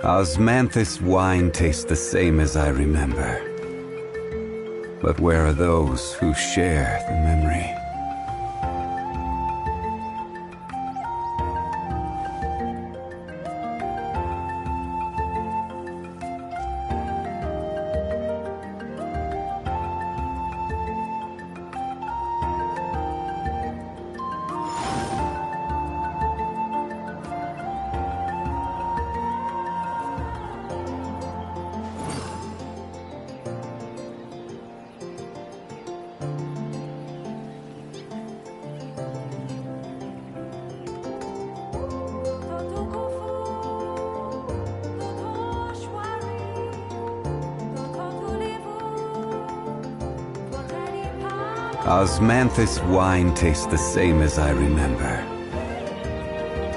Osmanthus wine tastes the same as I remember. But where are those who share the memory? Osmanthus wine tastes the same as I remember.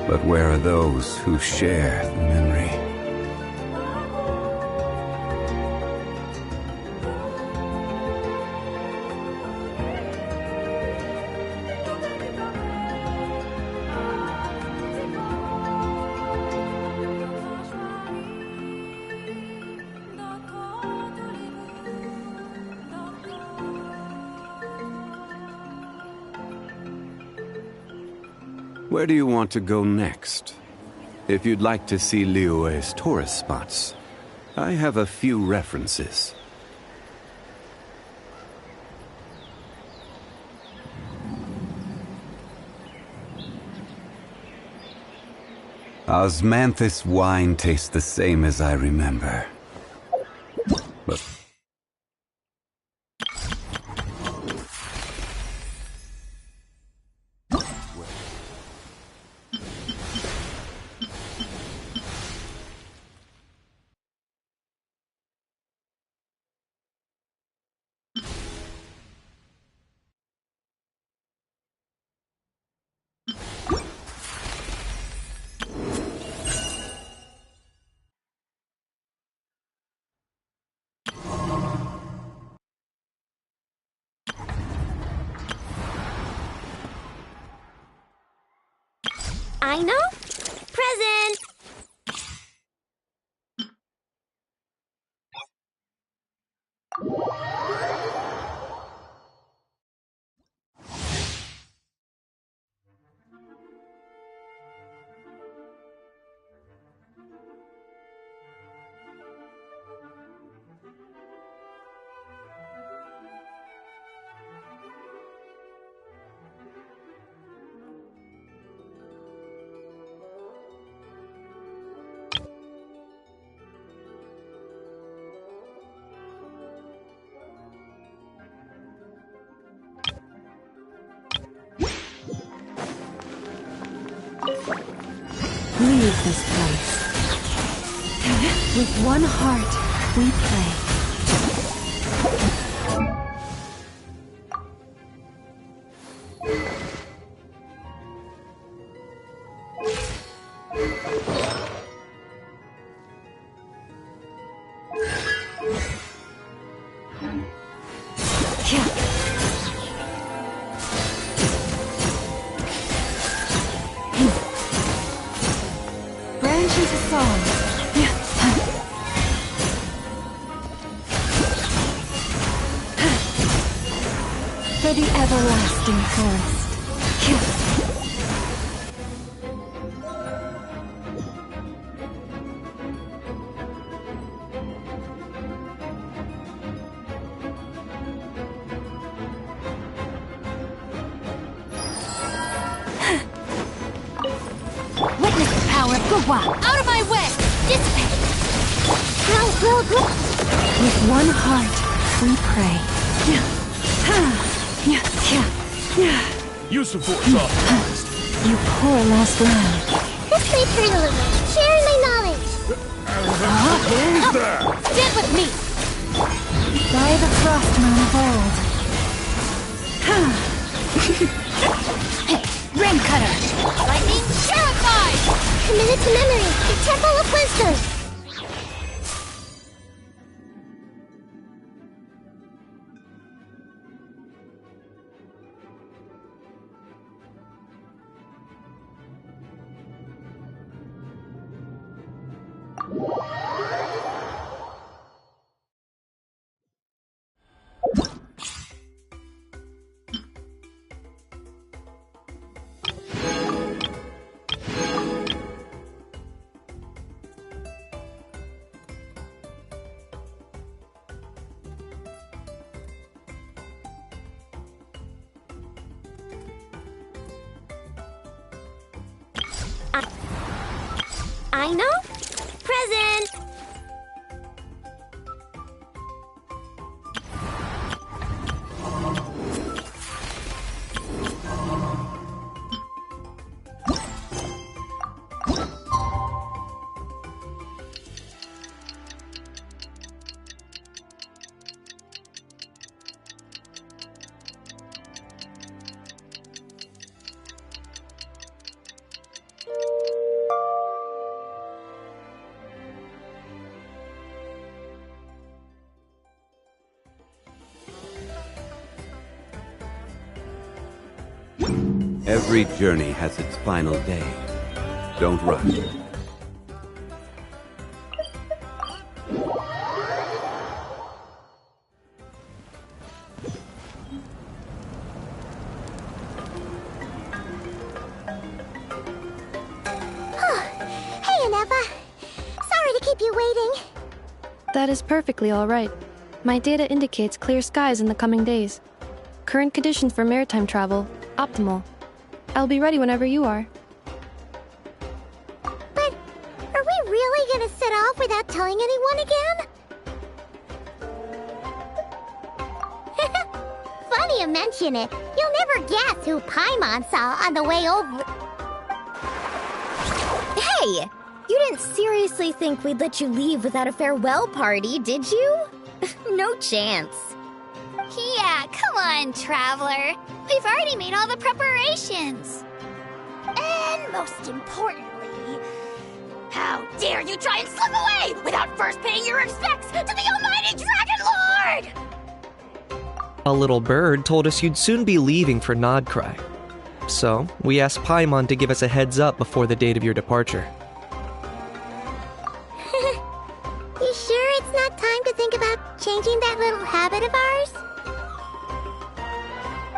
But where are those who share the memory? Where do you want to go next? If you'd like to see Liyue's tourist spots, I have a few references. Osmanthus wine tastes the same as I remember. But I know. Present! Leave this place. With one heart, we pray. Branches a song. For the everlasting forest. Witness the power of Gugwa! Out of my way! Dissipate! With one heart, we pray. Use the force authorized. You poor last lamb. This may turn a little. Sharing my knowledge! Who's that? Stand with me! By the Frostman of old. Hey, Ram Cutter! Lightning Purified! Committed to memory, the Temple of Wisdom! I know. Present! Every journey has its final day. Don't rush. Hey, Anefa. Sorry to keep you waiting. That is perfectly all right. My data indicates clear skies in the coming days. Current conditions for maritime travel, optimal. I'll be ready whenever you are. But are we really gonna set off without telling anyone again? Funny you mention it. You'll never guess who Paimon saw on the way over. Hey! You didn't seriously think we'd let you leave without a farewell party, did you? No chance. Yeah, come on, Traveler. We've already made all the preparations. And most importantly, how dare you try and slip away without first paying your respects to the almighty Dragon Lord! A little bird told us you'd soon be leaving for Krai. So, we asked Paimon to give us a heads up before the date of your departure. You sure it's not time to think about changing that little habit of ours?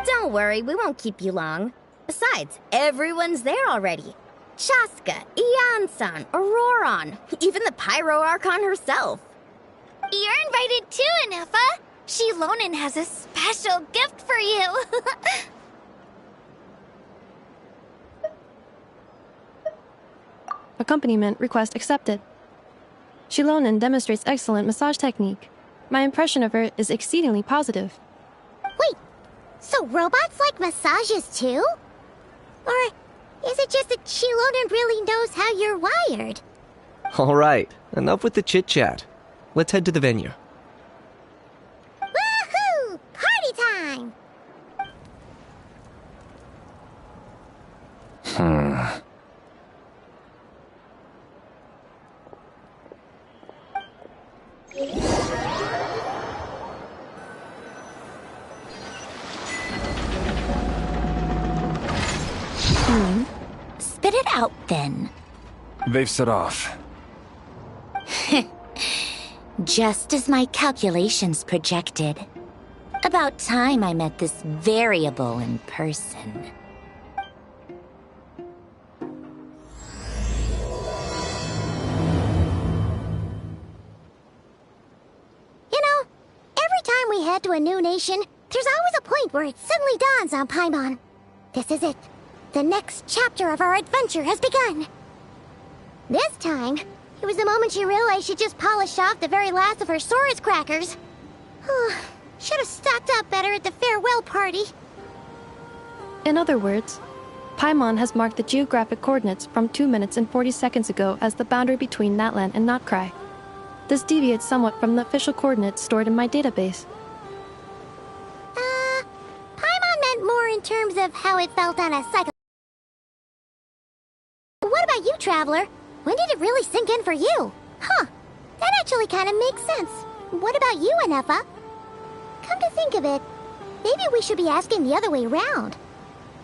Don't worry, we won't keep you long. Besides, everyone's there already. Chaska, Ian-san, Auroron, even the Pyro Archon herself. You're invited too, Anefa. Shilonen has a special gift for you. Accompaniment request accepted. Shilonen demonstrates excellent massage technique. My impression of her is exceedingly positive. Wait, so robots like massages too? Or is it just that Shilonen really knows how you're wired? Alright, enough with the chit-chat. Let's head to the venue. Woohoo! Party time! Spit it out, then. They've set off. Just as my calculations projected. About time I met this variable in person. You know, every time we head to a new nation, there's always a point where it suddenly dawns on Paimon. This is it. The next chapter of our adventure has begun. This time, it was the moment she realized she just polished off the very last of her Saurus crackers. Should have stocked up better at the farewell party. In other words, Paimon has marked the geographic coordinates from 2 minutes and 40 seconds ago as the boundary between Natlan and Krai. This deviates somewhat from the official coordinates stored in my database. Paimon meant more in terms of how it felt on a cycle. What about you, Traveler? When did it really sink in for you? Huh, that actually kind of makes sense. What about you, Anefa? Come to think of it, maybe we should be asking the other way around.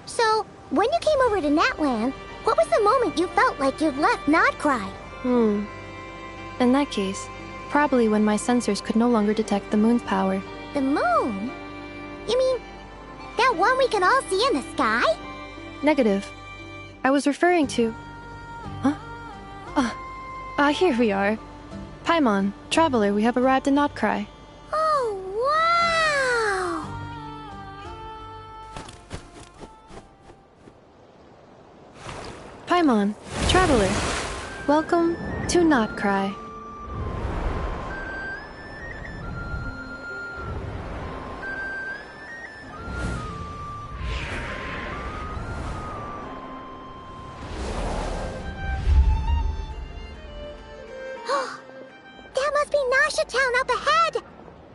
So, when you came over to Natlan, what was the moment you felt like you'd left Krai? In that case, probably when my sensors could no longer detect the moon's power. The moon? You mean that one we can all see in the sky? Negative. I was referring to... Huh? Here we are. Paimon, Traveler, we have arrived in Krai. Oh, wow! Paimon, Traveler, welcome to Krai. That must be Nasha Town up ahead!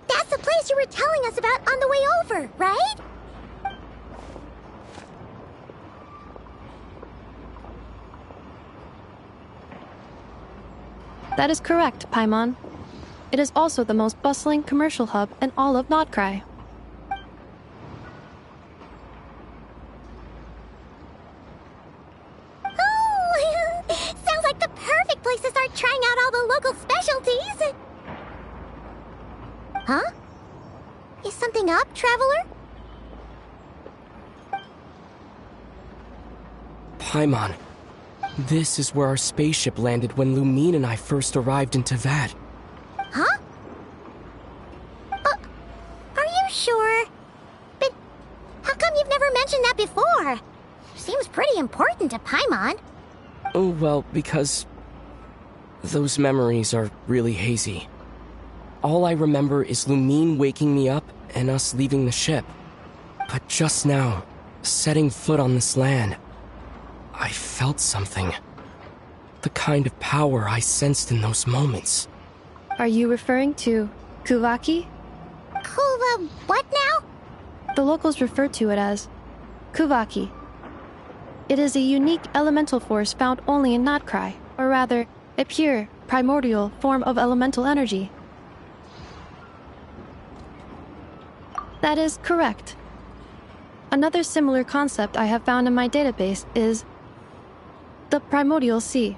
That's the place you were telling us about on the way over, right? That is correct, Paimon. It is also the most bustling commercial hub in all of Krai. Oh, sounds like the perfect place to start trying out all the local specialties. Huh? Is something up, Traveler? Paimon, this is where our spaceship landed when Lumine and I first arrived in Teyvat. Huh? Are you sure? But how come you've never mentioned that before? Seems pretty important to Paimon. Oh, well, because those memories are really hazy. All I remember is Lumine waking me up and us leaving the ship. But just now, setting foot on this land, I felt something. The kind of power I sensed in those moments. Are you referring to Kuvaki? Kuva what now? The locals refer to it as Kuvaki. It is a unique elemental force found only in Krai, or rather, a pure, primordial form of elemental energy. That is correct. Another similar concept I have found in my database is the primordial sea.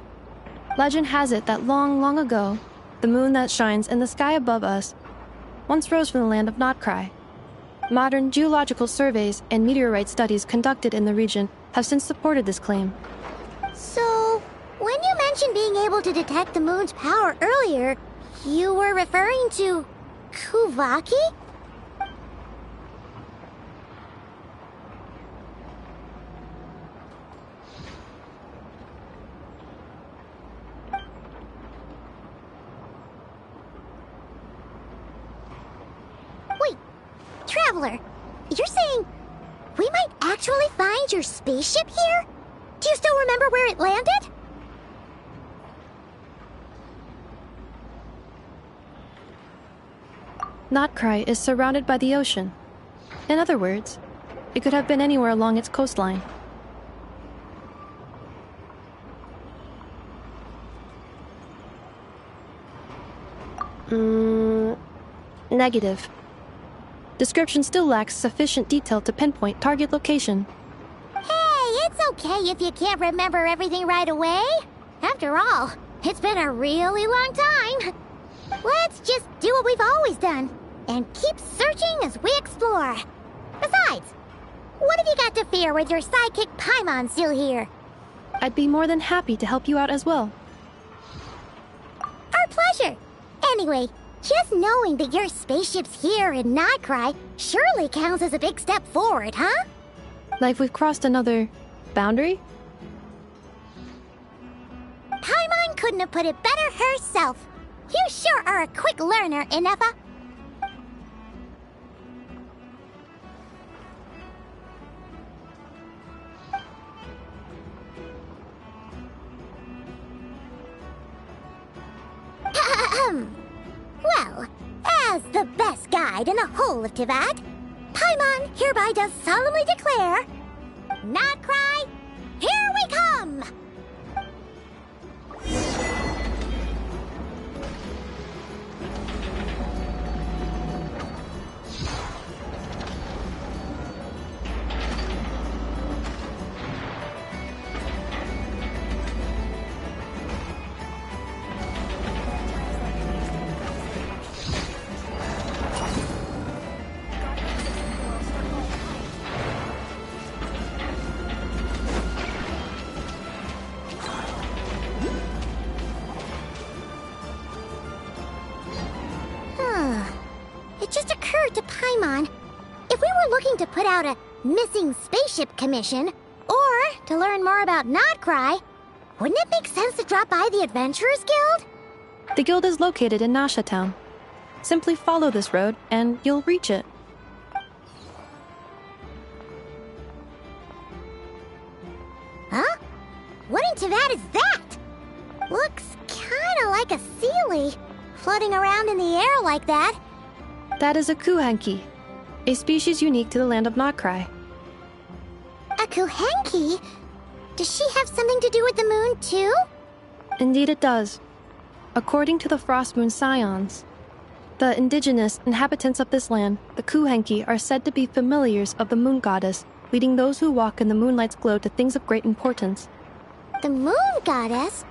Legend has it that long, long ago, the moon that shines in the sky above us once rose from the land of Krai. Modern geological surveys and meteorite studies conducted in the region have since supported this claim. So, when you mentioned being able to detect the moon's power earlier, you were referring to Kuvaki? Wait, Traveler, you're saying we might actually find your spaceship here? Do you still remember where it landed? Krai is surrounded by the ocean. In other words, it could have been anywhere along its coastline. Negative. Description still lacks sufficient detail to pinpoint target location. Hey, it's okay if you can't remember everything right away. After all, it's been a really long time. Let's just do what we've always done, and keep searching as we explore. Besides, what have you got to fear with your sidekick Paimon still here? I'd be more than happy to help you out as well. Our pleasure. Anyway, just knowing that your spaceship's here in Krai surely counts as a big step forward, huh? Like we've crossed another boundary? Paimon couldn't have put it better herself. You sure are a quick learner, Inefa. Well, as the best guide in the whole of Teyvat, Paimon hereby does solemnly declare, Krai, here we come! it just occurred to Paimon. If we were looking to put out a missing spaceship commission, or to learn more about Nodcry, wouldn't it make sense to drop by the Adventurers Guild? The guild is located in Nasha Town. Simply follow this road, and you'll reach it. Huh? What in Teyvat is that? Looks kinda like a Sealy, floating around in the air like that. That is a Kuhenki, a species unique to the land of Nodcry. A Kuhenki? Does she have something to do with the moon, too? Indeed it does. According to the Frost Moon Scions, the indigenous inhabitants of this land, the Kuhenki, are said to be familiars of the moon goddess, leading those who walk in the moonlight's glow to things of great importance. The moon goddess?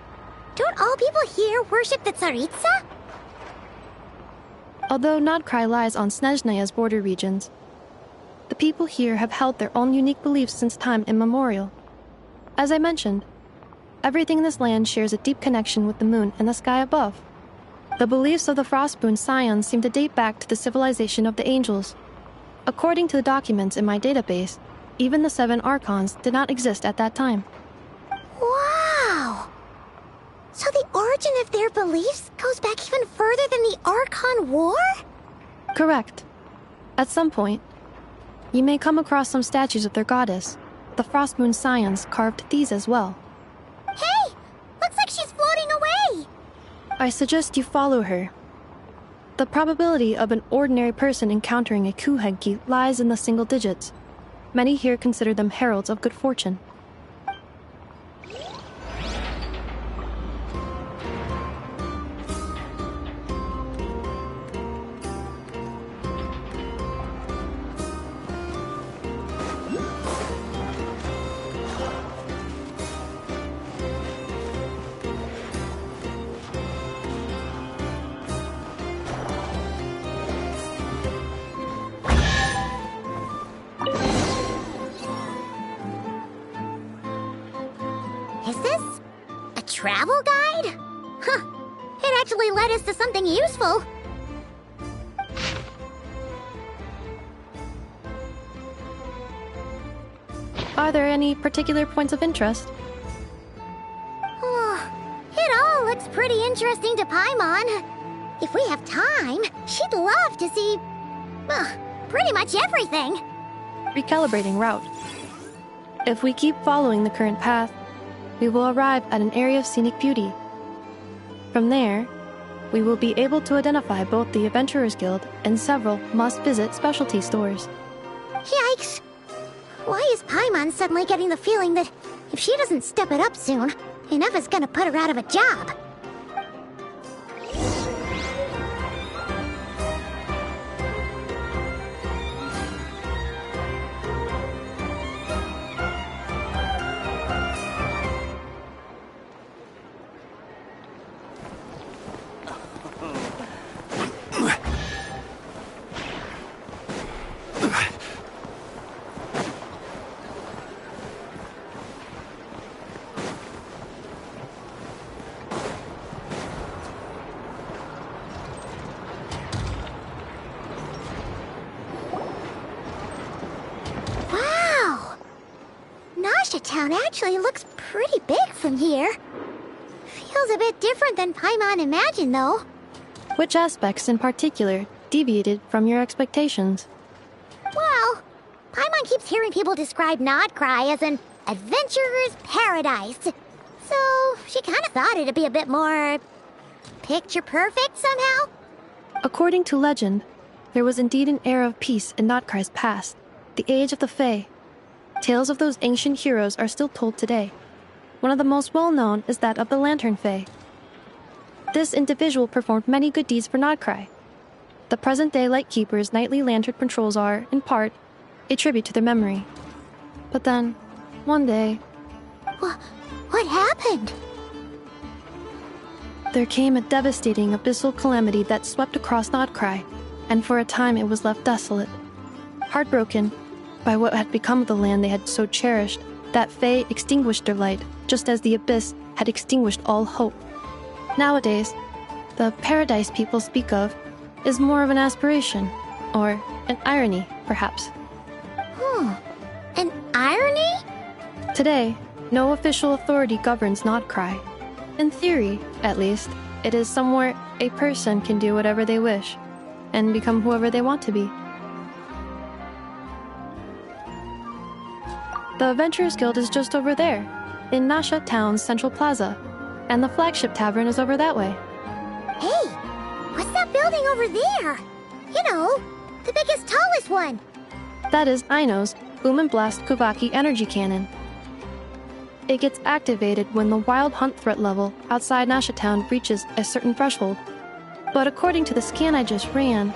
Don't all people here worship the Tsaritsa? Although Nodcry lies on Snezhnaya's border regions, the people here have held their own unique beliefs since time immemorial. As I mentioned, everything in this land shares a deep connection with the moon and the sky above. The beliefs of the Frostmoon Scions seem to date back to the civilization of the angels. According to the documents in my database, even the 7 Archons did not exist at that time. Wow! So the origin of their beliefs goes back even further than the Archon War? Correct. At some point, you may come across some statues of their goddess. The Frostmoon Scions carved these as well. Hey! Looks like she's floating away! I suggest you follow her. The probability of an ordinary person encountering a Kuhenki lies in the single digits. Many here consider them heralds of good fortune. Is this a travel guide? Huh. It actually led us to something useful. Are there any particular points of interest? Oh, it all looks pretty interesting to Paimon. If we have time, she'd love to see, pretty much everything. Recalibrating route. If we keep following the current path, we will arrive at an area of scenic beauty. From there, we will be able to identify both the Adventurers Guild and several must-visit specialty stores. Yikes! Why is Paimon suddenly getting the feeling that if she doesn't step it up soon, Ineva's gonna put her out of a job? Town actually looks pretty big from here. Feels a bit different than Paimon imagined, though. Which aspects in particular deviated from your expectations? Well, Paimon keeps hearing people describe Nodcry as an adventurer's paradise. So she kind of thought it'd be a bit more picture perfect somehow. According to legend, there was indeed an era of peace in Nodcry's past, the age of the Fae. Tales of those ancient heroes are still told today. One of the most well-known is that of the Lantern Fae. This individual performed many good deeds for Nodcry. The present-day Lightkeeper's nightly lantern patrols are, in part, a tribute to their memory. But then, one day... What happened? There came a devastating abyssal calamity that swept across Nodcry, and for a time it was left desolate. Heartbroken by what had become of the land they had so cherished, that Fae extinguished their light, just as the abyss had extinguished all hope. Nowadays, the paradise people speak of is more of an aspiration, Or an irony, perhaps. An irony? Today, no official authority governs Krai. In theory, at least, it is somewhere a person can do whatever they wish, and become whoever they want to be. The Adventurers Guild is just over there, in Nasha Town's Central Plaza, and the flagship tavern is over that way. Hey, what's that building over there? You know, the biggest, tallest one. That is Aino's Boom and Blast Kuvaki energy cannon. It gets activated when the wild hunt threat level outside Nasha Town reaches a certain threshold. But according to the scan I just ran,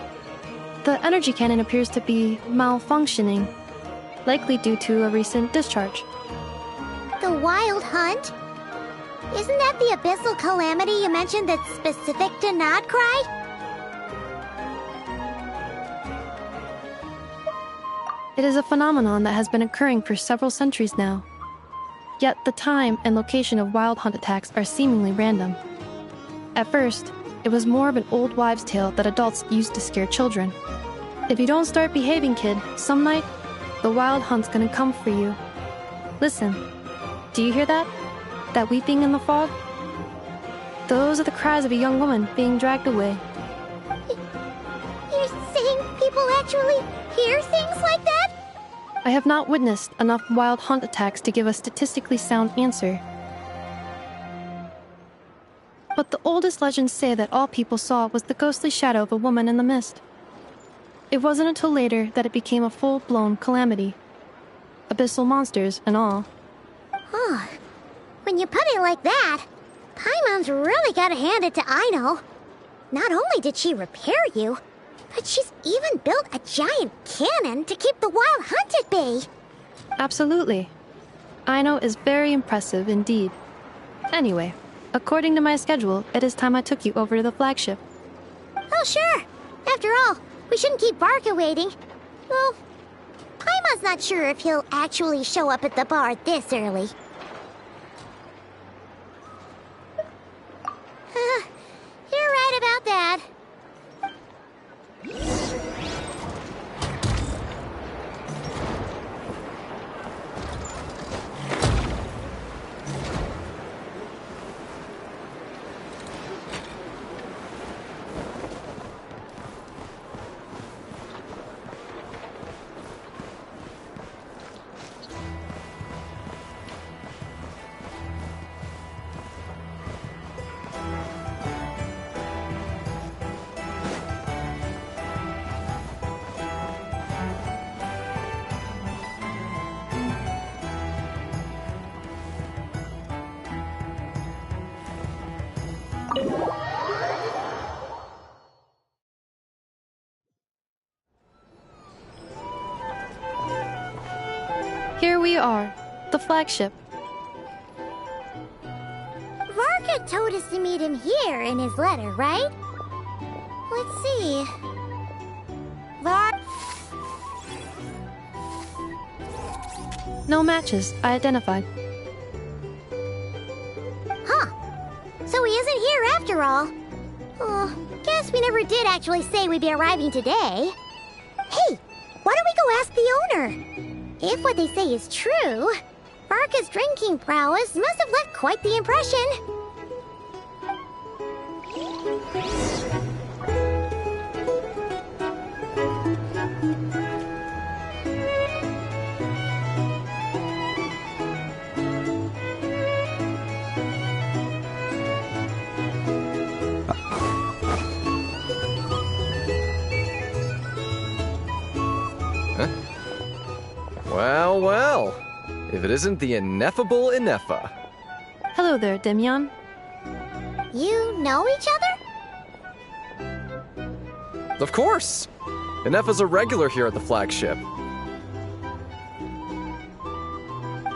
the energy cannon appears to be malfunctioning, likely due to a recent discharge. The wild hunt? Isn't that the abyssal calamity you mentioned that's specific to Krai? It is a phenomenon that has been occurring for several centuries now. Yet the time and location of wild hunt attacks are seemingly random. At first, it was more of an old wives' tale that adults used to scare children. If you don't start behaving, kid, some night, the wild hunt's gonna come for you. Listen, do you hear that? That weeping in the fog? Those are the cries of a young woman being dragged away. You're saying people actually hear things like that? I have not witnessed enough wild hunt attacks to give a statistically sound answer. But the oldest legends say that all people saw was the ghostly shadow of a woman in the mist. It wasn't until later that it became a full-blown calamity. Abyssal monsters and all. Huh. When you put it like that, Paimon's really gotta hand it to Aino. Not only did she repair you, but she's even built a giant cannon to keep the wild hunt at bay. Absolutely. Aino is very impressive indeed. Anyway, according to my schedule, it is time I took you over to the flagship. Oh, sure. After all, we shouldn't keep Barca waiting. Well, Paimon's not sure if he'll actually show up at the bar this early. You're right about that. Here we are, the flagship. Varka told us to meet him here in his letter, right? Let's see. No matches, I identified. Huh. So he isn't here after all. Oh, guess we never did actually say we'd be arriving today. Hey, why don't we go ask the owner? If what they say is true, Varka's drinking prowess must have left quite the impression. Well, well. If it isn't the ineffable Inefa. Hello there, Demyon. You know each other? Of course! Inefa's a regular here at the flagship.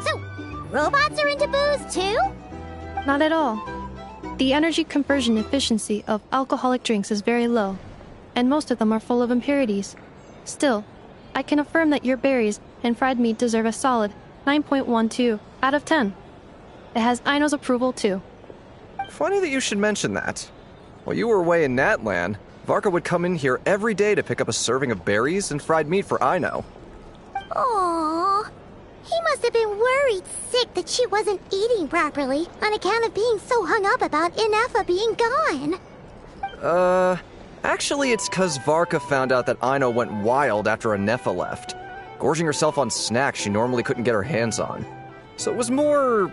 So, robots are into booze too? Not at all. The energy conversion efficiency of alcoholic drinks is very low, and most of them are full of impurities. Still, I can affirm that your berries and fried meat deserve a solid 9.12 out of 10. It has Aino's approval too. Funny that you should mention that. While you were away in Natlan, Varka would come in here every day to pick up a serving of berries and fried meat for Aino. Aww. He must have been worried sick that she wasn't eating properly on account of being so hung up about Inefa being gone. Actually it's 'cause Varka found out that Aino went wild after Inefa left, gorging herself on snacks she normally couldn't get her hands on. So it was more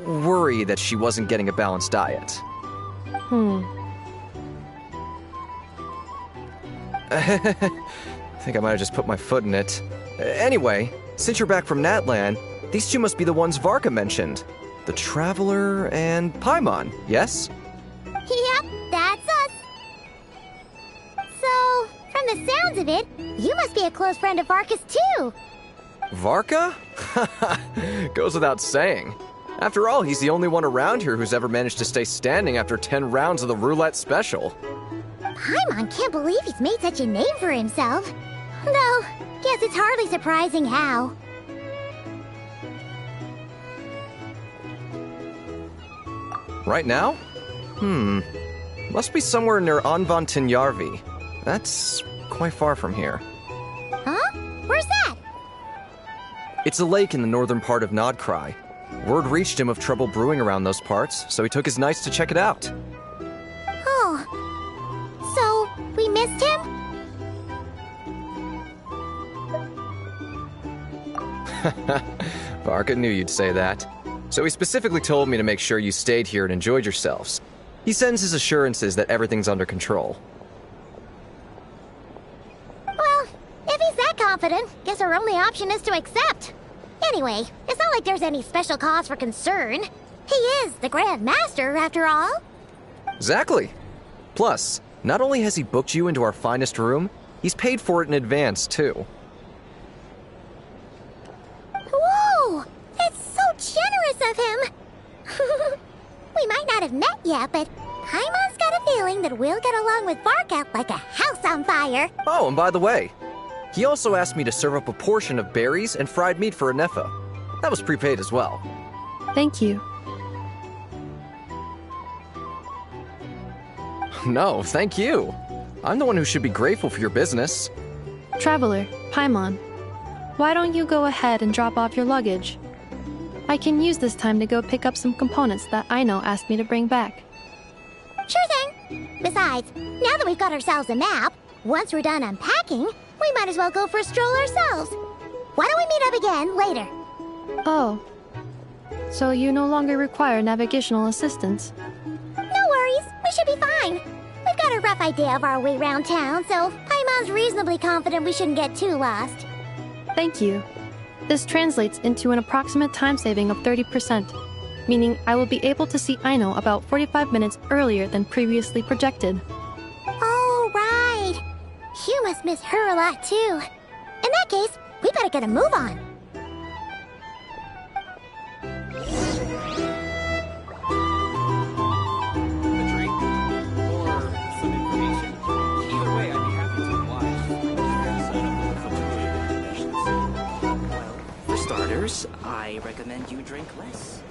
worry that she wasn't getting a balanced diet. I think I might have just put my foot in it. Anyway, since you're back from Natlan, these two must be the ones Varka mentioned. The Traveler and Paimon, yes? Yep, that's us. So, from the sounds of it, you must be a close friend of Varka's too. Varka? Goes without saying. After all, he's the only one around here who's ever managed to stay standing after 10 rounds of the roulette special. Paimon can't believe he's made such a name for himself. Though, guess it's hardly surprising how. Right now? Must be somewhere near Anvan Tinyarvi. That's quite far from here. Huh? Where's that? It's a lake in the northern part of Krai. Word reached him of trouble brewing around those parts, so he took his knights to check it out. Oh. So, we missed him? Varka knew you'd say that. So he specifically told me to make sure you stayed here and enjoyed yourselves. He sends his assurances that everything's under control. Well, if he's that confident, guess our only option is to accept. Anyway, it's not like there's any special cause for concern. He is the Grand Master, after all. Exactly. Plus, not only has he booked you into our finest room, he's paid for it in advance, too. Whoa! That's so generous of him! We might not have met yet, but Paimon's got a feeling that we'll get along with Varka like a house on fire. Oh, and by the way, he also asked me to serve up a portion of berries and fried meat for Inefa. That was prepaid as well. Thank you. No, thank you. I'm the one who should be grateful for your business. Traveler, Paimon, why don't you go ahead and drop off your luggage? I can use this time to go pick up some components that Aino asked me to bring back. Sure thing. Besides, now that we've got ourselves a map, once we're done unpacking, we might as well go for a stroll ourselves. Why don't we meet up again later? Oh. So you no longer require navigational assistance? No worries, we should be fine. We've got a rough idea of our way around town, so Paimon's reasonably confident we shouldn't get too lost. Thank you. This translates into an approximate time saving of 30%, meaning I will be able to see Aino about 45 minutes earlier than previously projected. Oh, right. You must miss her a lot, too. In that case, we better get a move on. I recommend you drink less.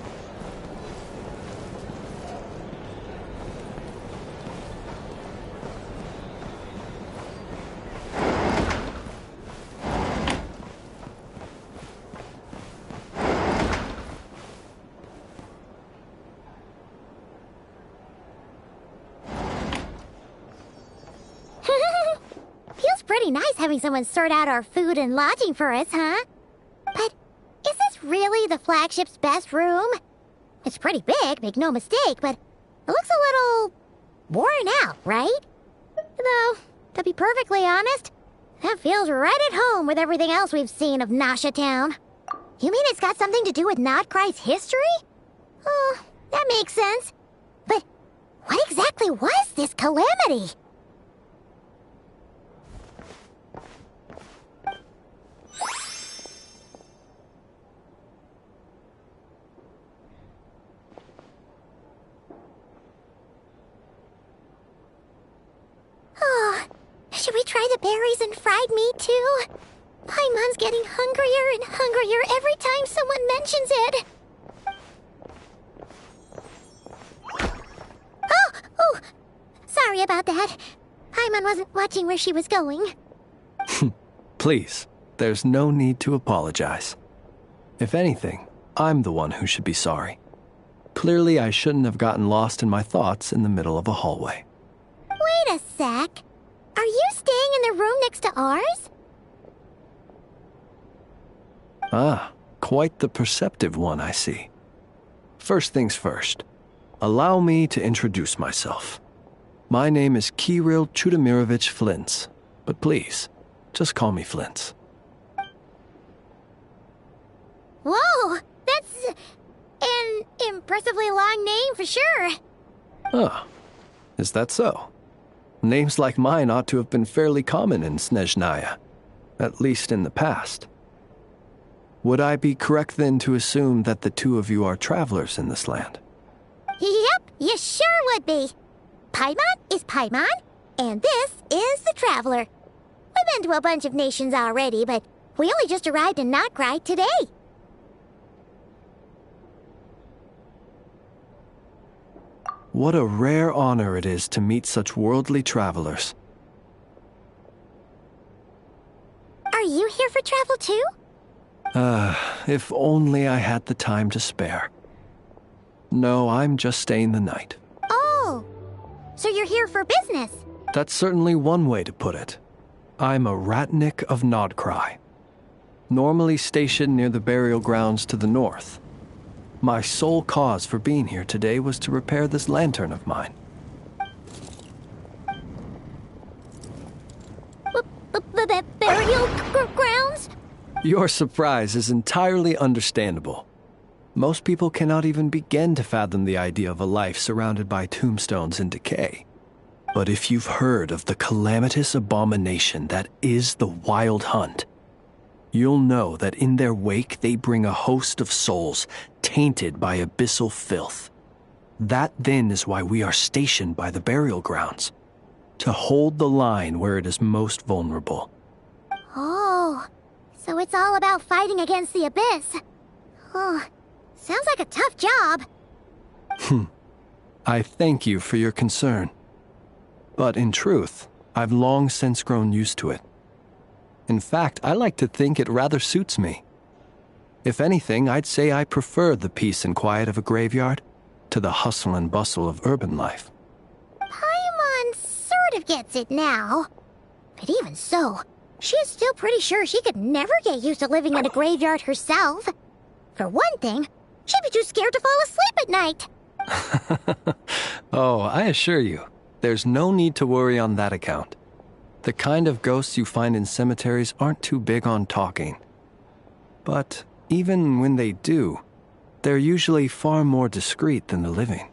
Feels pretty nice having someone sort out our food and lodging for us, huh? But is this really the flagship's best room? It's pretty big, make no mistake, but it looks a little worn out, right? Though, to be perfectly honest, that feels right at home with everything else we've seen of Nasha Town. You mean it's got something to do with Krai's history? Oh, that makes sense. But what exactly was this calamity? Oh, should we try the berries and fried meat too? Paimon's getting hungrier and hungrier every time someone mentions it. Oh, sorry sorry about that. Paimon wasn't watching where she was going. Please, there's no need to apologize. If anything, I'm the one who should be sorry. Clearly, I shouldn't have gotten lost in my thoughts in the middle of a hallway. Wait a sec. Are you staying in the room next to ours? Ah, quite the perceptive one, I see. First things first, allow me to introduce myself. My name is Kirill Chudamirovich Flintz, but please, just call me Flintz. Whoa, that's an impressively long name for sure. Ah, is that so? Names like mine ought to have been fairly common in Snezhnaya, at least in the past. Would I be correct then to assume that the two of you are travelers in this land? Yep, you sure would be. Paimon is Paimon, and this is the Traveler. We've been to a bunch of nations already, but we only just arrived in Krai today. What a rare honor it is to meet such worldly travelers. Are you here for travel too? If only I had the time to spare. No, I'm just staying the night. Oh, so you're here for business? That's certainly one way to put it. I'm a Ratnik of Krai, normally stationed near the burial grounds to the north. My sole cause for being here today was to repair this lantern of mine. Burial grounds? Your surprise is entirely understandable. Most people cannot even begin to fathom the idea of a life surrounded by tombstones and decay. But if you've heard of the calamitous abomination that is the Wild Hunt, you'll know that in their wake they bring a host of souls tainted by abyssal filth. That then is why we are stationed by the burial grounds, to hold the line where it is most vulnerable. Oh, so it's all about fighting against the abyss. Oh, sounds like a tough job. I thank you for your concern. But in truth, I've long since grown used to it. In fact, I like to think it rather suits me. If anything, I'd say I prefer the peace and quiet of a graveyard to the hustle and bustle of urban life. Paimon sort of gets it now. But even so, she's still pretty sure she could never get used to living in a graveyard herself. For one thing, she'd be too scared to fall asleep at night. Oh, I assure you, there's no need to worry on that account. The kind of ghosts you find in cemeteries aren't too big on talking. But even when they do, they're usually far more discreet than the living.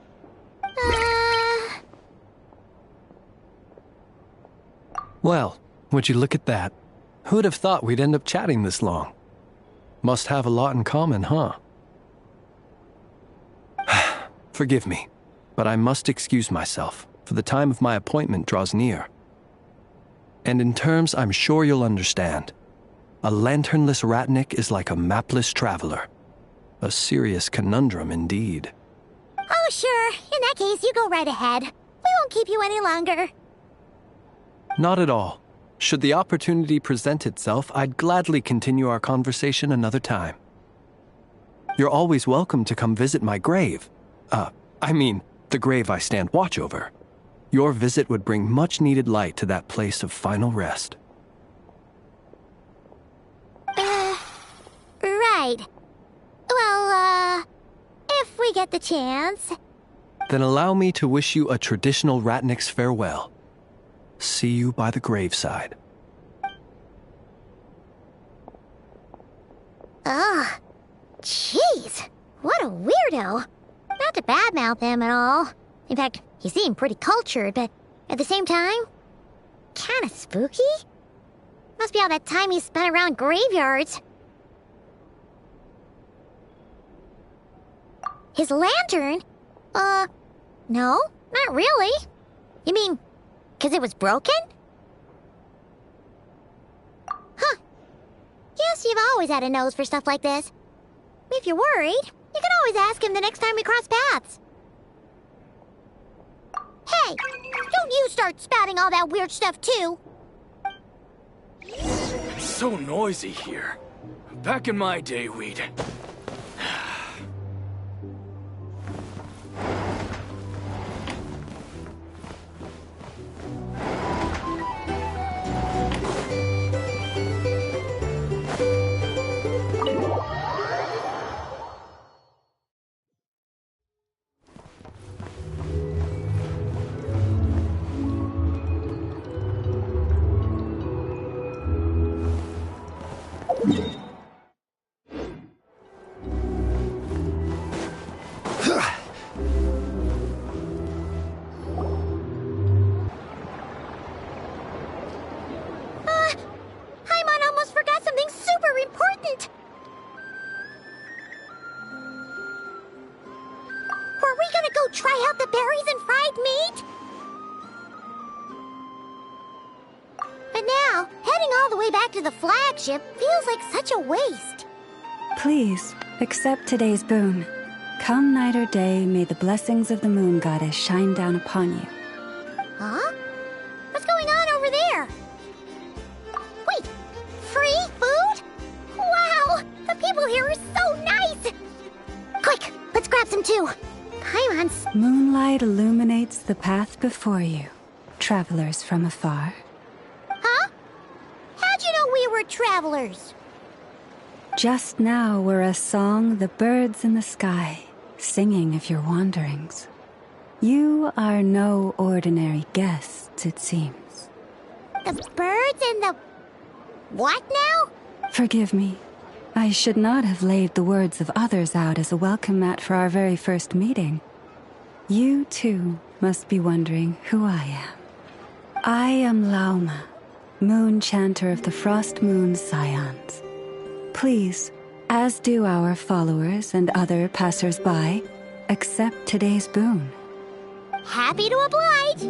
Well, would you look at that? Who'd have thought we'd end up chatting this long? Must have a lot in common, huh? Forgive me, but I must excuse myself, for the time of my appointment draws near. And in terms I'm sure you'll understand, a lanternless Ratnik is like a mapless traveler. A serious conundrum indeed. Oh, sure. In that case, you go right ahead. We won't keep you any longer. Not at all. Should the opportunity present itself, I'd gladly continue our conversation another time. You're always welcome to come visit my grave. The grave I stand watch over. Your visit would bring much-needed light to that place of final rest. Right. Well, if we get the chance. Then allow me to wish you a traditional Ratnik's farewell. See you by the graveside. Ugh. Jeez. What a weirdo. Not to badmouth him at all. In fact, he seemed pretty cultured, but at the same time, kinda spooky? Must be all that time he spent around graveyards. His lantern? No, not really. You mean, 'cause it was broken? Huh. Guess you've always had a nose for stuff like this. If you're worried, you can always ask him the next time we cross paths. Hey, don't don't you start spouting all that weird stuff too. It's so noisy here. Back in my day, we'd... Paimon almost forgot something super important. Were we gonna go try out the berries and fried meat? But now, heading all the way back to the flagship feels like such a waste. Please, accept today's boon. Come night or day, may the blessings of the moon goddess shine down upon you. Huh? What's going on over there? Wait, free food? Wow, the people here are so nice! Quick, let's grab some too. Paimon's... Moonlight illuminates the path before you, travelers from afar. Huh? How'd you know we were travelers? Just now were a song the birds in the sky, singing of your wanderings. You are no ordinary guests, it seems. The birds and the... what now? Forgive me. I should not have laid the words of others out as a welcome mat for our very first meeting. You, too, must be wondering who I am. I am Lauma, moon chanter of the Frost Moon Scions. Please, as do our followers and other passers-by, accept today's boon. Happy to oblige.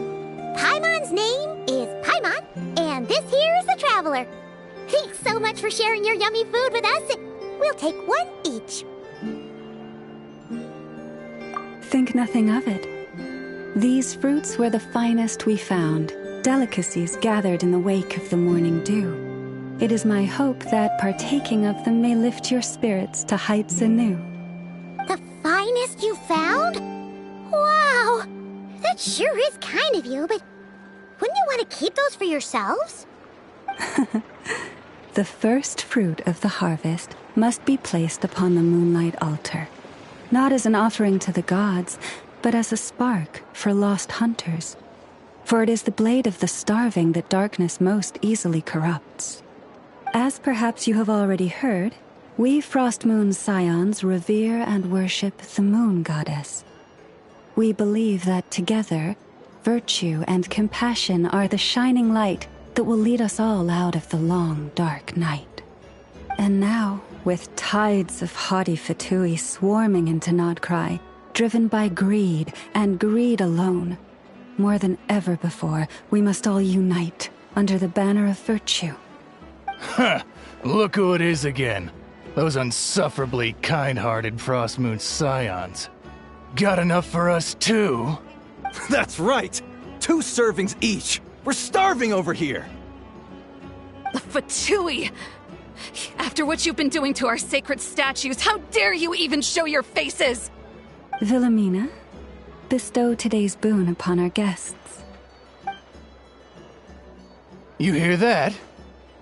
Paimon's name is Paimon, and this here is the Traveler. Thanks so much for sharing your yummy food with us. We'll take one each. Think nothing of it. These fruits were the finest we found, delicacies gathered in the wake of the morning dew. It is my hope that partaking of them may lift your spirits to heights anew. The finest you found? Wow! That sure is kind of you, but wouldn't you want to keep those for yourselves? The first fruit of the harvest must be placed upon the moonlight altar, not as an offering to the gods, but as a spark for lost hunters. For it is the blade of the starving that darkness most easily corrupts. As perhaps you have already heard, we Frost Moon Scions revere and worship the moon goddess. We believe that together, virtue and compassion are the shining light that will lead us all out of the long, dark night. And now, with tides of haughty Fatui swarming into Krai, driven by greed, and greed alone, more than ever before, we must all unite under the banner of virtue. Huh, look who it is again. Those unsufferably kind-hearted Frost Moon Scions. Got enough for us too? That's right! 2 servings each! We're starving over here! The Fatui! After what you've been doing to our sacred statues, how dare you even show your faces! Wilhelmina, bestow today's boon upon our guests. You hear that?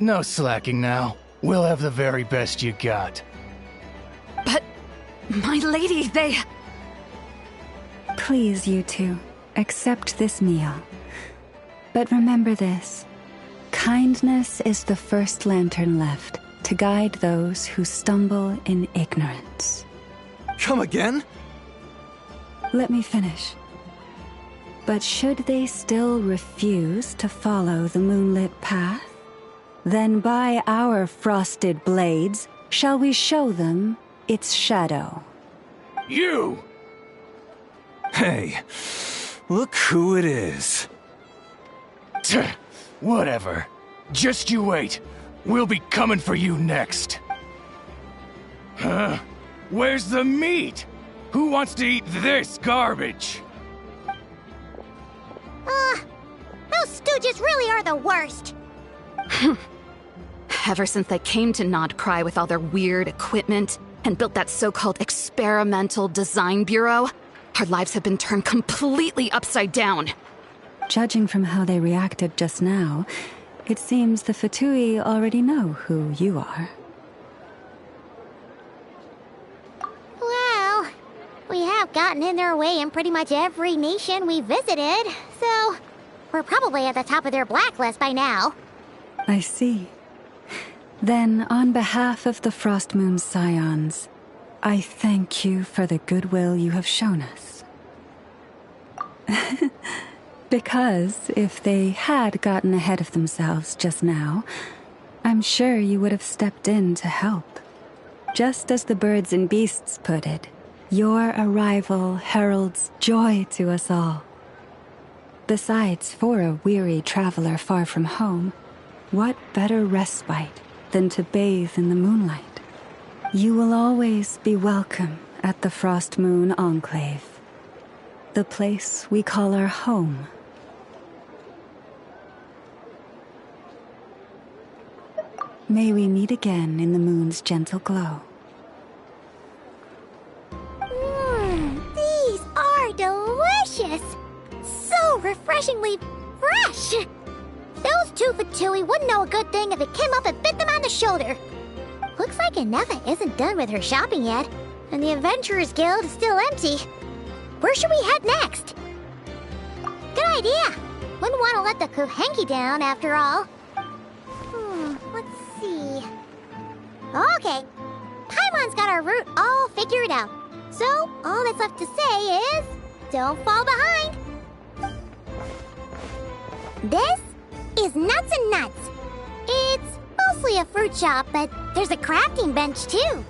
No slacking now. We'll have the very best you got. But, my lady, they... Please, you two, accept this meal. But remember this. Kindness is the first lantern left to guide those who stumble in ignorance. Come again? Let me finish. But should they still refuse to follow the moonlit path, then by our frosted blades shall we show them its shadow. You! Hey, look who it is. Whatever. Just you wait. We'll be coming for you next. Huh? Where's the meat? Who wants to eat this garbage? You just really are the worst. Ever since they came to Nod Krai with all their weird equipment and built that so-called experimental design bureau, our lives have been turned completely upside down. Judging from how they reacted just now, it seems the Fatui already know who you are. Well, we have gotten in their way in pretty much every nation we visited, so we're probably at the top of their blacklist by now. I see. Then, on behalf of the Frost Moon Scions, I thank you for the goodwill you have shown us. Because if they had gotten ahead of themselves just now, I'm sure you would have stepped in to help. Just as the birds and beasts put it, your arrival heralds joy to us all. Besides, for a weary traveler far from home, what better respite than to bathe in the moonlight? You will always be welcome at the Frost Moon Enclave, the place we call our home. May we meet again in the moon's gentle glow. These are delicious! So refreshingly fresh! Those two Fatui wouldn't know a good thing if it came up and bit them on the shoulder. Looks like Anefa isn't done with her shopping yet, and the Adventurers Guild is still empty. Where should we head next? Good idea! Wouldn't want to let the Kuhenki down, after all. Let's see... Okay, Paimon's got our route all figured out. So, all that's left to say is... don't fall behind! This is Nuts and Nuts. It's mostly a fruit shop, but there's a crafting bench, too.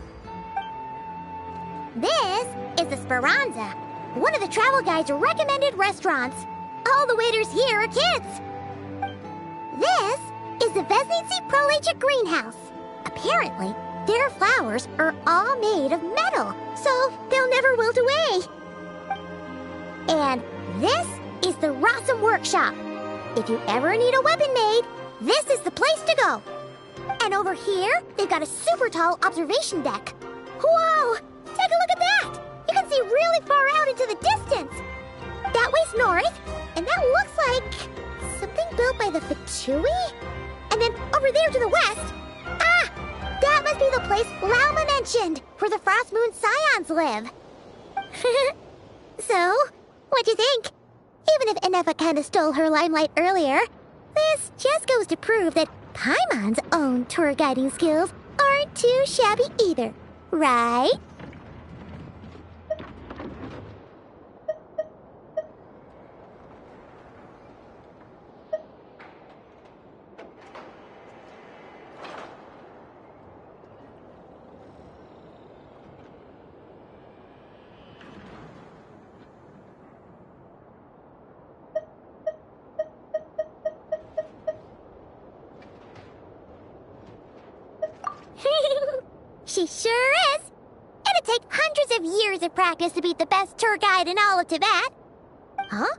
This is the Speranza, one of the travel guide's recommended restaurants. All the waiters here are kids. This is the Vesnici Prolecha greenhouse. Apparently, their flowers are all made of metal, so they'll never wilt away. And this is the Rossum Workshop. If you ever need a weapon made, this is the place to go. And over here, they've got a super tall observation deck. Whoa! Take a look at that! You can see really far out into the distance. That way's north, and that looks like something built by the Fatui? And then over there to the west, that must be the place Lauma mentioned, where the Frost Moon Scions live. So, what'd you think? Even if Anefa kinda stole her limelight earlier, this just goes to prove that Paimon's own tour guiding skills aren't too shabby either, right? She sure is! It'd take hundreds of years of practice to beat the best tour guide in all of Tibet. Huh?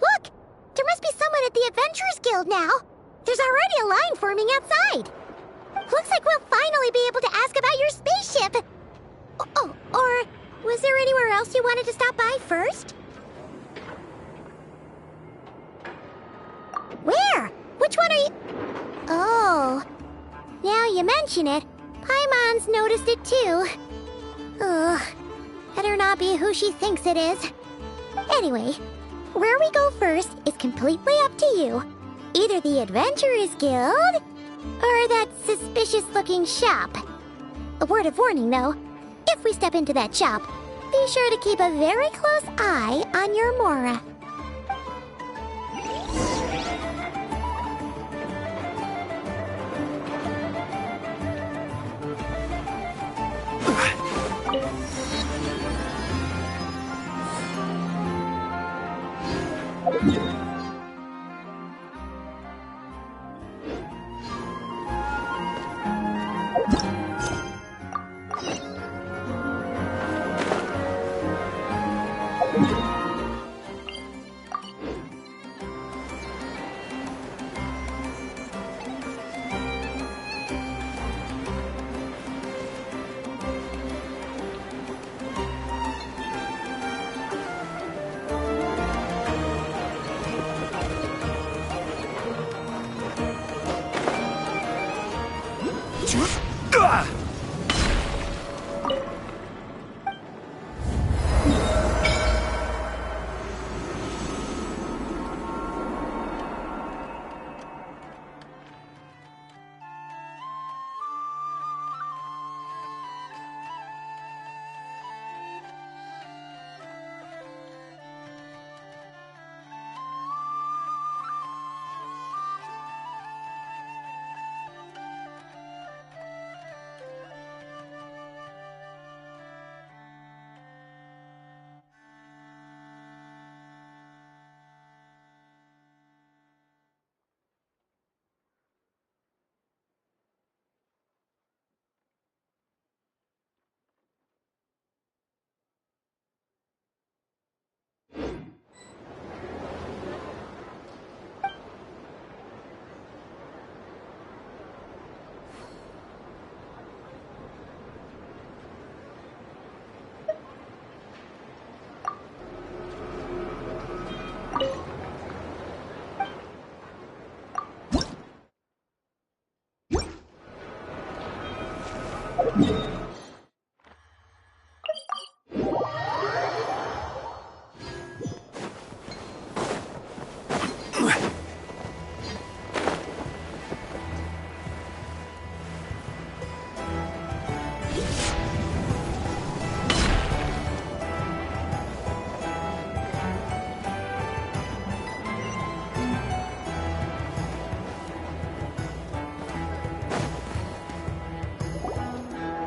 Look! There must be someone at the Adventurers Guild now. There's already a line forming outside. Looks like we'll finally be able to ask about your spaceship. Oh, or was there anywhere else you wanted to stop by first? Where? Which one are you... Oh, now you mention it, Paimon's noticed it too. Ugh, better not be who she thinks it is. Anyway, where we go first is completely up to you. Either the Adventurers Guild, or that suspicious-looking shop. A word of warning, though. If we step into that shop, be sure to keep a very close eye on your Mora.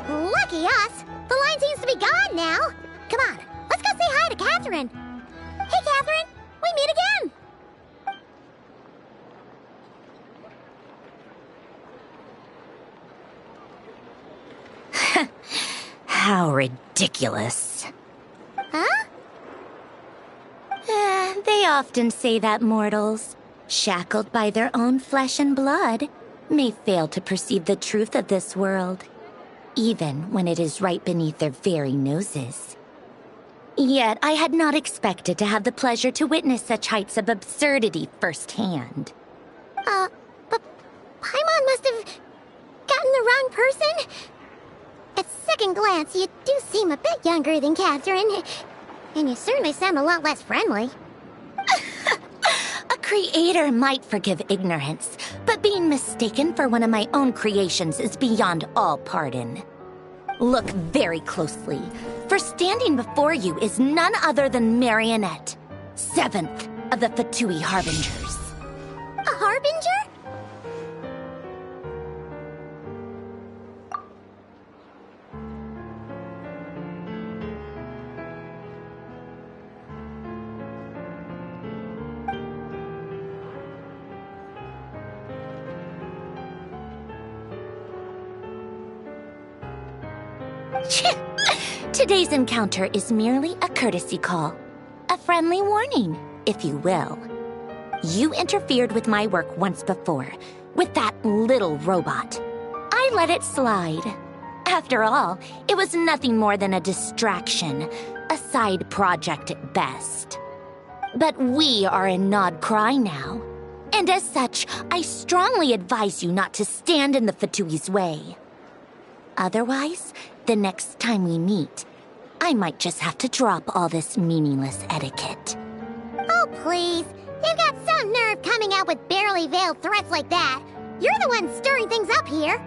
Lucky us! The line seems to be gone now! Come on, let's go say hi to Catherine! Hey, Catherine! We meet again! How ridiculous. Huh? They often say that mortals, shackled by their own flesh and blood, may fail to perceive the truth of this world, even when it is right beneath their very noses. Yet I had not expected to have the pleasure to witness such heights of absurdity firsthand. But Paimon must have gotten the wrong person? At second glance, you do seem a bit younger than Catherine, and you certainly sound a lot less friendly. A creator might forgive ignorance, but being mistaken for one of my own creations is beyond all pardon. Look very closely, for standing before you is none other than Marionette, 7th of the Fatui Harbingers. A Harbinger? Today's encounter is merely a courtesy call. A friendly warning, if you will. You interfered with my work once before, with that little robot. I let it slide. After all, it was nothing more than a distraction, a side project at best. But we are in Nod Krai now, and as such, I strongly advise you not to stand in the Fatui's way. Otherwise, the next time we meet, I might just have to drop all this meaningless etiquette. Oh, please. You've got some nerve coming out with barely veiled threats like that. You're the one stirring things up here.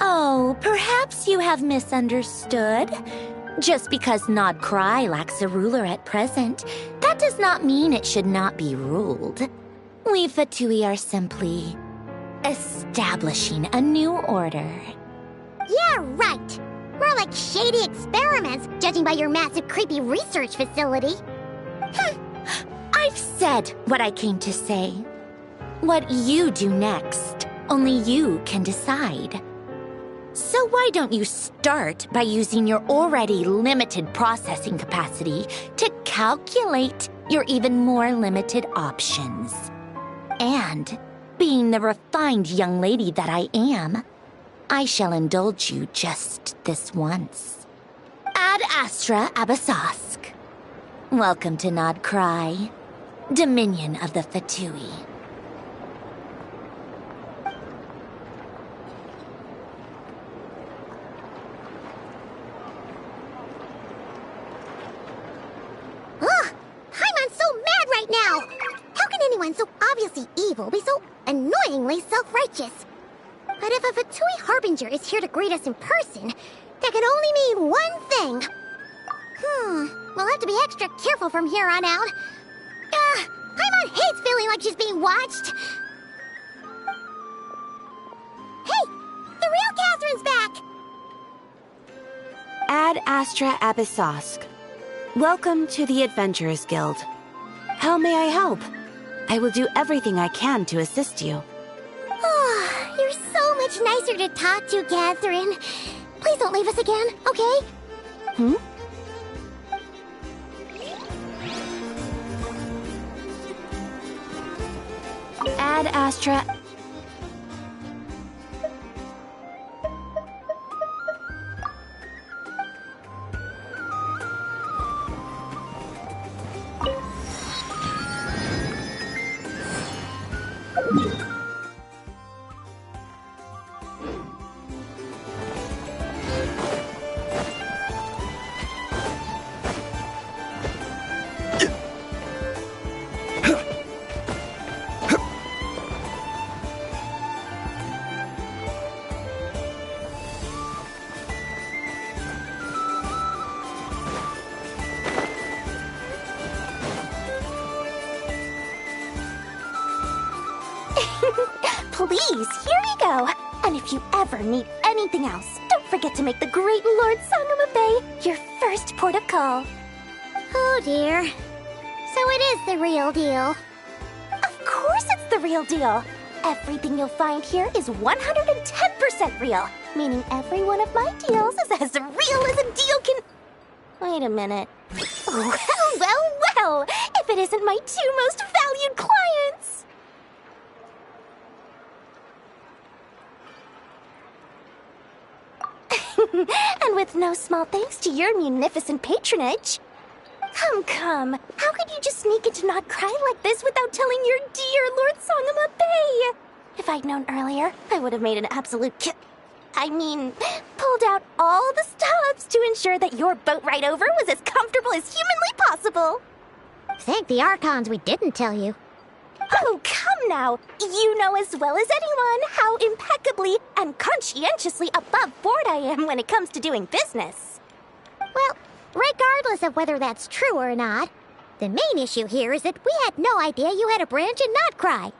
Oh, perhaps you have misunderstood. Just because Nod Krai lacks a ruler at present, that does not mean it should not be ruled. We Fatui are simply establishing a new order. Yeah, right. More like shady experiments, judging by your massive, creepy research facility. I've said what I came to say. What you do next, only you can decide. So why don't you start by using your already limited processing capacity to calculate your even more limited options? And, being the refined young lady that I am, I shall indulge you just this once. Ad Astra Abasask. Welcome to Nod Krai, Dominion of the Fatui. be evil, be so annoyingly self-righteous? But if a Fatui Harbinger is here to greet us in person, that can only mean one thing. We'll have to be extra careful from here on out. Paimon hates feeling like she's being watched. Hey! The real Catherine's back! Ad Astra Abyssosk. Welcome to the Adventurers Guild. How may I help? I will do everything I can to assist you. Oh, you're so much nicer to talk to, Catherine. Please don't leave us again, okay? Ad Astra... Please, here you go. And if you ever need anything else, don't forget to make the great Lord Sangama Bay your first port of call. Oh dear. So it is the real deal. Of course it's the real deal. Everything you'll find here is 110% real, meaning every one of my deals is as real as a deal can... Wait a minute. Well, if it isn't my two most valued clients! And with no small thanks to your munificent patronage. Come. How could you just sneak into Not Cry like this without telling your dear Lord Sangama Bay? If I'd known earlier, I would have made an absolute pulled out all the stops to ensure that your boat ride over was as comfortable as humanly possible. Thank the Archons we didn't tell you. Oh, come now. You know as well as anyone how impeccably and conscientiously above board I am when it comes to doing business. Well, regardless of whether that's true or not, the main issue here is that we had no idea you had a branch in Not Cry.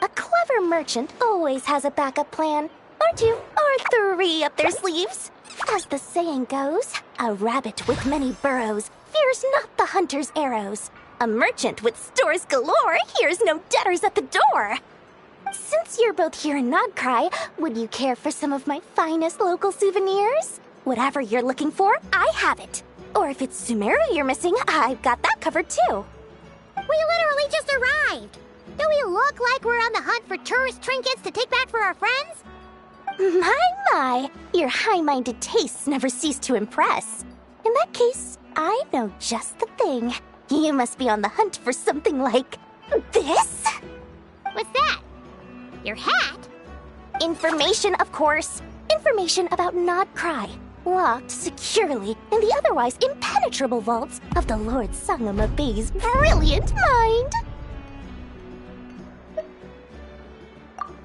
A clever merchant always has a backup plan, or two, or three up their sleeves. As the saying goes, a rabbit with many burrows fears not the hunter's arrows. A merchant with stores galore hears no debtors at the door. Since you're both here in Not Cry, would you care for some of my finest local souvenirs? Whatever you're looking for, I have it. Or if it's Sumeru you're missing, I've got that covered too. We literally just arrived. Do we look like we're on the hunt for tourist trinkets to take back for our friends? My, your high-minded tastes never cease to impress. In that case, I know just the thing. You must be on the hunt for something like this? What's that? Your hat? Information, of course. Information about Not Cry, locked securely in the otherwise impenetrable vaults of the Lord Sangama Bay's brilliant mind.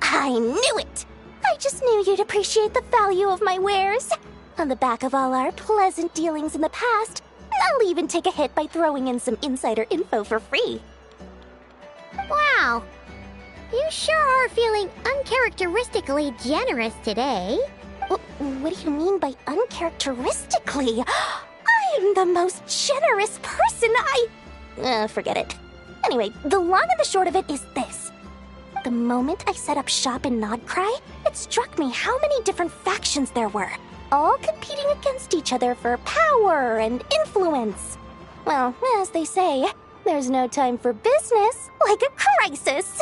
I knew it! I just knew you'd appreciate the value of my wares. On the back of all our pleasant dealings in the past, I'll even take a hit by throwing in some insider info for free. Wow. You sure are feeling uncharacteristically generous today. What do you mean by uncharacteristically? I am the most generous person forget it. Anyway, the long and the short of it is this. The moment I set up shop in Not Cry, it struck me how many different factions there were, all competing against each other for power and influence. Well, as they say, there's no time for business like a crisis.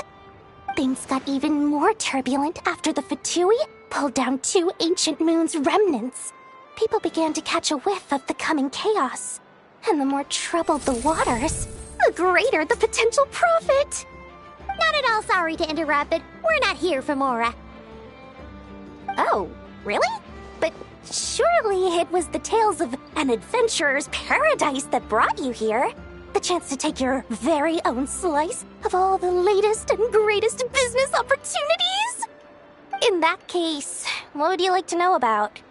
Things got even more turbulent after the Fatui pulled down 2 ancient moon's remnants. People began to catch a whiff of the coming chaos. And the more troubled the waters, the greater the potential profit. Not at all sorry to interrupt, but we're not here for Mora. Oh, really? But surely it was the tales of an adventurer's paradise that brought you here. The chance to take your very own slice of all the latest and greatest business opportunities? In that case, what would you like to know about?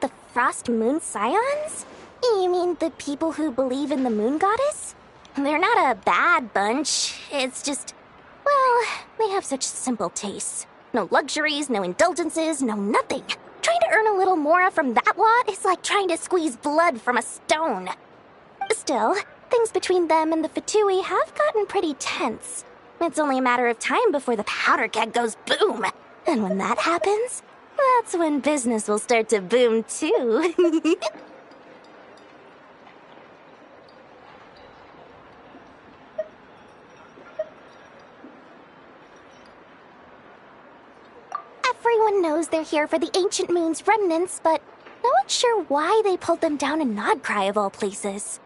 The Frost Moon Scions? You mean the people who believe in the moon goddess? They're not a bad bunch. It's just, well, they have such simple tastes. No luxuries, no indulgences, no nothing. Trying to earn a little more from that lot is like trying to squeeze blood from a stone. Still, things between them and the Fatui have gotten pretty tense. It's only a matter of time before the powder keg goes boom. And when that happens, that's when business will start to boom too. Everyone knows they're here for the Ancient Moon's remnants, but no one's sure why they pulled them down in Nodcry of all places.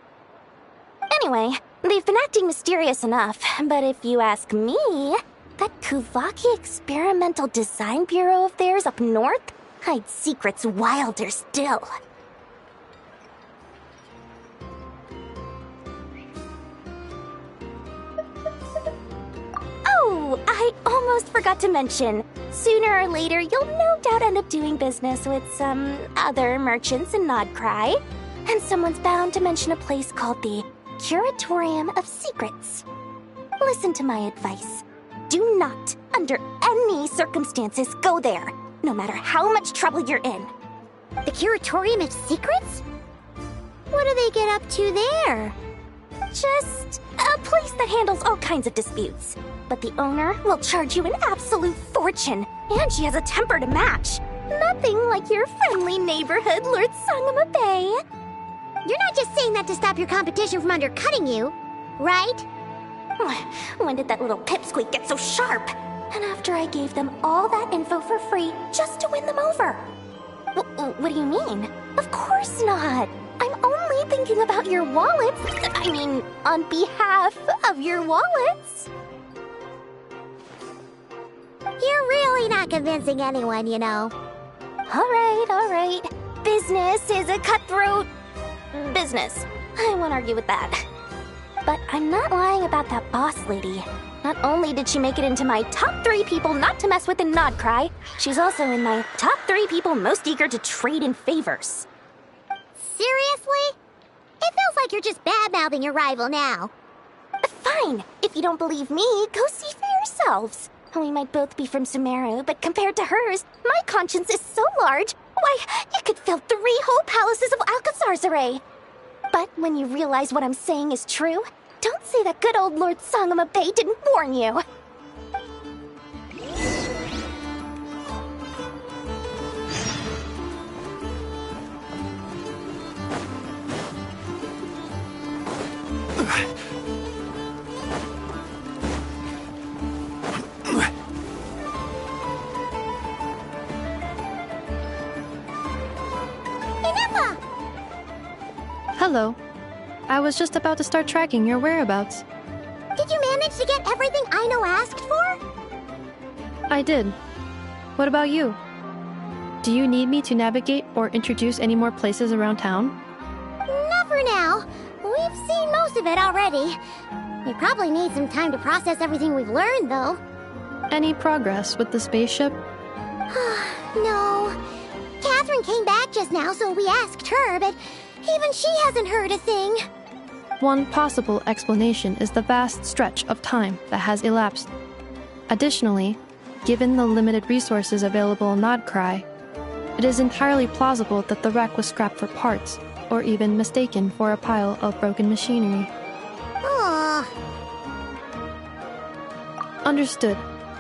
Anyway, they've been acting mysterious enough, but if you ask me, that Kuvaki Experimental Design Bureau of theirs up north hides secrets wilder still. Oh, I almost forgot to mention. Sooner or later, you'll no doubt end up doing business with some other merchants in Nodcry. And someone's bound to mention a place called the Curatorium of Secrets. Listen to my advice. Do not, under any circumstances, go there, no matter how much trouble you're in. The Curatorium of Secrets? What do they get up to there? Just a place that handles all kinds of disputes. But the owner will charge you an absolute fortune, and she has a temper to match. Nothing like your friendly neighborhood, Lord Sangama Bay. You're not just saying that to stop your competition from undercutting you, right? When did that little pipsqueak get so sharp? And after I gave them all that info for free just to win them over. What do you mean? Of course not. I'm only thinking about your wallets. I mean, on behalf of your wallets. You're really not convincing anyone, you know. All right. Business is a cutthroat business. I won't argue with that. But I'm not lying about that boss lady. Not only did she make it into my top 3 people not to mess with in Nodcry, she's also in my top 3 people most eager to trade in favors. Seriously? It feels like you're just bad-mouthing your rival now. Fine. If you don't believe me, go see for yourselves. We might both be from Sumeru, but compared to hers, my conscience is so large, why, it could fill 3 whole palaces of Alcazar's. But when you realize what I'm saying is true, don't say that good old Lord Sangama Bay didn't warn you. Hello. I was just about to start tracking your whereabouts. Did you manage to get everything Aino asked for? I did. What about you? Do you need me to navigate or introduce any more places around town? Not for now. We've seen most of it already. We probably need some time to process everything we've learned, though. Any progress with the spaceship? No. Catherine came back just now, so we asked her, but even she hasn't heard a thing. One possible explanation is the vast stretch of time that has elapsed. Additionally, given the limited resources available in Nodcry, it is entirely plausible that the wreck was scrapped for parts, or even mistaken for a pile of broken machinery. Understood.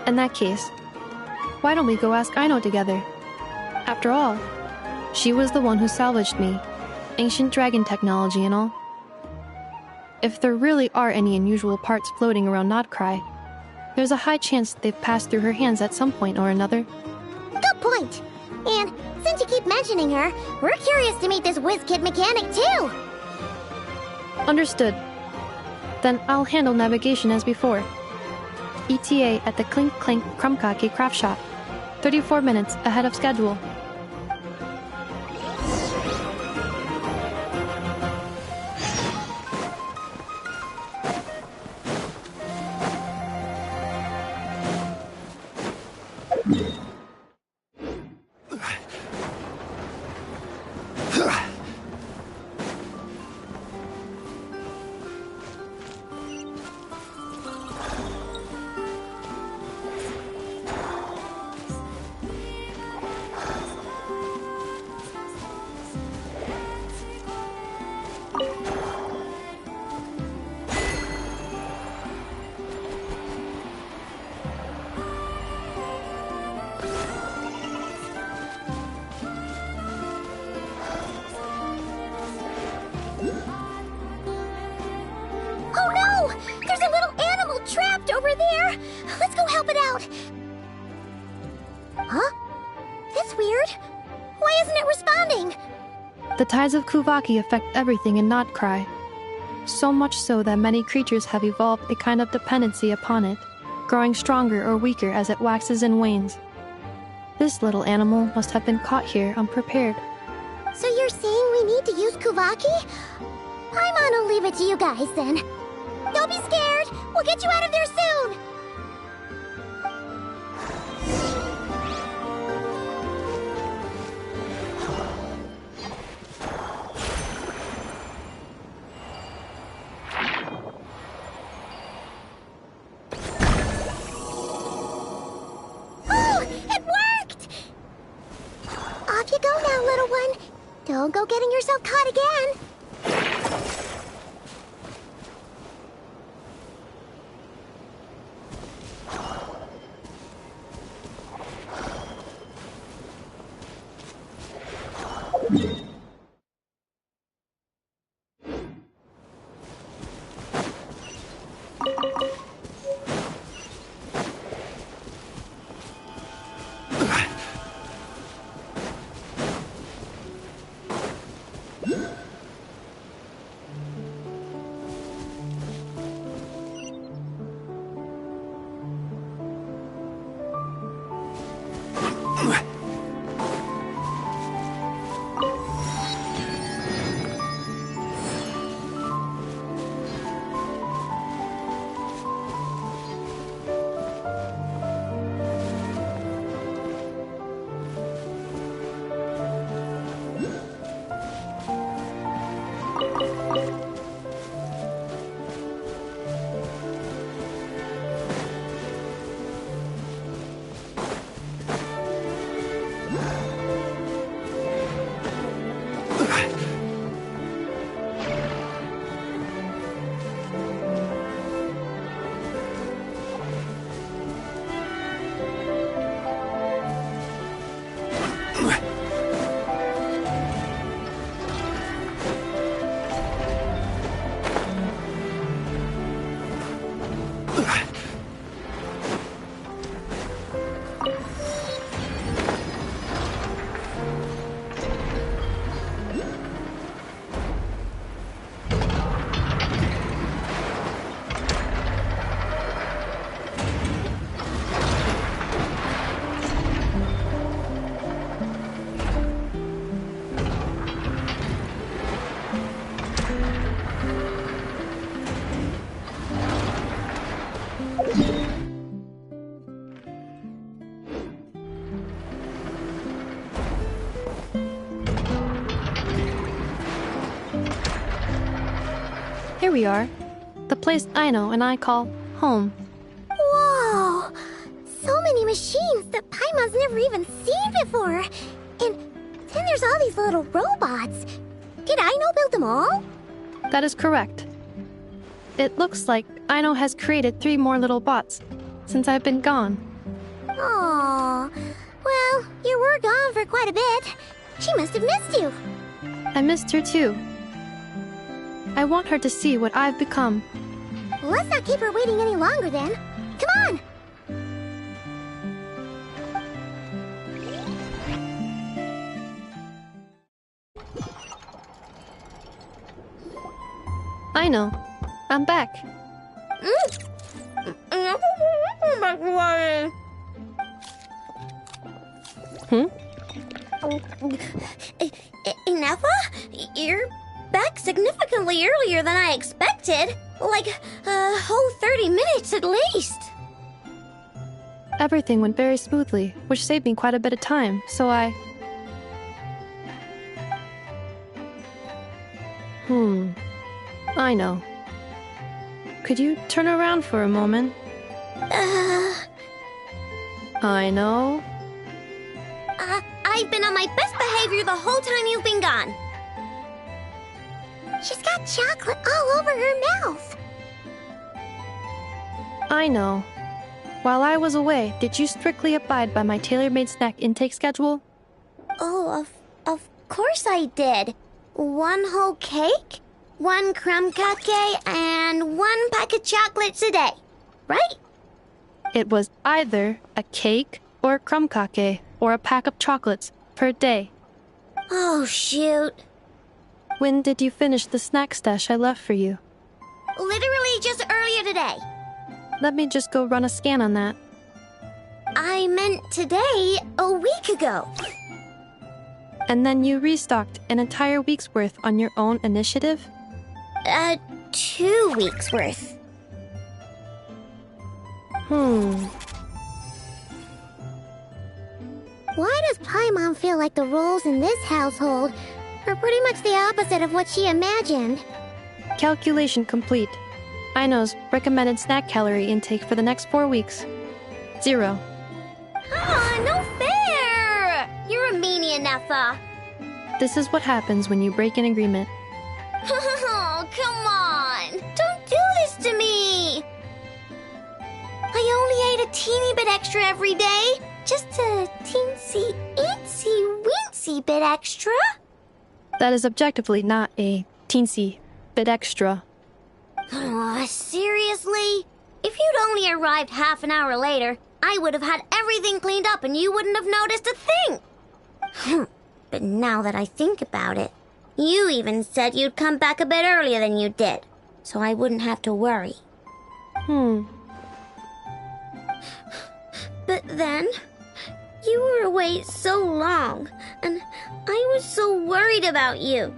In that case, why don't we go ask Aino together? After all, she was the one who salvaged me, ancient dragon technology and all. If there really are any unusual parts floating around Nodcry, there's a high chance they've passed through her hands at some point or another. Good point. And since you keep mentioning her, we're curious to meet this whiz-kid mechanic too. Understood. Then I'll handle navigation as before. ETA at the Clink Clink Krumkake craft shop. 34 minutes ahead of schedule. The tides of Kuvaki affect everything in Not Krai. So much so that many creatures have evolved a kind of dependency upon it, growing stronger or weaker as it waxes and wanes. This little animal must have been caught here unprepared. So you're saying we need to use Kuvaki? I'm gonna leave it to you guys then. Don't be scared! We'll get you out of there soon! Oh! It worked! Off you go now, little one. Don't go getting yourself caught again. Here we are. The place Aino and I call home. Whoa! So many machines that Paimon's never even seen before. And then there's all these little robots. Did Aino build them all? That is correct. It looks like Aino has created 3 more little bots since I've been gone. Aww. Well, you were gone for quite a bit. She must have missed you. I missed her too. I want her to see what I've become. Well, let's not keep her waiting any longer then. Come on! Aino, I'm back. Ineffa? You're back significantly earlier than I expected. Like a whole 30 minutes at least. Everything went very smoothly, which saved me quite a bit of time, so I know. Could you turn around for a moment? I know. I've been on my best behavior the whole time you've been gone. She's got chocolate all over her mouth. I know. While I was away, did you strictly abide by my tailor-made snack intake schedule? Oh, of course I did. 1 whole cake, 1 crumb cake, and 1 pack of chocolates a day, right? It was either a cake or a crumb cake or a pack of chocolates per day. Oh, shoot. When did you finish the snack stash I left for you? Literally just earlier today. Let me just go run a scan on that. I meant today, a week ago. And then you restocked an entire week's worth on your own initiative? 2 weeks worth. Why does Paimon feel like the roles in this household are pretty much the opposite of what she imagined? Calculation complete. Aino's recommended snack calorie intake for the next 4 weeks. 0. No fair! You're a meanie, Nefa. This is what happens when you break an agreement. Oh, come on! Don't do this to me! I only ate a teeny bit extra every day. Just a teensy, eensy, weensy bit extra. That is objectively not a teensy bit extra. Seriously? If you'd only arrived half an hour later, I would have had everything cleaned up and you wouldn't have noticed a thing. But now that I think about it, you even said you'd come back a bit earlier than you did, so I wouldn't have to worry. But then, you were away so long, and I was so worried about you.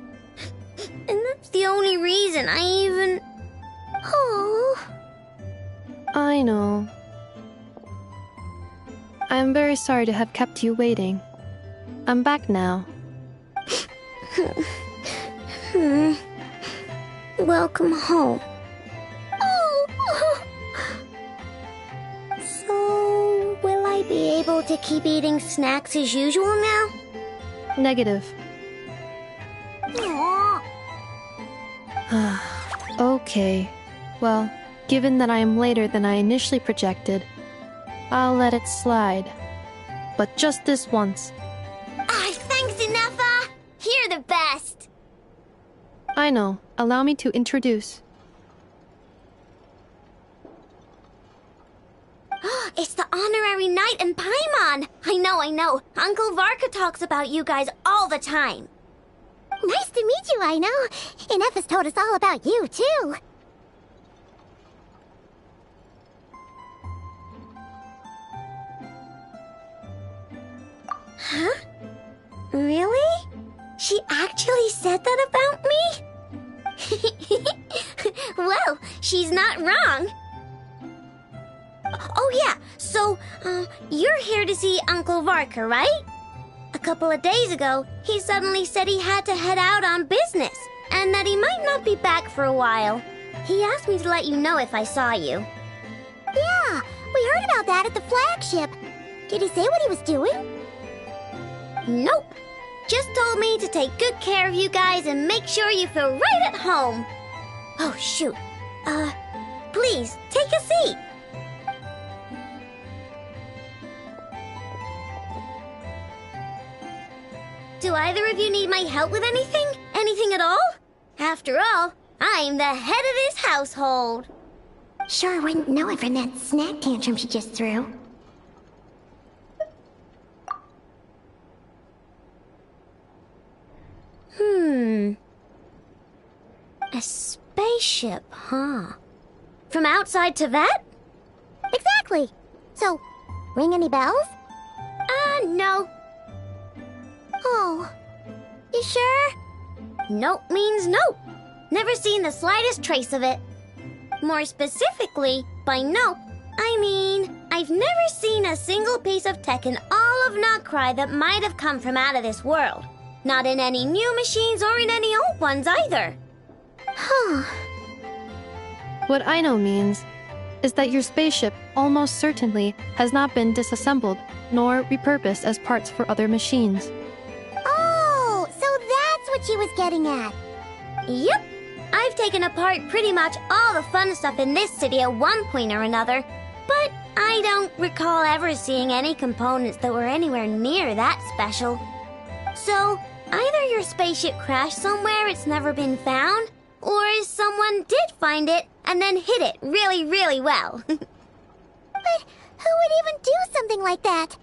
And that's the only reason I even... Oh. I know. I'm very sorry to have kept you waiting. I'm back now. Welcome home. Oh. So, will I be able to keep eating snacks as usual now? Negative. Aww. Okay. Well, given that I am later than I initially projected, I'll let it slide. But just this once. Thanks, Nefa! You're the best! I know. Allow me to introduce. It's the honorary knight and Paimon! I know. Uncle Varka talks about you guys all the time. Nice to meet you, Aino. And Nefa's told us all about you, too. Huh? Really? She actually said that about me? Well, she's not wrong. Oh yeah, so, you're here to see Uncle Varka, right? A couple of days ago, he suddenly said he had to head out on business, and that he might not be back for a while. He asked me to let you know if I saw you. Yeah, we heard about that at the flagship. Did he say what he was doing? Nope. Just told me to take good care of you guys and make sure you feel right at home. Oh, shoot. Please, take a seat. Do either of you need my help with anything? Anything at all? After all, I'm the head of this household. Sure wouldn't know it from that snack tantrum she just threw. A spaceship, huh? From outside to that? Exactly. So, ring any bells? No. Oh. You sure? Nope means nope. Never seen the slightest trace of it. More specifically, by nope, I mean, I've never seen a single piece of tech in all of Krai that might have come from out of this world. Not in any new machines or in any old ones either. Huh. What Aino means is that your spaceship almost certainly has not been disassembled nor repurposed as parts for other machines. Oh, so that's what she was getting at. Yep. I've taken apart pretty much all the fun stuff in this city at one point or another, but I don't recall ever seeing any components that were anywhere near that special. So, either your spaceship crashed somewhere it's never been found, or someone did find it and then hid it really, really well. But who would even do something like that?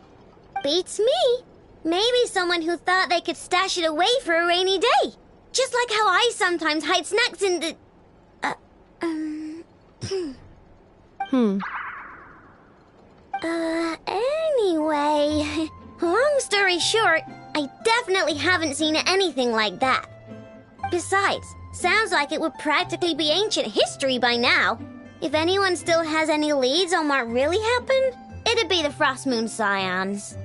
Beats me. Maybe someone who thought they could stash it away for a rainy day. Just like how I sometimes hide snacks in the... Anyway... Long story short, I definitely haven't seen anything like that. Besides, sounds like it would practically be ancient history by now. If anyone still has any leads on what really happened, it'd be the Frost Moon Scions.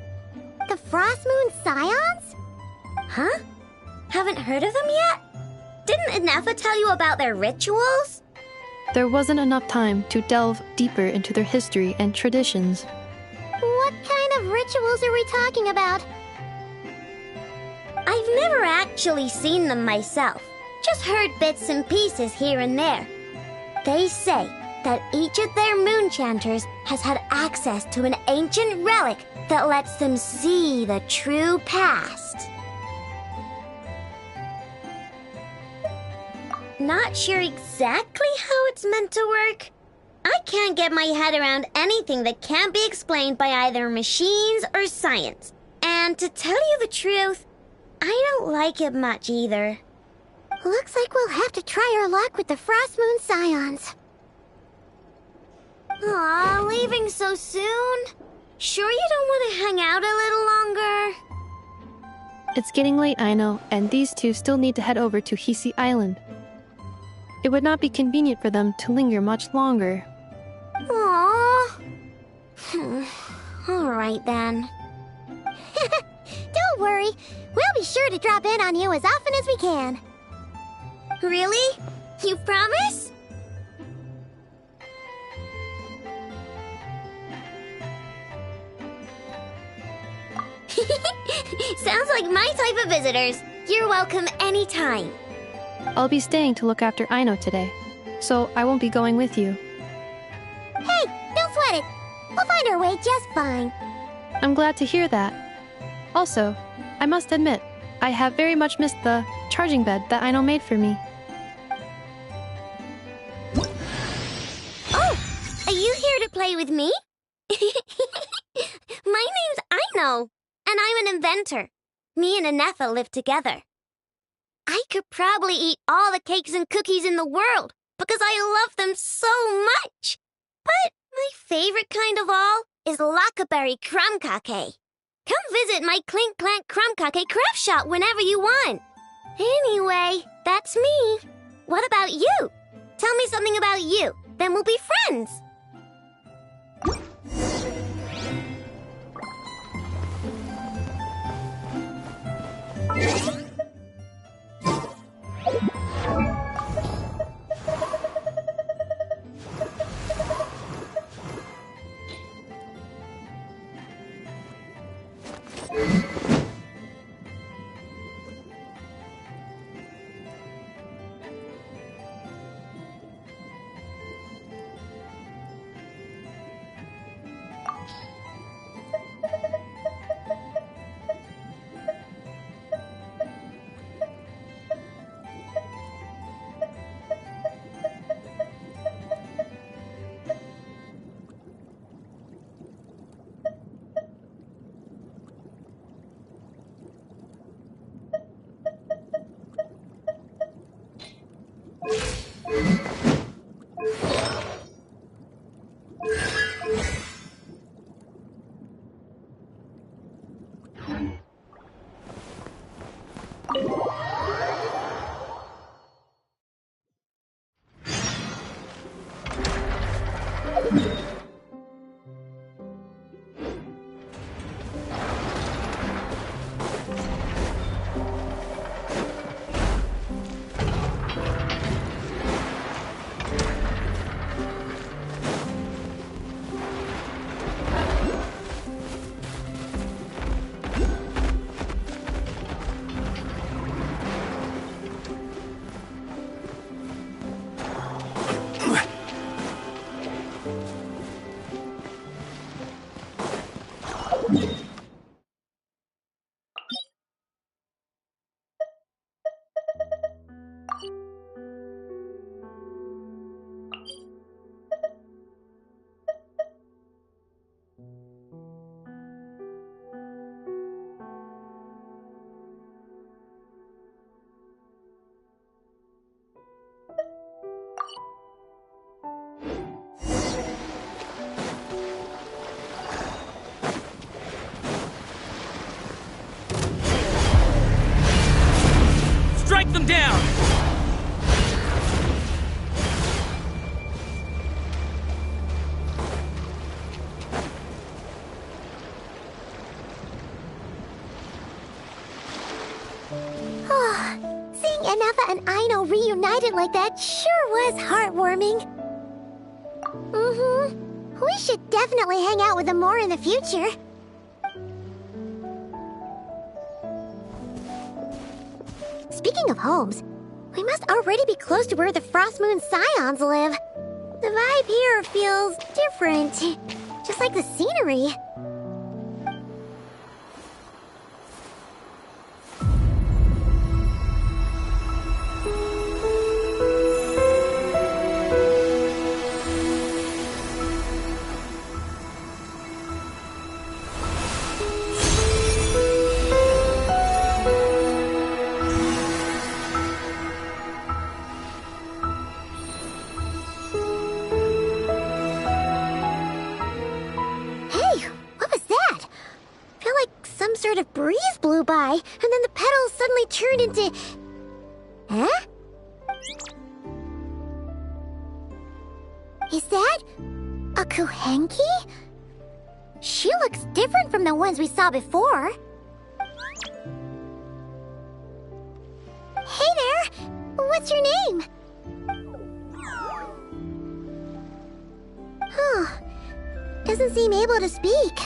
The Frost Moon Scions? Huh? Haven't heard of them yet? Didn't Inefa tell you about their rituals? There wasn't enough time to delve deeper into their history and traditions. What kind of rituals are we talking about? I've never actually seen them myself, just heard bits and pieces here and there. They say that each of their moon chanters has had access to an ancient relic that lets them see the true past. Not sure exactly how it's meant to work. I can't get my head around anything that can't be explained by either machines or science. And to tell you the truth, I don't like it much either. Looks like we'll have to try our luck with the Frost Moon Scions. Aw, leaving so soon? Sure you don't want to hang out a little longer? It's getting late, I know, and these two still need to head over to Hisi Island. It would not be convenient for them to linger much longer. Aww. Alright then. Don't worry, we'll be sure to drop in on you as often as we can. Really? You promise? Sounds like my type of visitors. You're welcome anytime. I'll be staying to look after Aino today, so I won't be going with you. Hey, don't sweat it. We'll find our way just fine. I'm glad to hear that. Also, I must admit, I have very much missed the charging bed that Aino made for me. Oh, are you here to play with me? My name's Aino, and I'm an inventor. Me and Inefa live together. I could probably eat all the cakes and cookies in the world because I love them so much. But my favorite kind of all is Lackaberry Crumb Cake. Come visit my Clink Clank Crumb Cake craft shop whenever you want. Anyway, that's me. What about you? Tell me something about you, then we'll be friends. them down! Seeing Anafa and Aino reunited like that sure was heartwarming. We should definitely hang out with them more in the future. Speaking of homes, we must already be close to where the Frost Moon Scions live. The vibe here feels different, just like the scenery. Sort of breeze blew by, and then the petals suddenly turned into... Huh? Is that... a Kuhenki? She looks different from the ones we saw before. Hey there! What's your name? Huh. Doesn't seem able to speak.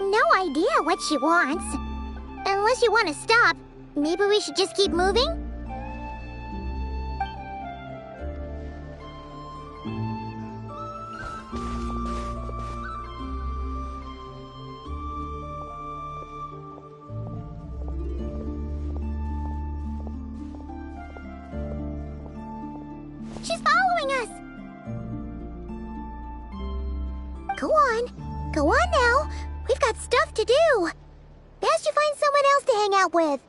No idea what she wants. Unless you want to stop, maybe we should just keep moving? She's following us! Go on. Go on now. We've got stuff to do. Best you find someone else to hang out with.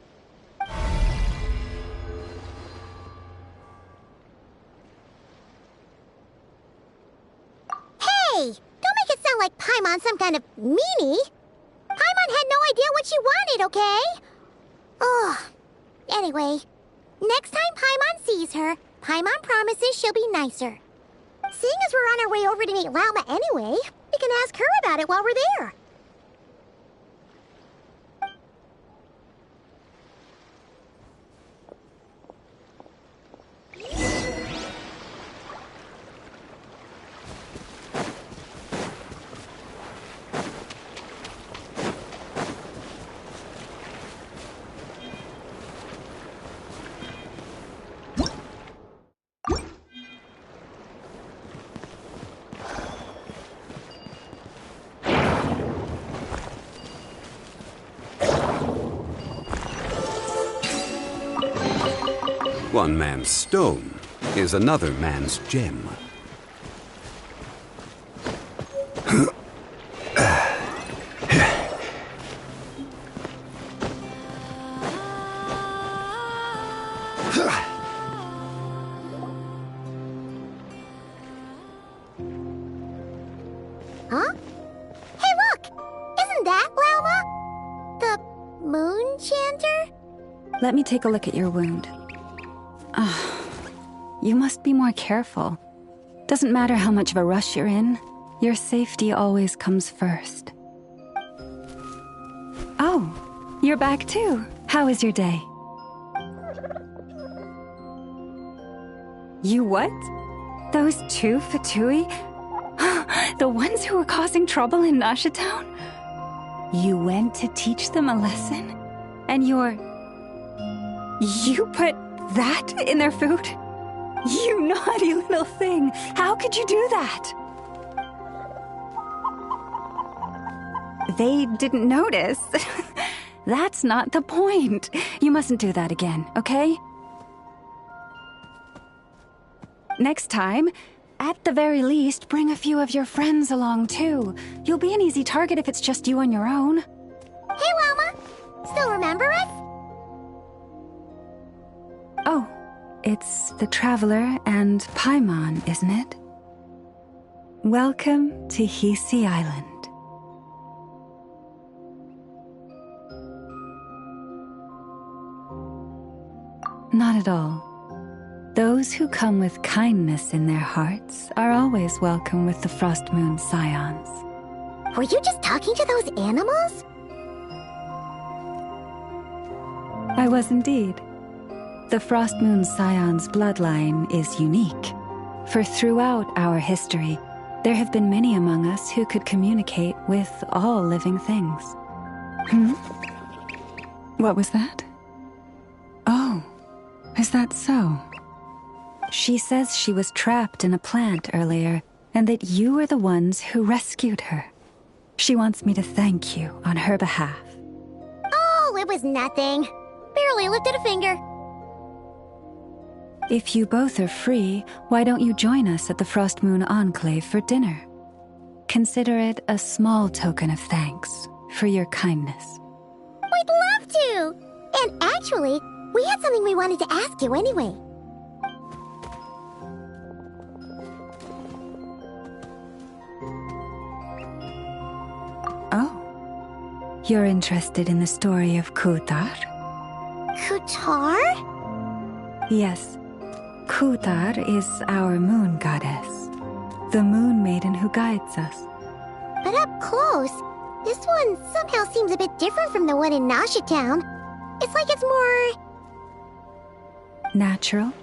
Hey! Don't make it sound like Paimon's some kind of meanie. Paimon had no idea what she wanted, okay? Ugh. Anyway, next time Paimon sees her, Paimon promises she'll be nicer. Seeing as we're on our way over to meet Lauma anyway, we can ask her about it while we're there. One man's stone is another man's gem. Huh? Hey, look! Isn't that Lauma? The moon chanter? Let me take a look at your wound. You must be more careful. Doesn't matter how much of a rush you're in, your safety always comes first. Oh, you're back too. How was your day? You what? Those two Fatui? The ones who were causing trouble in Nasha Town? You went to teach them a lesson? And you put that in their food? You naughty little thing! How could you do that? They didn't notice. That's not the point. You mustn't do that again, okay? Next time, at the very least, bring a few of your friends along too. You'll be an easy target if it's just you on your own. Hey, Lauma! Still remember us? Oh, it's the Traveler and Paimon, isn't it? Welcome to Hisi Island. Not at all. Those who come with kindness in their hearts are always welcome with the Frost Moon Scions. Were you just talking to those animals? I was indeed. The Frost Moon Scion's bloodline is unique, for throughout our history, there have been many among us who could communicate with all living things. What was that? Oh, is that so? She says she was trapped in a plant earlier, and that you were the ones who rescued her. She wants me to thank you on her behalf. Oh, it was nothing. Barely lifted a finger. If you both are free, why don't you join us at the Frost Moon Enclave for dinner? Consider it a small token of thanks for your kindness. We'd love to! And actually, we had something we wanted to ask you anyway. Oh. You're interested in the story of Kutar? Kutar? Yes. Kutar is our moon goddess, the moon maiden who guides us. But up close, this one somehow seems a bit different from the one in Nasha Town. It's like it's more... natural?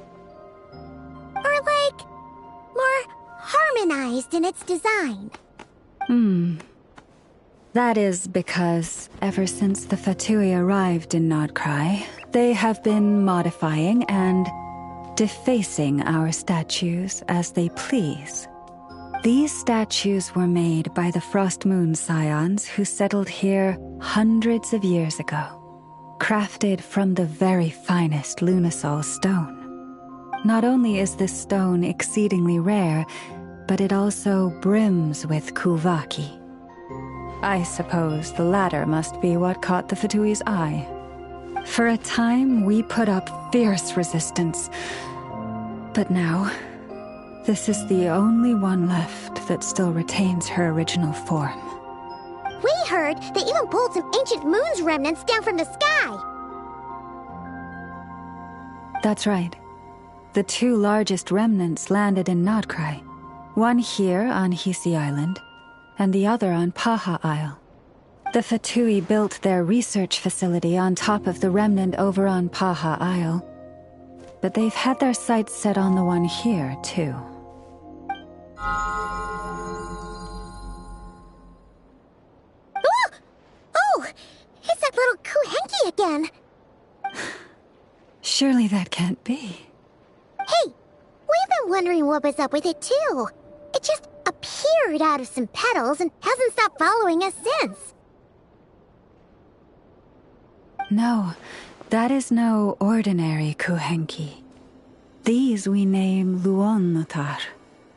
Or like... more harmonized in its design. That is because ever since the Fatui arrived in Krai, they have been modifying and defacing our statues as they please. These statues were made by the Frost Moon Scions who settled here hundreds of years ago, crafted from the very finest Lunasol stone. Not only is this stone exceedingly rare, but it also brims with Kuvaki. I suppose the latter must be what caught the Fatui's eye. For a time, we put up fierce resistance. But now, this is the only one left that still retains her original form. We heard they even pulled some ancient moon's remnants down from the sky. That's right. The two largest remnants landed in Krai. One here on Hisi Island, and the other on Paha Isle. The Fatui built their research facility on top of the remnant over on Paha Isle, but they've had their sights set on the one here, too. Oh! It's that little Kuhenki again! Surely that can't be. Hey! We've been wondering what was up with it, too. It just appeared out of some petals and hasn't stopped following us since. No, that is no ordinary Kuhenki. These we name Luonnotar,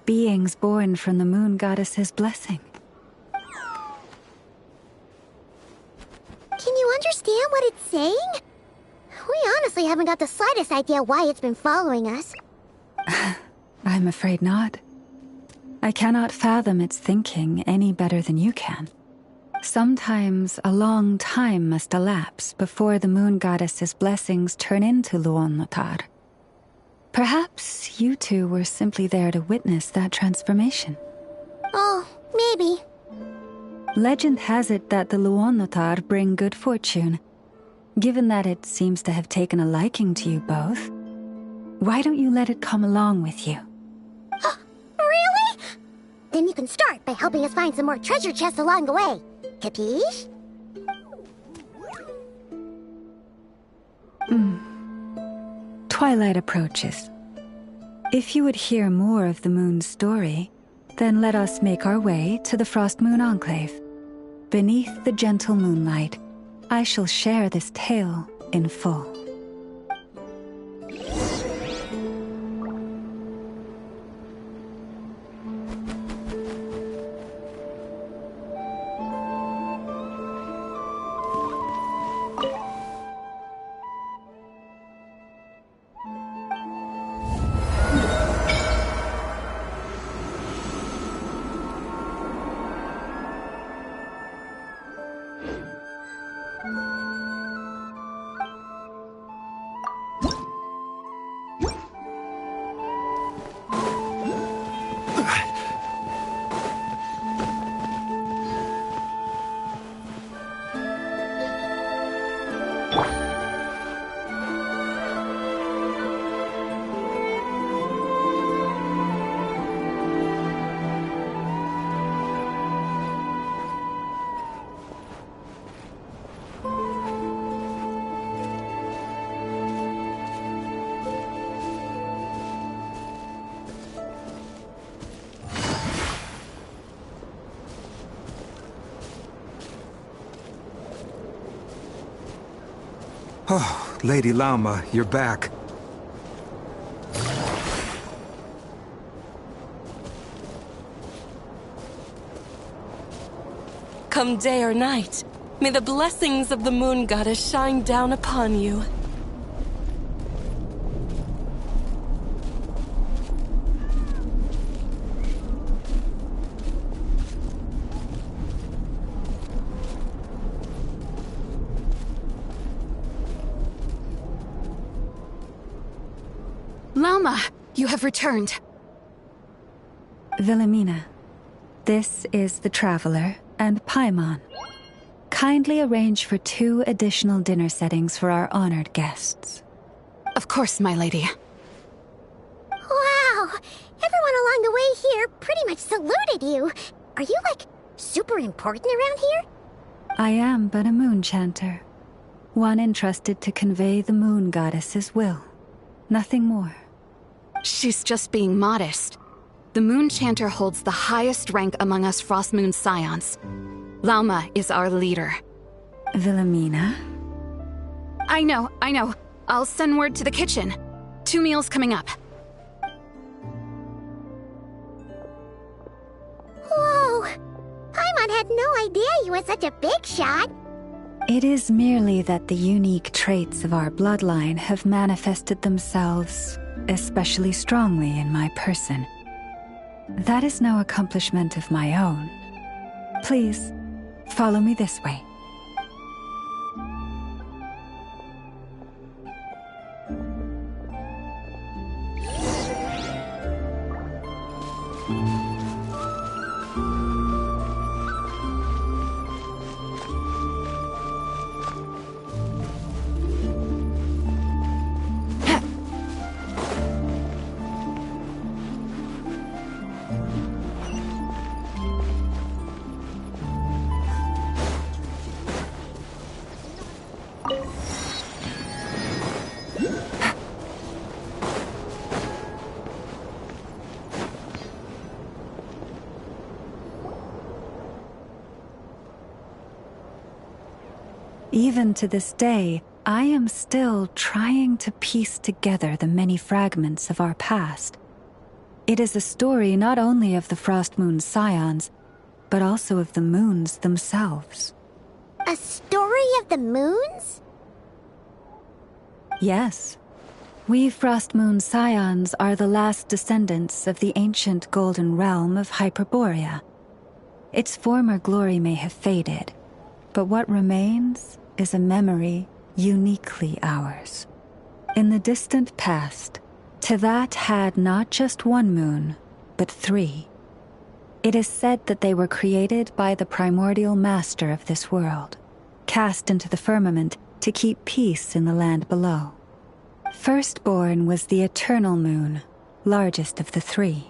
beings born from the moon goddess's blessing. Can you understand what it's saying? We honestly haven't got the slightest idea why it's been following us. I'm afraid not. I cannot fathom its thinking any better than you can. Sometimes a long time must elapse before the moon goddess's blessings turn into Luonnotar. Perhaps you two were simply there to witness that transformation. Oh, maybe. Legend has it that the Luonnotar bring good fortune. Given that it seems to have taken a liking to you both, why don't you let it come along with you? Really? Then you can start by helping us find some more treasure chests along the way. Capiche? Twilight approaches. If you would hear more of the moon's story, then let us make our way to the Frost Moon Enclave. Beneath the gentle moonlight, I shall share this tale in full. Oh, Lady Lauma, you're back. Come day or night, may the blessings of the Moon Goddess shine down upon you. Lauma, you have returned. Wilhelmina, this is the Traveler and Paimon. Kindly arrange for 2 additional dinner settings for our honored guests. Of course, my lady. Wow! Everyone along the way here pretty much saluted you. Are you, like, super important around here? I am but a moon chanter. One entrusted to convey the moon goddess's will. Nothing more. She's just being modest. The Moon Chanter holds the highest rank among us Frost Moon Scions. Lauma is our leader. Wilhelmina? I know. I'll send word to the kitchen. 2 meals coming up. Whoa! Paimon had no idea you were such a big shot. It is merely that the unique traits of our bloodline have manifested themselves especially strongly in my person. That is no accomplishment of my own. Please, follow me this way. Even to this day, I am still trying to piece together the many fragments of our past. It is a story not only of the Frost Moon Scions, but also of the moons themselves. A story of the moons? Yes. We Frost Moon Scions are the last descendants of the ancient golden realm of Hyperborea. Its former glory may have faded, but what remains is a memory uniquely ours. In the distant past, Teyvat had not just 1 moon, but 3. It is said that they were created by the primordial master of this world, cast into the firmament to keep peace in the land below. Firstborn was the eternal moon, largest of the 3.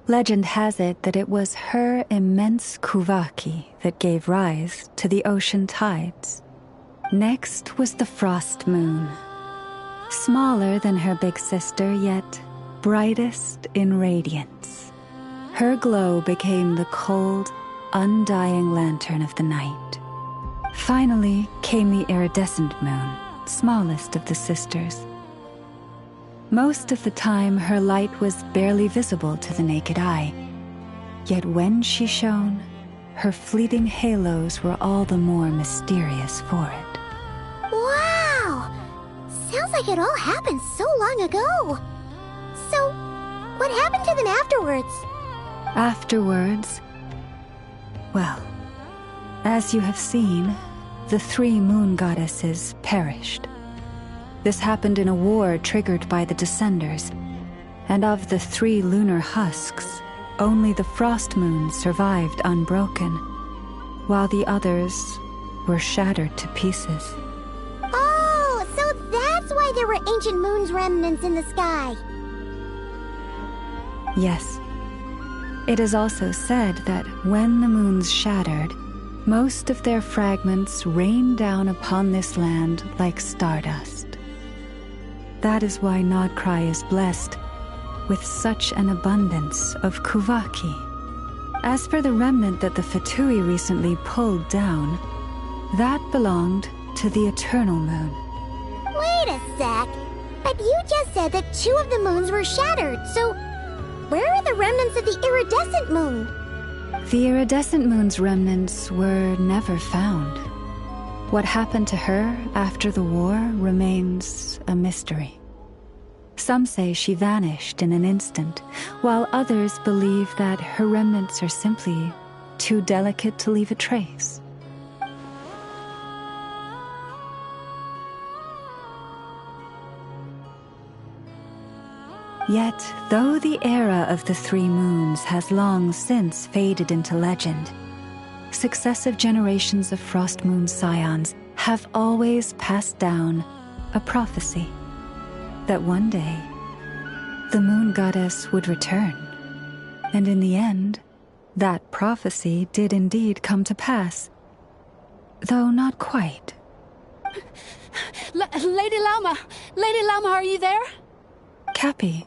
Legend has it that it was her immense Kuvaki that gave rise to the ocean tides. Next was the Frost Moon. Smaller than her big sister, yet brightest in radiance. Her glow became the cold, undying lantern of the night. Finally came the iridescent moon, smallest of the sisters. Most of the time, her light was barely visible to the naked eye. Yet when she shone, her fleeting halos were all the more mysterious for it. Wow! Sounds like it all happened so long ago. So, what happened to them afterwards? Afterwards, well, as you have seen, the 3 moon goddesses perished. This happened in a war triggered by the Descenders, and of the 3 lunar husks, only the Frost Moon survived unbroken, while the others were shattered to pieces. Oh, so that's why there were ancient moon's remnants in the sky. Yes. It is also said that when the moons shattered, most of their fragments rained down upon this land like stardust. That is why Krai is blessed with such an abundance of Kuvaki. As for the remnant that the Fatui recently pulled down, that belonged to the Eternal Moon. Wait a sec. But you just said that 2 of the moons were shattered, so where are the remnants of the iridescent moon? The iridescent moon's remnants were never found. What happened to her after the war remains a mystery. Some say she vanished in an instant, while others believe that her remnants are simply too delicate to leave a trace. Yet, though the era of the 3 moons has long since faded into legend, successive generations of Frost Moon Scions have always passed down a prophecy that one day the moon goddess would return. And in the end, that prophecy did indeed come to pass, though not quite. Lady Lauma! Lady Lauma, are you there? Cappy,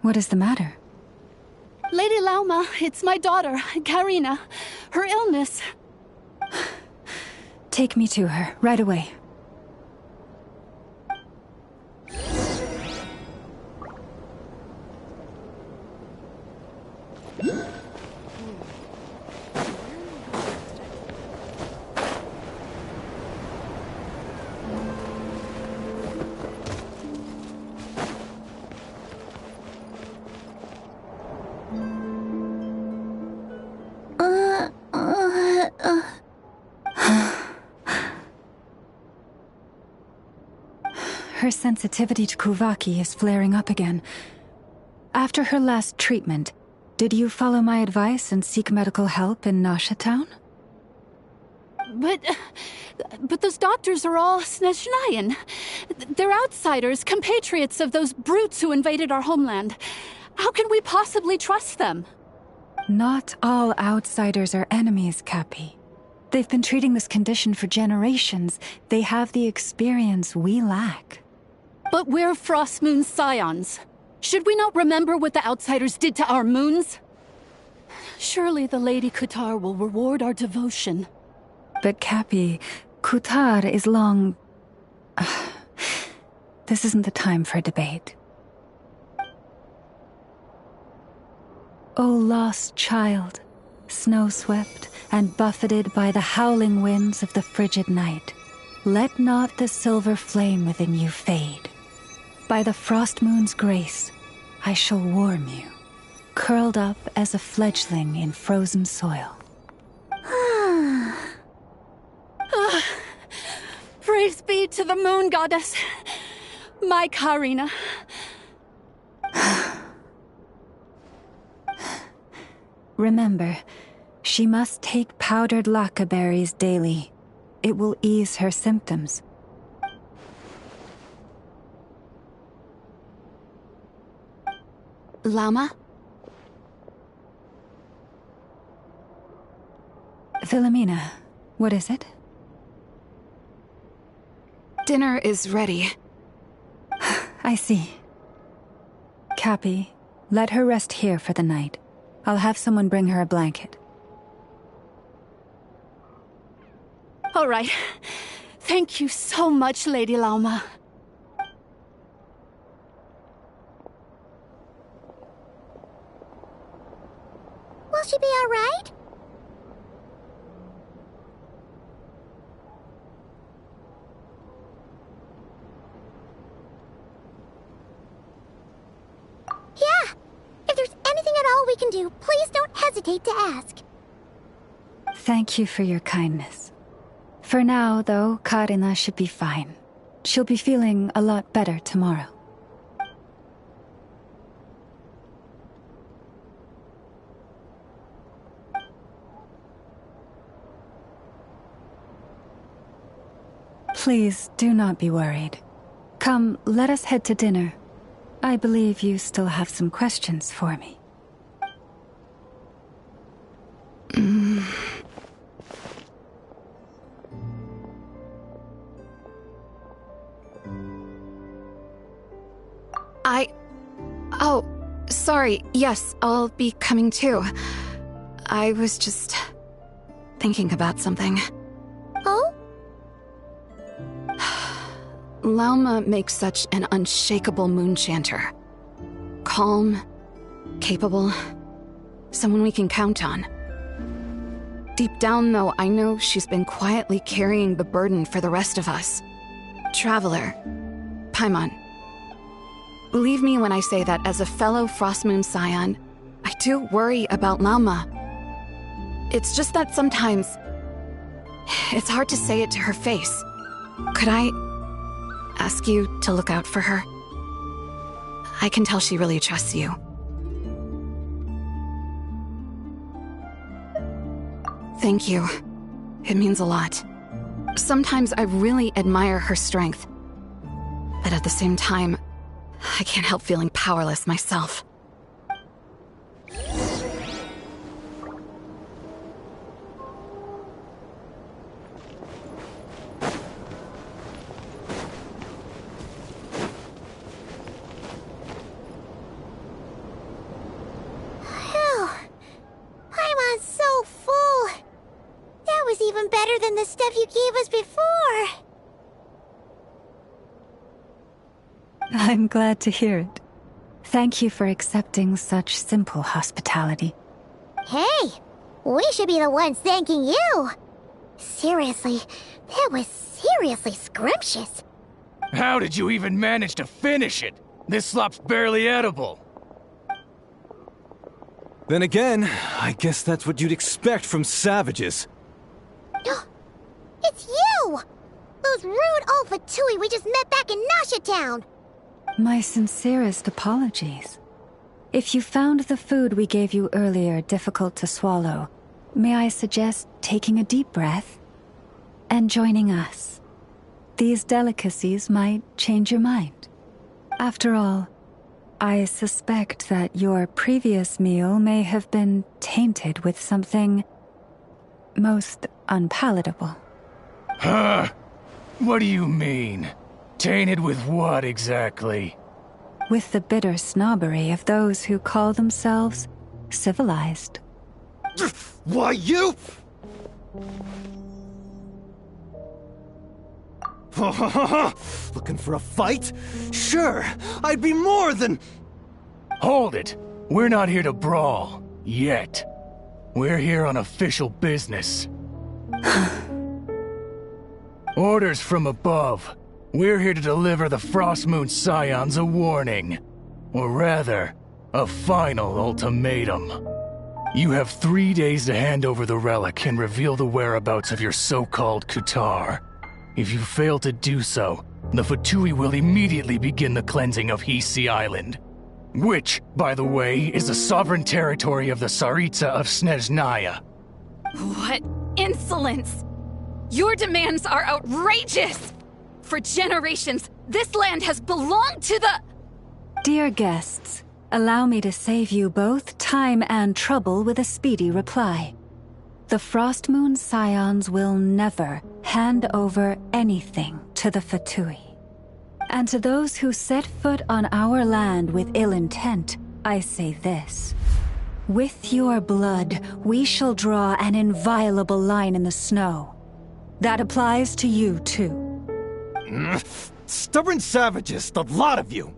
what is the matter? Lady Lauma, it's my daughter, Karina. Her illness. Take me to her, right away. Her sensitivity to Kuvaki is flaring up again. After her last treatment, did you follow my advice and seek medical help in Nasha Town? But those doctors are all Snezhnayan. They're outsiders, compatriots of those brutes who invaded our homeland. How can we possibly trust them? Not all outsiders are enemies, Cappy. They've been treating this condition for generations. They have the experience we lack. But we're Frost Moon Scions. Should we not remember what the outsiders did to our moons? Surely the Lady Kutar will reward our devotion. But Cappy, Kutar is long... This isn't the time for a debate. O lost child, snow-swept and buffeted by the howling winds of the frigid night, let not the silver flame within you fade. By the frost moon's grace, I shall warm you, curled up as a fledgling in frozen soil. Praise be to the moon goddess, my Karina. Remember, she must take powdered laka berries daily. It will ease her symptoms. Lauma? Philomena, what is it? Dinner is ready. I see. Cappy, let her rest here for the night. I'll have someone bring her a blanket. All right. Thank you so much, Lady Lauma. Will she be all right? Yeah! If there's anything at all we can do, please don't hesitate to ask. Thank you for your kindness. For now, though, Karina should be fine. She'll be feeling a lot better tomorrow. Please, do not be worried. Come, let us head to dinner. I believe you still have some questions for me. Oh, sorry. Yes, I'll be coming too. I was just thinking about something. Oh? Lauma makes such an unshakable moon chanter. Calm, capable, someone we can count on. Deep down, though, I know she's been quietly carrying the burden for the rest of us. Traveler, Paimon, believe me when I say that as a fellow Frostmoon Scion, I do worry about Lauma. It's just that sometimes it's hard to say it to her face. Could I ask you to look out for her? I can tell she really trusts you. Thank you. It means a lot. Sometimes I really admire her strength. But at the same time, I can't help feeling powerless myself. Even better than the stuff you gave us before. I'm glad to hear it. Thank you for accepting such simple hospitality. Hey, we should be the ones thanking you. Seriously, that was seriously scrumptious. How did you even manage to finish it? This slop's barely edible. Then again, I guess that's what you'd expect from savages. It's you! Those rude old Fatui we just met back in Nasha Town! My sincerest apologies. If you found the food we gave you earlier difficult to swallow, may I suggest taking a deep breath and joining us? These delicacies might change your mind. After all, I suspect that your previous meal may have been tainted with something most unpalatable. Huh? What do you mean? Tainted with what exactly? With the bitter snobbery of those who call themselves civilized. Why, you... Looking for a fight? Sure, I'd be more than... Hold it! We're not here to brawl. Yet. We're here on official business. Orders from above. We're here to deliver the Frostmoon Scions a warning. Or rather, a final ultimatum. You have 3 days to hand over the relic and reveal the whereabouts of your so-called Kutar. If you fail to do so, the Fatui will immediately begin the cleansing of Hisi Island. Which, by the way, is the sovereign territory of the Tsaritsa of Snezhnaya. What insolence! Your demands are outrageous! For generations, this land has belonged to the... Dear guests, allow me to save you both time and trouble with a speedy reply. The Frostmoon Scions will never hand over anything to the Fatui. And to those who set foot on our land with ill intent, I say this. With your blood, we shall draw an inviolable line in the snow. That applies to you, too. Stubborn savages, the lot of you!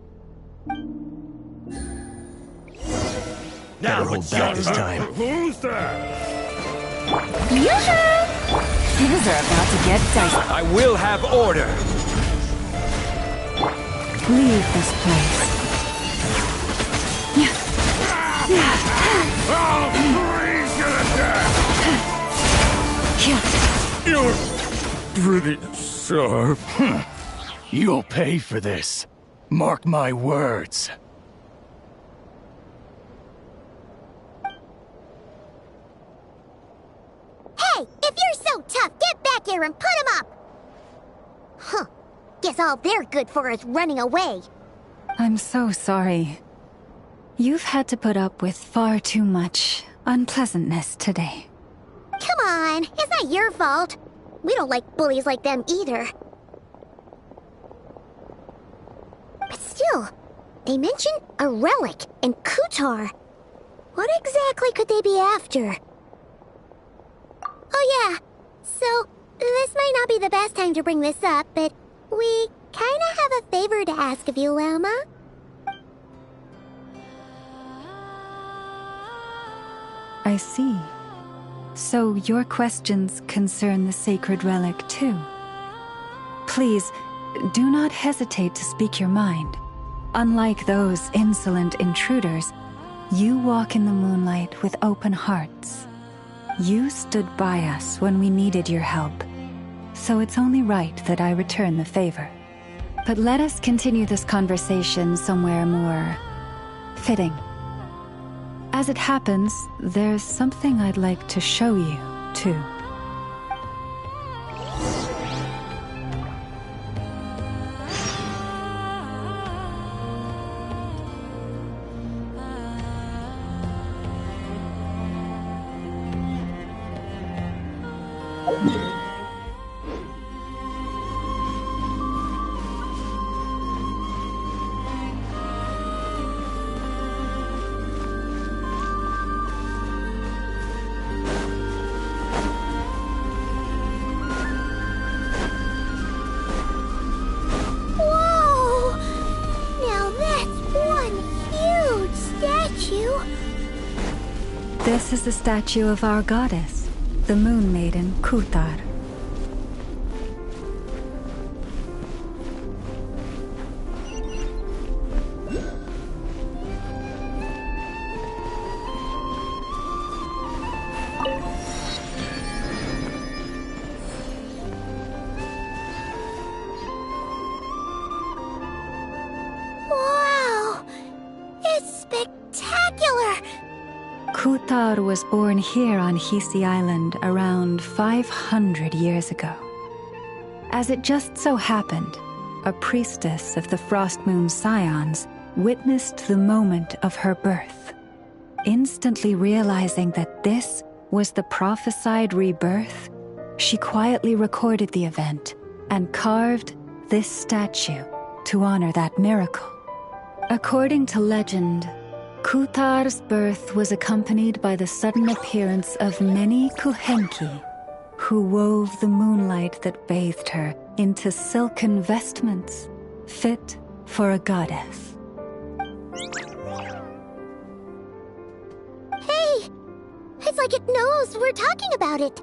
Better hold back this time. Who's that? Yoo-hoo! Things are about to get dicey. I will have order! Leave this place. I'll freeze you to death! You're pretty sharp. You'll pay for this. Mark my words. Hey, if you're so tough, get back here and put him up! Huh. Guess all they're good for is running away. I'm so sorry. You've had to put up with far too much unpleasantness today. Come on, it's not your fault. We don't like bullies like them either. But still, they mentioned a relic and Kutar. What exactly could they be after? Oh yeah, so this might not be the best time to bring this up, but we kinda have a favor to ask of you, Lama. I see. So your questions concern the sacred relic too. Please, do not hesitate to speak your mind. Unlike those insolent intruders, you walk in the moonlight with open hearts. You stood by us when we needed your help, so it's only right that I return the favor. But let us continue this conversation somewhere more fitting. As it happens, there's something I'd like to show you, too. This is the statue of our goddess, the Moon Maiden Kuthar. Wow! It's spectacular! Kuthar was born here on Hisi Island around 500 years ago. As it just so happened, a priestess of the Frost Moon Scions witnessed the moment of her birth. Instantly realizing that this was the prophesied rebirth, she quietly recorded the event and carved this statue to honor that miracle. According to legend, Kuthar's birth was accompanied by the sudden appearance of many Kuhenki, who wove the moonlight that bathed her into silken vestments fit for a goddess. Hey! It's like it knows we're talking about it.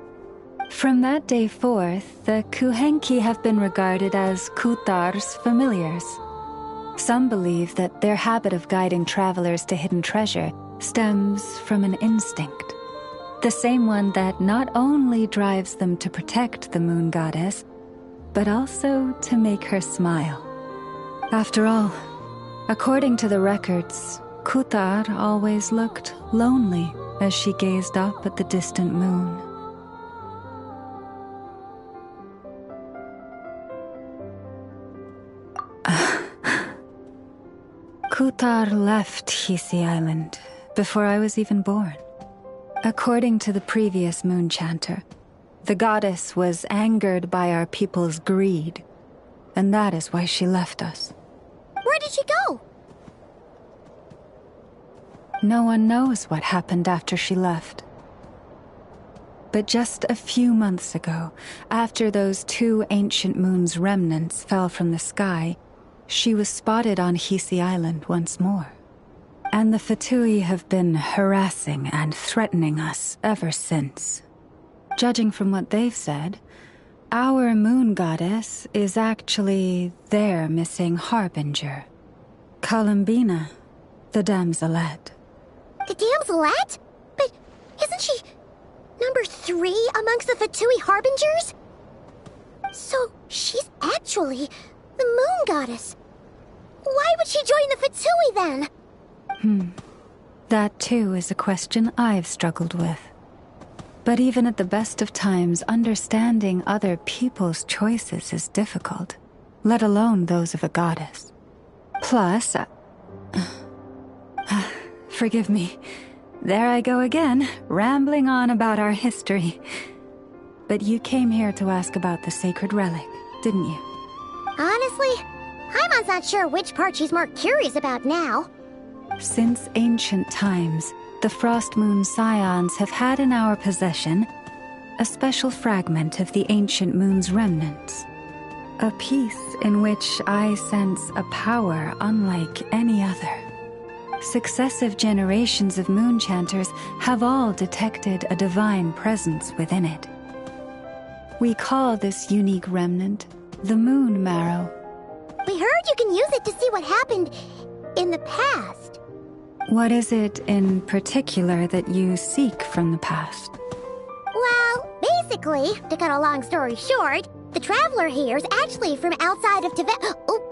From that day forth, the Kuhenki have been regarded as Kuthar's familiars. Some believe that their habit of guiding travelers to hidden treasure stems from an instinct. The same one that not only drives them to protect the moon goddess, but also to make her smile. After all, according to the records, Kuthar always looked lonely as she gazed up at the distant moon. Kuthar left Hisi Island before I was even born. According to the previous moon chanter, the goddess was angered by our people's greed, and that is why she left us. Where did she go? No one knows what happened after she left. But just a few months ago, after those 2 ancient moon's remnants fell from the sky, she was spotted on Hisi Island once more. And the Fatui have been harassing and threatening us ever since. Judging from what they've said, our moon goddess is actually their missing harbinger, Columbina, the damselette. The damselette? But isn't she number 3 amongst the Fatui harbingers? So she's actually the moon goddess. Why would she join the Fatui then? That too is a question I've struggled with. But even at the best of times, understanding other people's choices is difficult, let alone those of a goddess. Plus, forgive me, there I go again, rambling on about our history. But you came here to ask about the sacred relic, didn't you? Honestly, Paimon's not sure which part she's more curious about now. Since ancient times, the Frost Moon Scions have had in our possession a special fragment of the ancient moon's remnants. A peace in which I sense a power unlike any other. Successive generations of moonchanters have all detected a divine presence within it. We call this unique remnant the Moon Marrow. We heard you can use it to see what happened in the past. What is it in particular that you seek from the past? Well, basically, to cut a long story short, the traveler here is actually from outside of Tibet. Oh.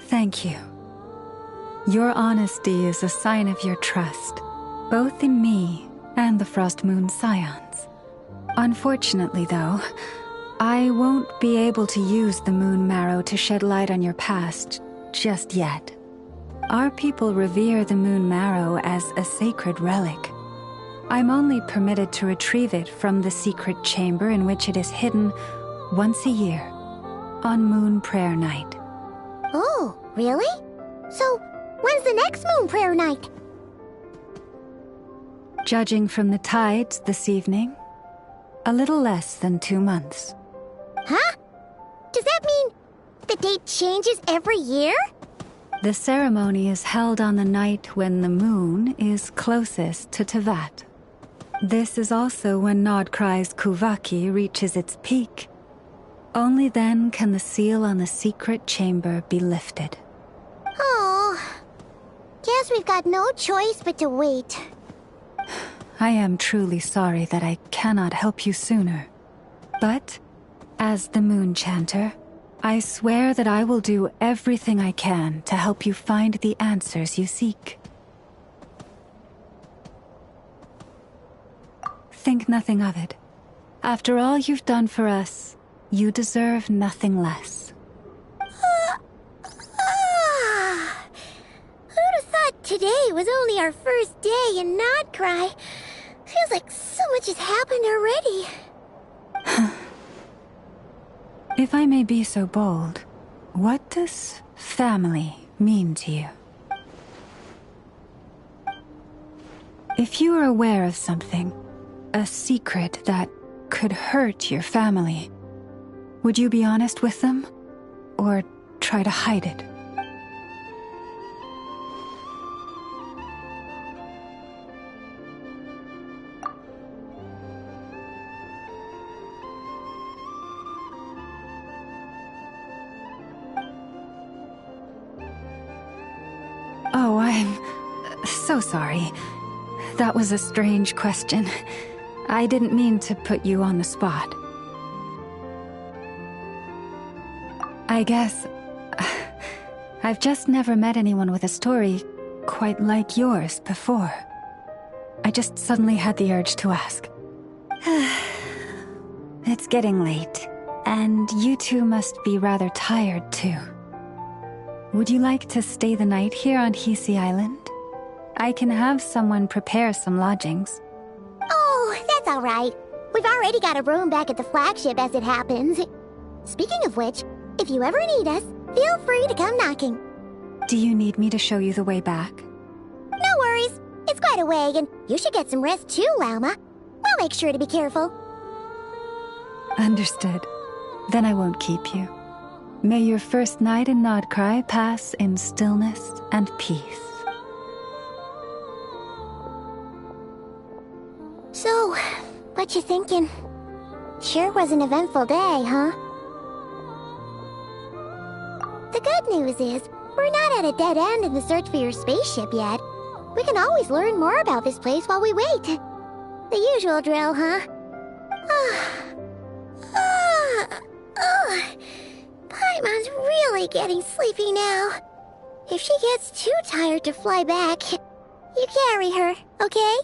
Thank you. Your honesty is a sign of your trust, both in me and the Frost Moon Scions. Unfortunately, though, I won't be able to use the Moon Marrow to shed light on your past just yet. Our people revere the Moon Marrow as a sacred relic. I'm only permitted to retrieve it from the secret chamber in which it is hidden once a year, on Moon Prayer Night. Oh, really? So, when's the next Moon Prayer Night? Judging from the tides this evening, a little less than 2 months. Huh? Does that mean the date changes every year? The ceremony is held on the night when the moon is closest to Tevat. This is also when Nodkrai's Kuvaki reaches its peak. Only then can the seal on the secret chamber be lifted. Oh, guess we've got no choice but to wait. I am truly sorry that I cannot help you sooner. But, as the Moon Chanter, I swear that I will do everything I can to help you find the answers you seek. Think nothing of it. After all you've done for us, you deserve nothing less. Who'd have thought today was only our first day in Nodkrai? Feels like so much has happened already. If I may be so bold, what does family mean to you? If you are aware of something, a secret that could hurt your family, would you be honest with them, or try to hide it? Oh, I'm so sorry. That was a strange question. I didn't mean to put you on the spot. I guess I've just never met anyone with a story quite like yours before. I just suddenly had the urge to ask. It's getting late, and you two must be rather tired too. Would you like to stay the night here on Hisi Island? I can have someone prepare some lodgings. Oh, that's all right. We've already got a room back at the flagship as it happens. Speaking of which, if you ever need us, feel free to come knocking. Do you need me to show you the way back? No worries. It's quite a way, and you should get some rest too, Lauma. We'll make sure to be careful. Understood. Then I won't keep you. May your first night in Nodkrai pass in stillness and peace. So, what you thinking? Sure was an eventful day, huh? The good news is, we're not at a dead end in the search for your spaceship yet. We can always learn more about this place while we wait. The usual drill, huh? Paimon's really getting sleepy now. If she gets too tired to fly back, you carry her, okay?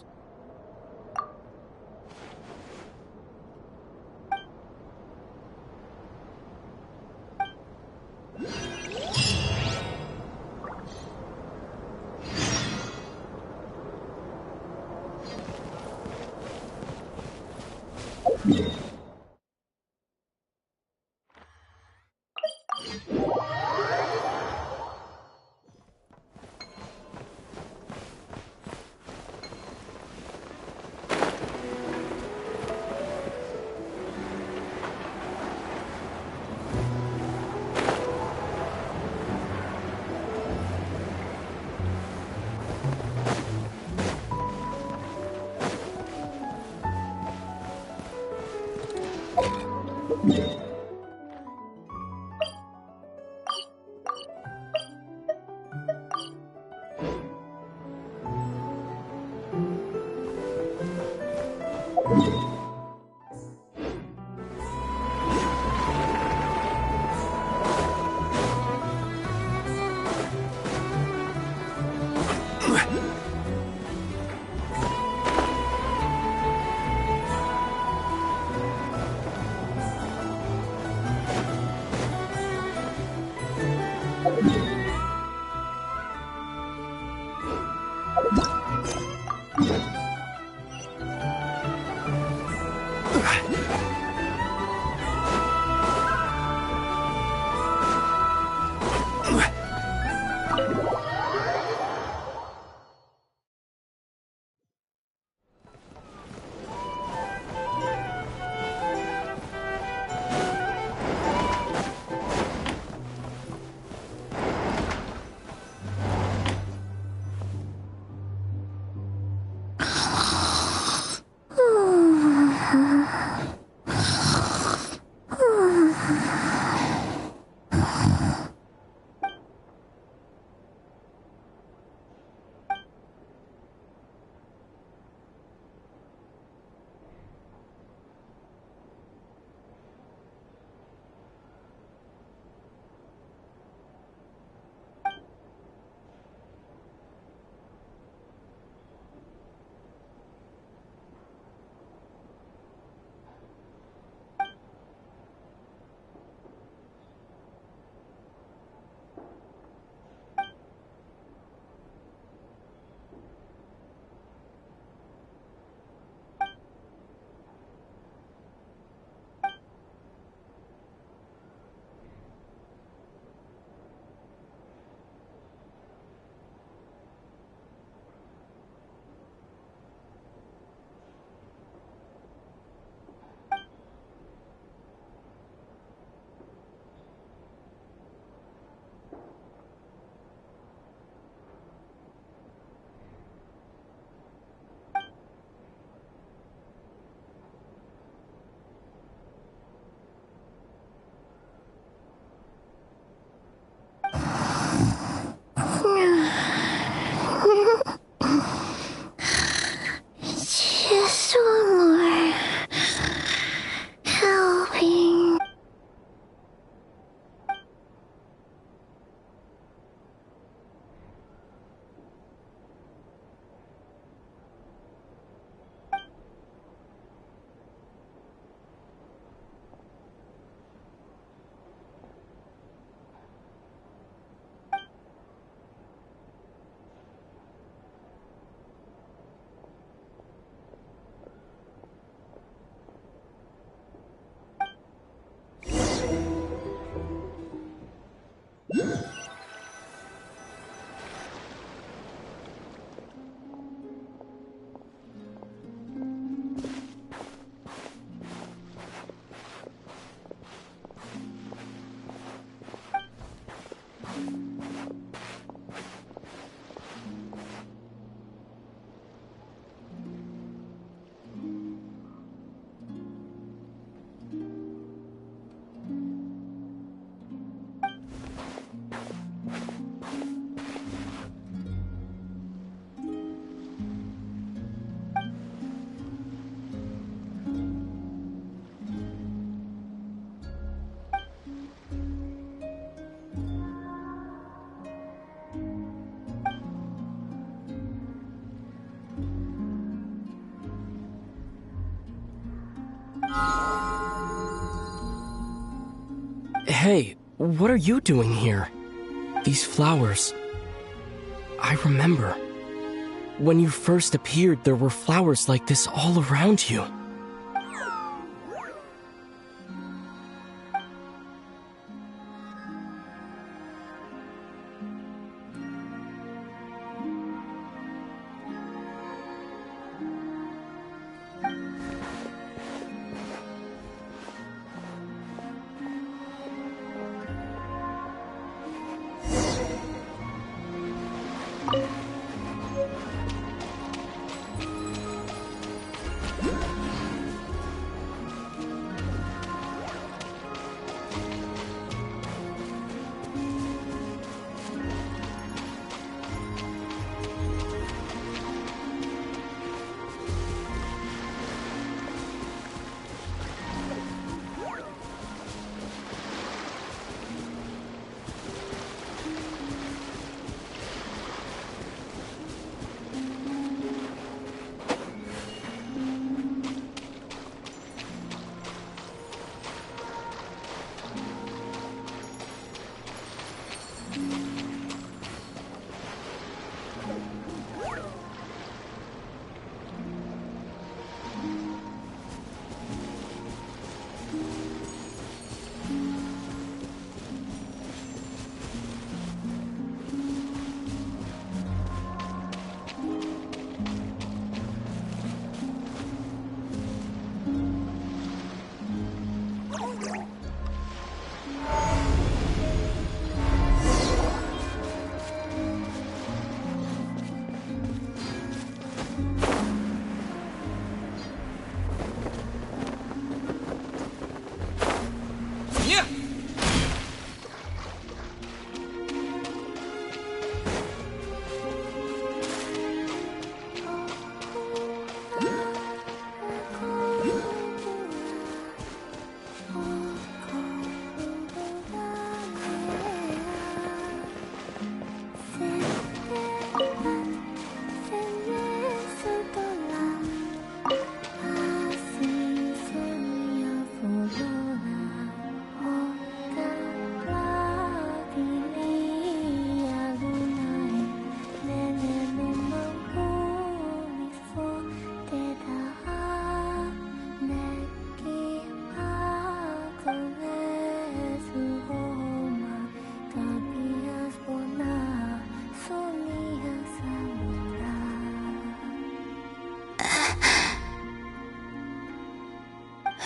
Just one more helping. Hey, what are you doing here? These flowers. I remember. When you first appeared, there were flowers like this all around you.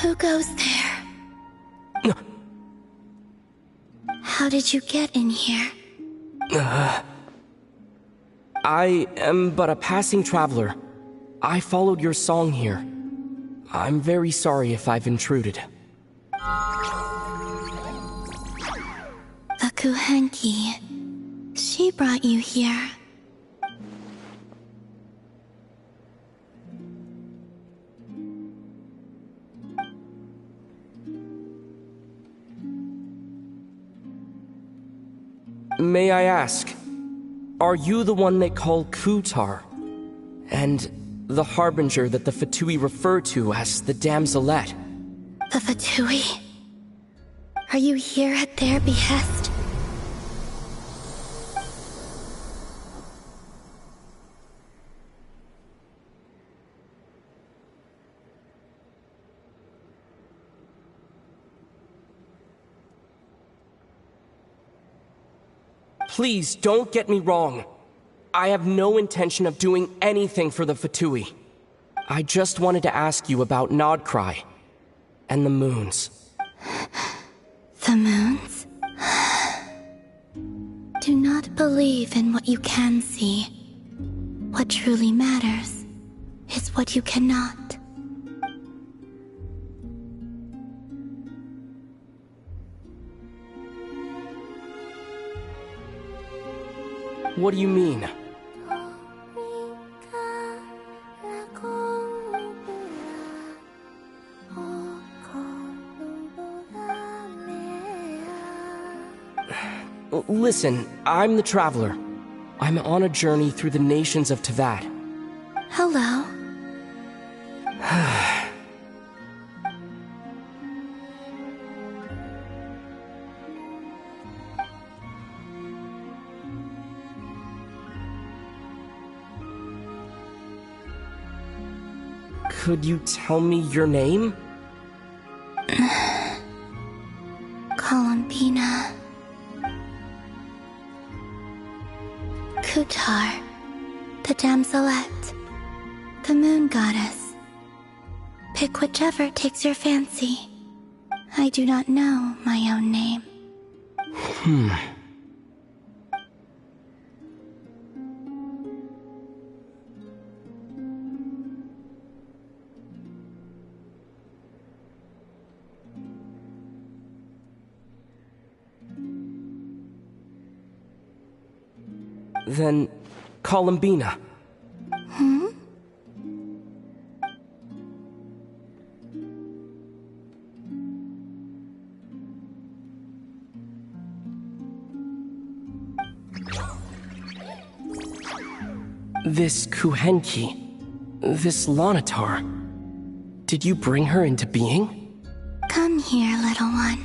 Who goes there? How did you get in here? I am but a passing traveler. I followed your song here. I'm very sorry if I've intruded. A Kuhenki. She brought you here. May I ask, are you the one they call Kutar? And the harbinger that the Fatui refer to as the Damselette? The Fatui? Are you here at their behest? Please, don't get me wrong. I have no intention of doing anything for the Fatui. I just wanted to ask you about Krai and the moons. The moons? Do not believe in what you can see. What truly matters is what you cannot. What do you mean? Listen, I'm the Traveler. I'm on a journey through the nations of Teyvat. Hello. Could you tell me your name? Columbina. Kutar, the Damselette, the Moon Goddess. Pick whichever takes your fancy. I do not know my own name. Then, Columbina. This Kuhenki, this Lanatar, did you bring her into being? Come here, little one.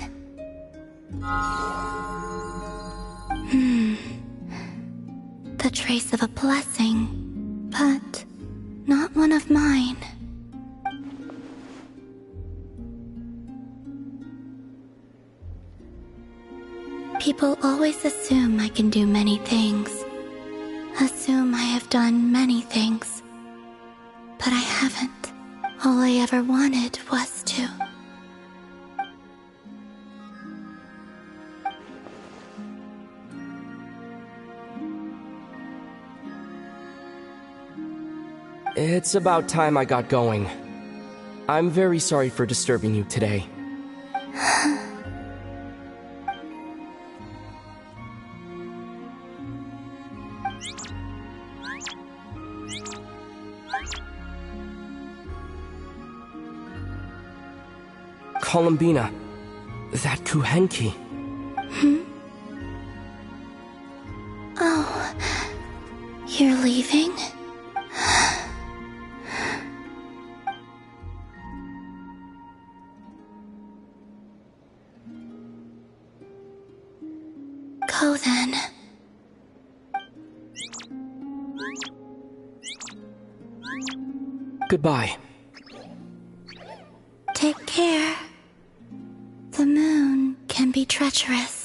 the trace of a blessing, but not one of mine. People always assume I can do many things. Assume I have done many things. But I haven't. All I ever wanted was to. It's about time I got going. I'm very sorry for disturbing you today. Columbina, that Kuhenki. Oh, you're leaving? Go then. Goodbye. Take care. The moon can be treacherous.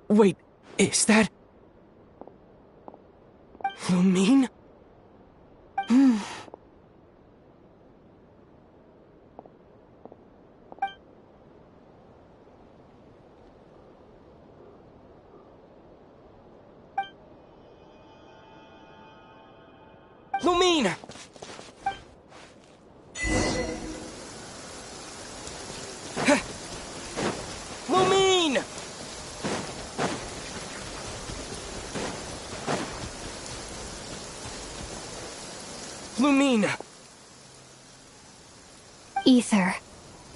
Wait, is that... Lumine? Lumine! Lumine! Lumine! Ether,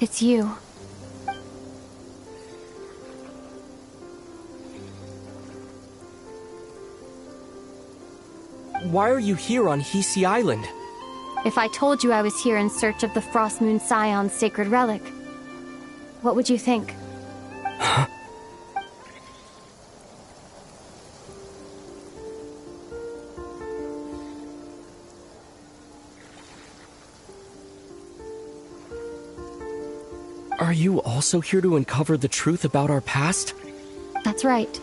it's you. Why are you here on Hisi Island? If I told you I was here in search of the Frost Moon Scion's sacred relic, what would you think? Huh? Are you also here to uncover the truth about our past? That's right.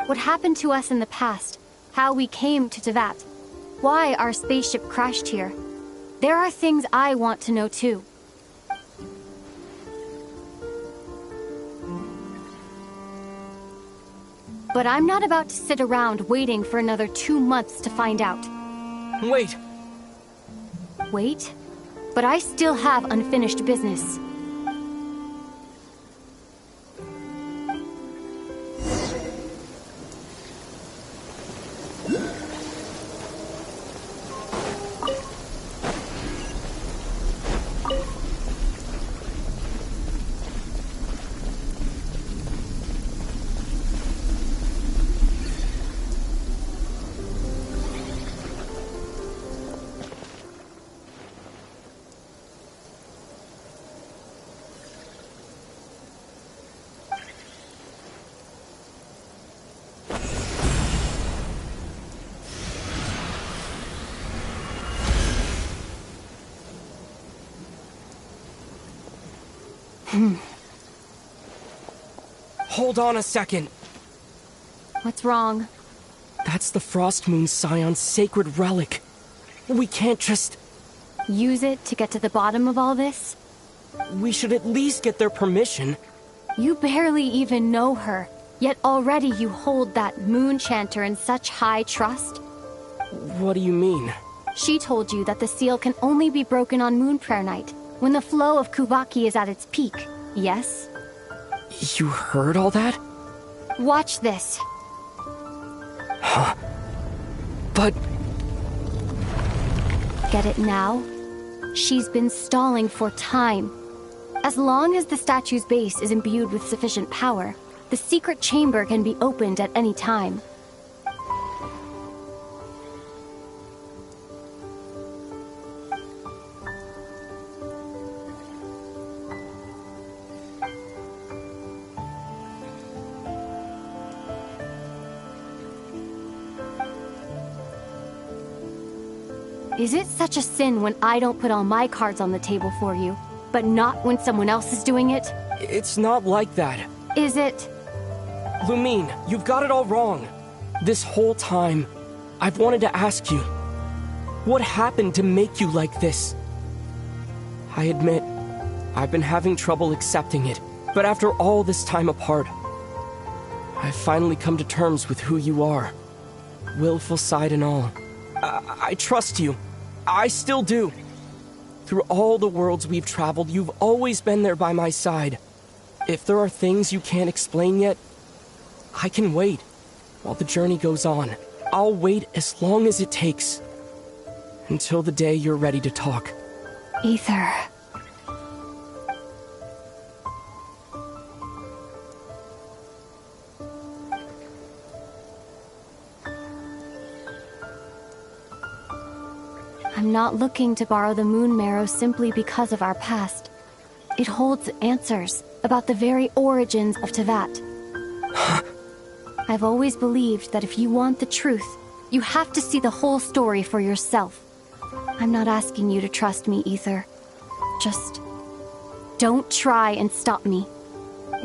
What happened to us in the past, how we came to Teyvat, why our spaceship crashed here. There are things I want to know too. But I'm not about to sit around waiting for another 2 months to find out. Wait! Wait? But I still have unfinished business. Hold on a second. What's wrong? That's the Frost Moon Scion's sacred relic. We can't just... Use it to get to the bottom of all this? We should at least get their permission. You barely even know her, yet already you hold that moon chanter in such high trust. What do you mean? She told you that the seal can only be broken on Moon Prayer Night, when the flow of Kuvaki is at its peak, yes? You heard all that? Watch this. Huh? But... Get it now? She's been stalling for time. As long as the statue's base is imbued with sufficient power, the secret chamber can be opened at any time. Is it such a sin when I don't put all my cards on the table for you, but not when someone else is doing it? It's not like that. Is it? Lumine, you've got it all wrong. This whole time, I've wanted to ask you, what happened to make you like this? I admit, I've been having trouble accepting it, but after all this time apart, I've finally come to terms with who you are. Willful side and all. I trust you. I still do. Through all the worlds we've traveled, you've always been there by my side. If there are things you can't explain yet, I can wait. While the journey goes on, I'll wait as long as it takes. Until the day you're ready to talk. Ether. I'm not looking to borrow the Moon Marrow simply because of our past. It holds answers about the very origins of Tevat. I've always believed that if you want the truth, you have to see the whole story for yourself. I'm not asking you to trust me, Ether. Just don't try and stop me.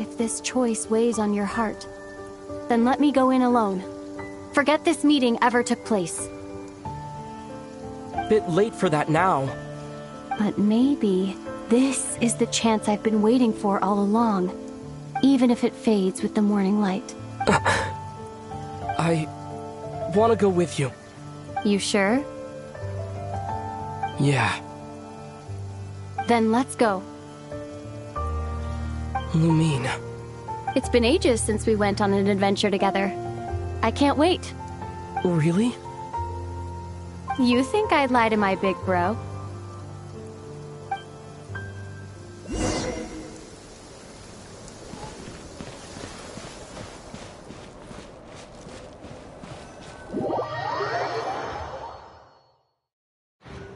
If this choice weighs on your heart, then let me go in alone. Forget this meeting ever took place. Bit late for that now. But maybe this is the chance I've been waiting for all along, even if it fades with the morning light. I want to go with you. You sure? Yeah. Then let's go. Lumine. It's been ages since we went on an adventure together. I can't wait. Really? You think I'd lie to my big bro?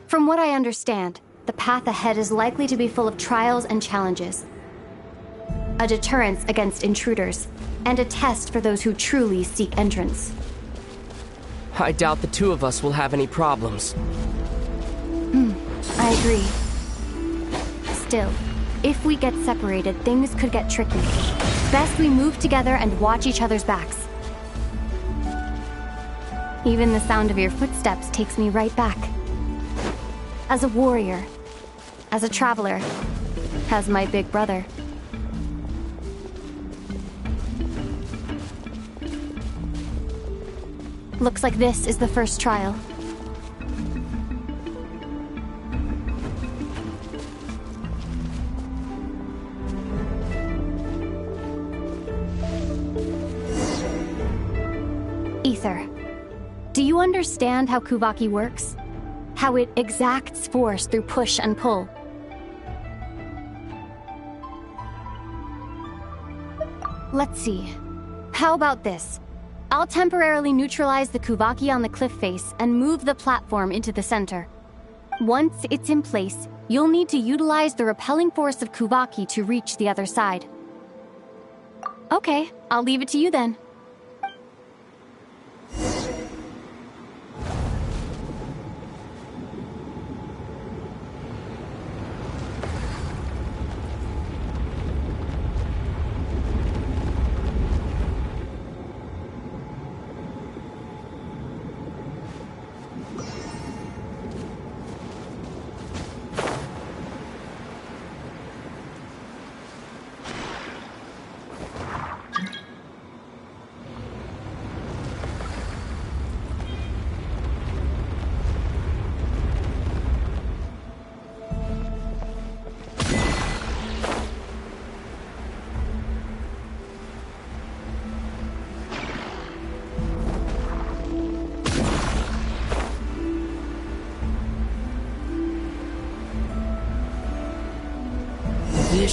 From what I understand, the path ahead is likely to be full of trials and challenges. A deterrence against intruders, and a test for those who truly seek entrance. I doubt the two of us will have any problems. I agree. Still, if we get separated, things could get tricky. Best we move together and watch each other's backs. Even the sound of your footsteps takes me right back. As a warrior, as a traveler, as my big brother. Looks like this is the first trial. Ether, do you understand how Kuvaki works? How it exacts force through push and pull? Let's see. How about this? I'll temporarily neutralize the Kuvaki on the cliff face and move the platform into the center. Once it's in place, you'll need to utilize the repelling force of Kuvaki to reach the other side. Okay, I'll leave it to you then.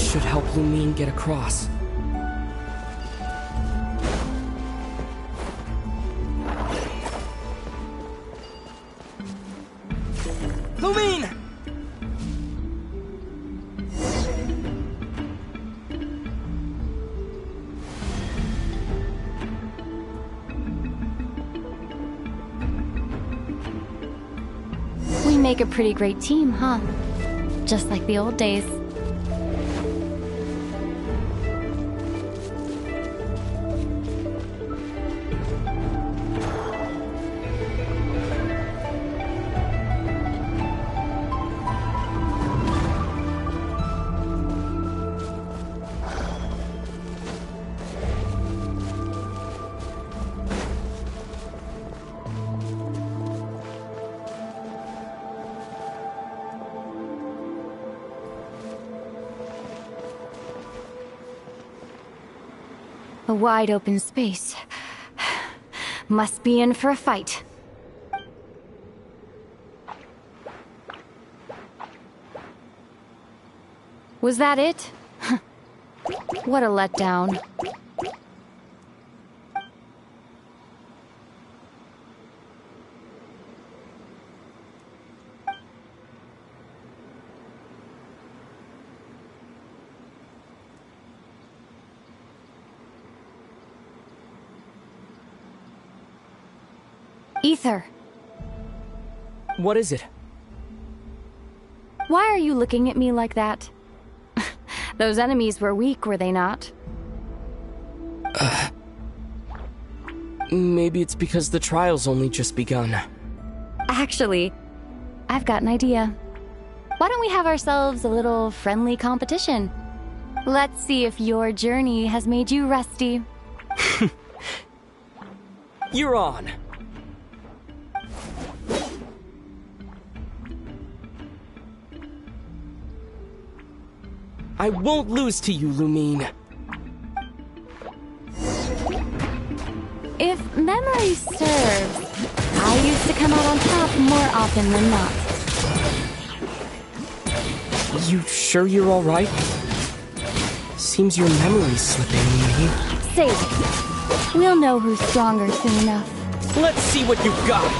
should help Lumine get across. Lumine! We make a pretty great team, huh? Just like the old days. A wide open space. Must be in for a fight. Was that it? What a letdown. Ether. What is it? Why are you looking at me like that? Those enemies were weak, were they not? Maybe it's because the trial's only just begun. Actually, I've got an idea. Why don't we have ourselves a little friendly competition? Let's see if your journey has made you rusty. You're on. I won't lose to you, Lumine. If memory serves, I used to come out on top more often than not. You sure you're alright? Seems your memory's slipping, Lumine. Save it. We'll know who's stronger soon enough. Let's see what you've got!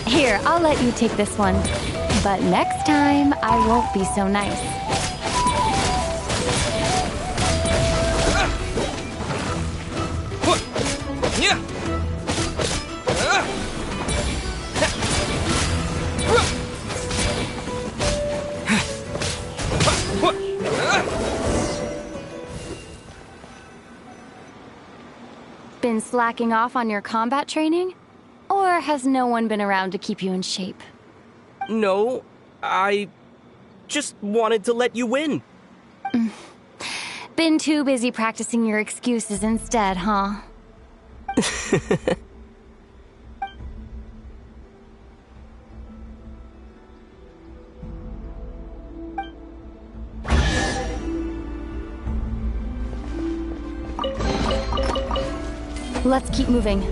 Here, I'll let you take this one. But next time, I won't be so nice. Been slacking off on your combat training? Or has no one been around to keep you in shape? No, I just wanted to let you win. Been too busy practicing your excuses instead, huh? Let's keep moving.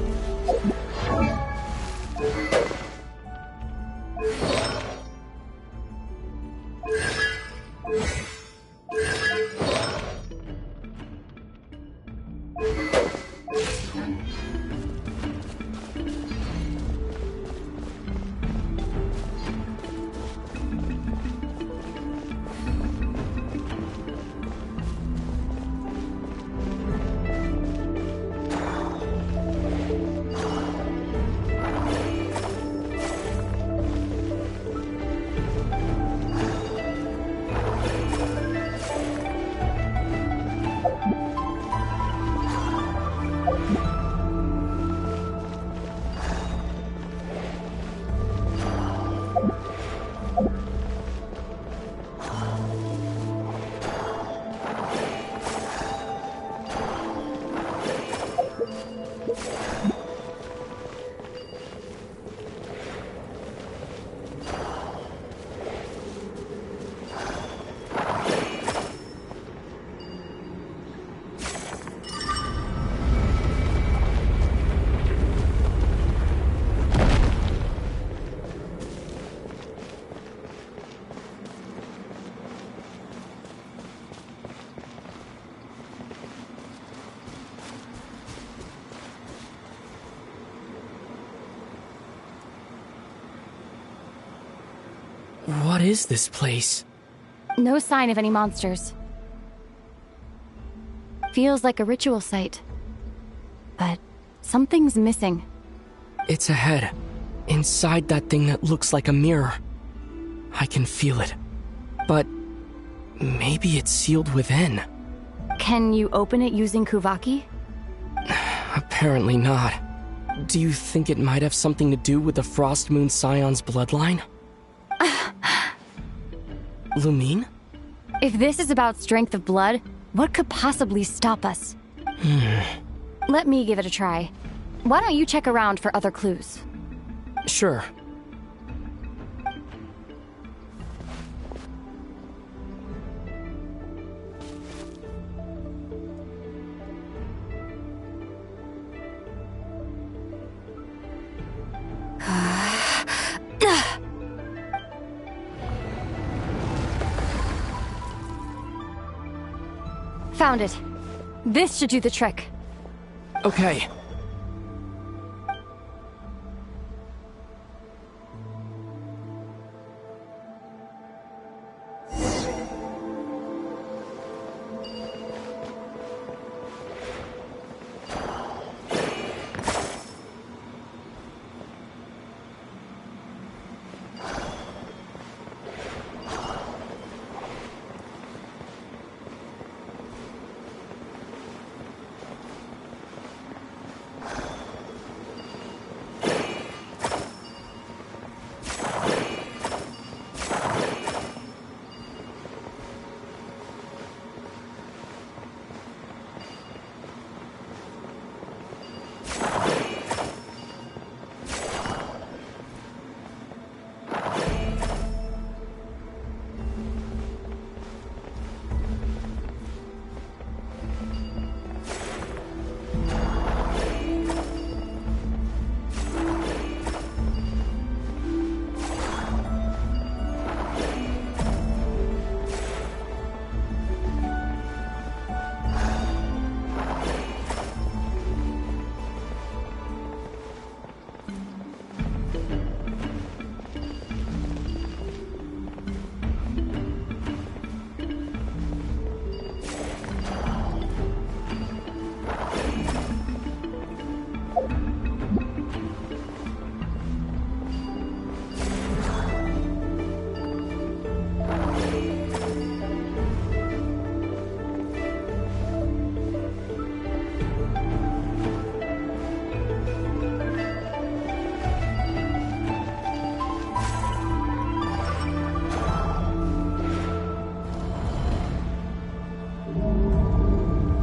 What is this place? No sign of any monsters. Feels like a ritual site. But something's missing. It's ahead. Inside that thing that looks like a mirror. I can feel it. But maybe it's sealed within. Can you open it using Kuvaki? Apparently not. Do you think it might have something to do with the Frost Moon Scion's bloodline? Lumine? If this is about strength of blood, what could possibly stop us? Let me give it a try. Why don't you check around for other clues? Sure. Found it. This should do the trick. Okay.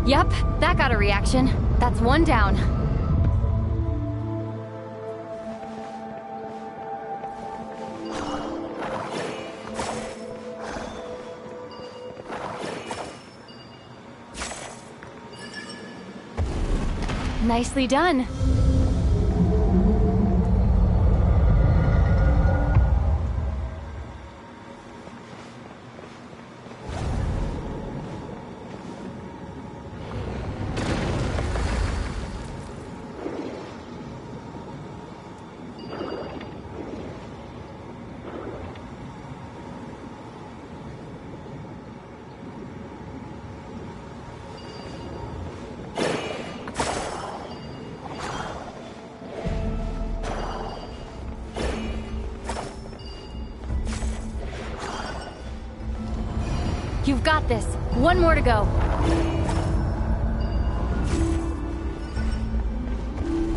Yep, that got a reaction. That's one down. Nicely done. You've got this. One more to go.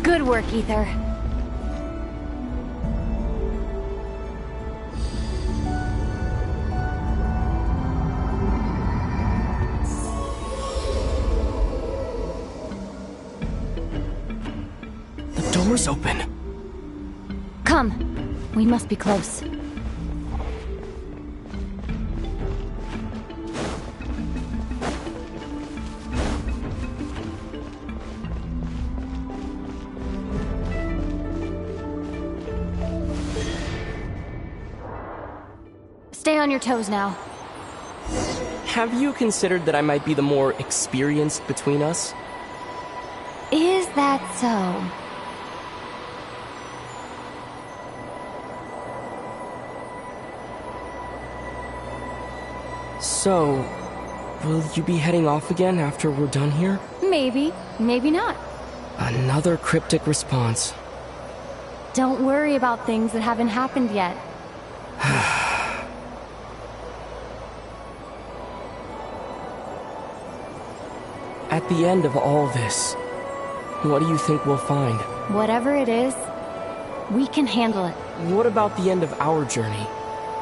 Good work, Ether. The door's open. Come. We must be close. Stay on your toes now. Have you considered that I might be the more experienced between us? Is that so? So, will you be heading off again after we're done here? Maybe, maybe not. Another cryptic response. Don't worry about things that haven't happened yet. At the end of all this, what do you think we'll find? Whatever it is, we can handle it. What about the end of our journey?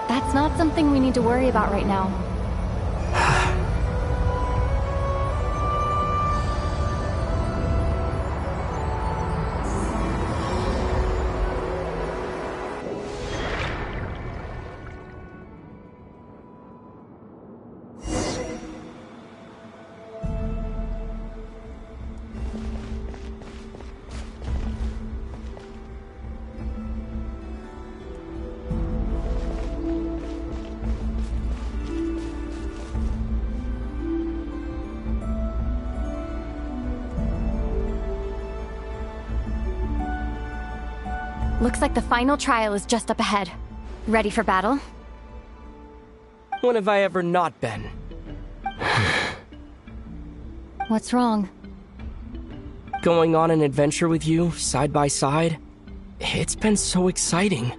That's not something we need to worry about right now. Looks like the final trial is just up ahead. Ready for battle? When have I ever not been? What's wrong? Going on an adventure with you, side by side, it's been so exciting.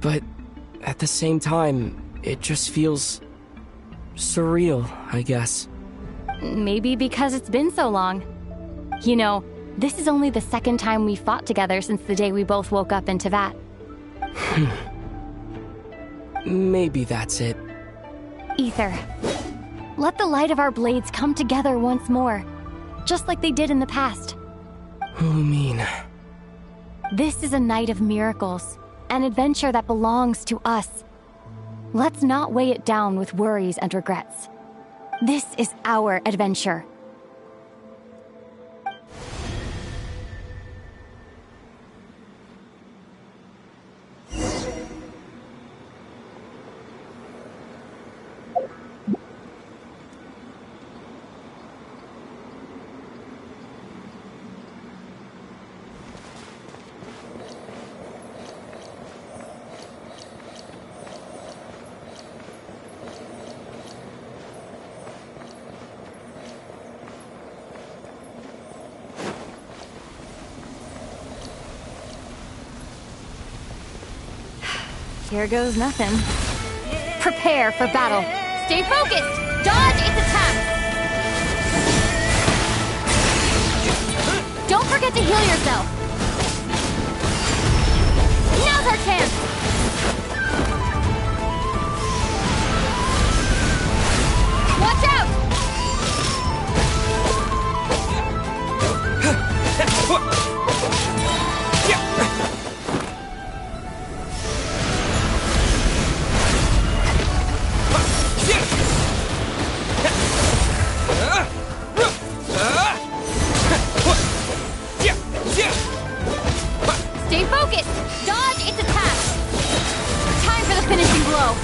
But at the same time, it just feels surreal, I guess. Maybe because it's been so long. You know, this is only the second time we fought together since the day we both woke up in Teyvat. Maybe that's it. Ether, let the light of our blades come together once more, just like they did in the past. Lumine. This is a night of miracles, an adventure that belongs to us. Let's not weigh it down with worries and regrets. This is our adventure. Here goes nothing. Prepare for battle. Stay focused! Dodge its attacks! Don't forget to heal yourself! Now's our chance! Watch out! Stay focused! Dodge its attack! Time for the finishing blow!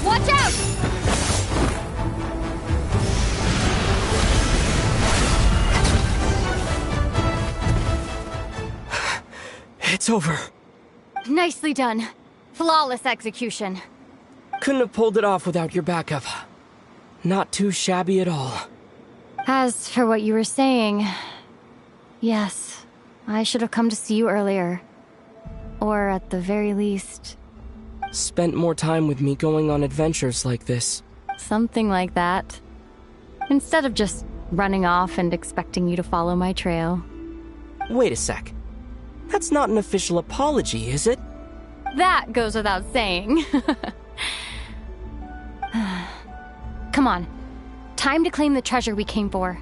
Watch out! It's over. Nicely done. Flawless execution. Couldn't have pulled it off without your backup. Not too shabby at all. As for what you were saying, yes, I should have come to see you earlier. Or at the very least... Spent more time with me going on adventures like this. Something like that. Instead of just running off and expecting you to follow my trail. Wait a sec. That's not an official apology, is it? That goes without saying. Come on. Time to claim the treasure we came for.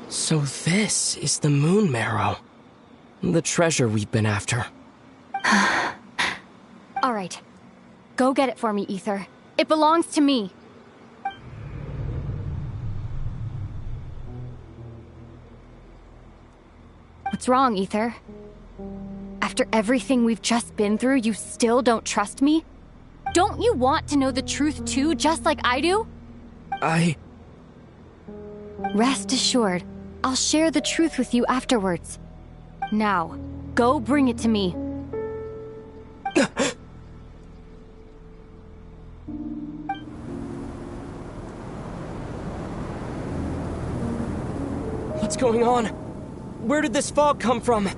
So this is the moon marrow. The treasure we've been after. All right. Go get it for me, Ether. It belongs to me. What's wrong, Ether? After everything we've just been through, you still don't trust me? Don't you want to know the truth too, just like I do? Rest assured, I'll share the truth with you afterwards. Now, go bring it to me. What's going on? Where did this fog come from?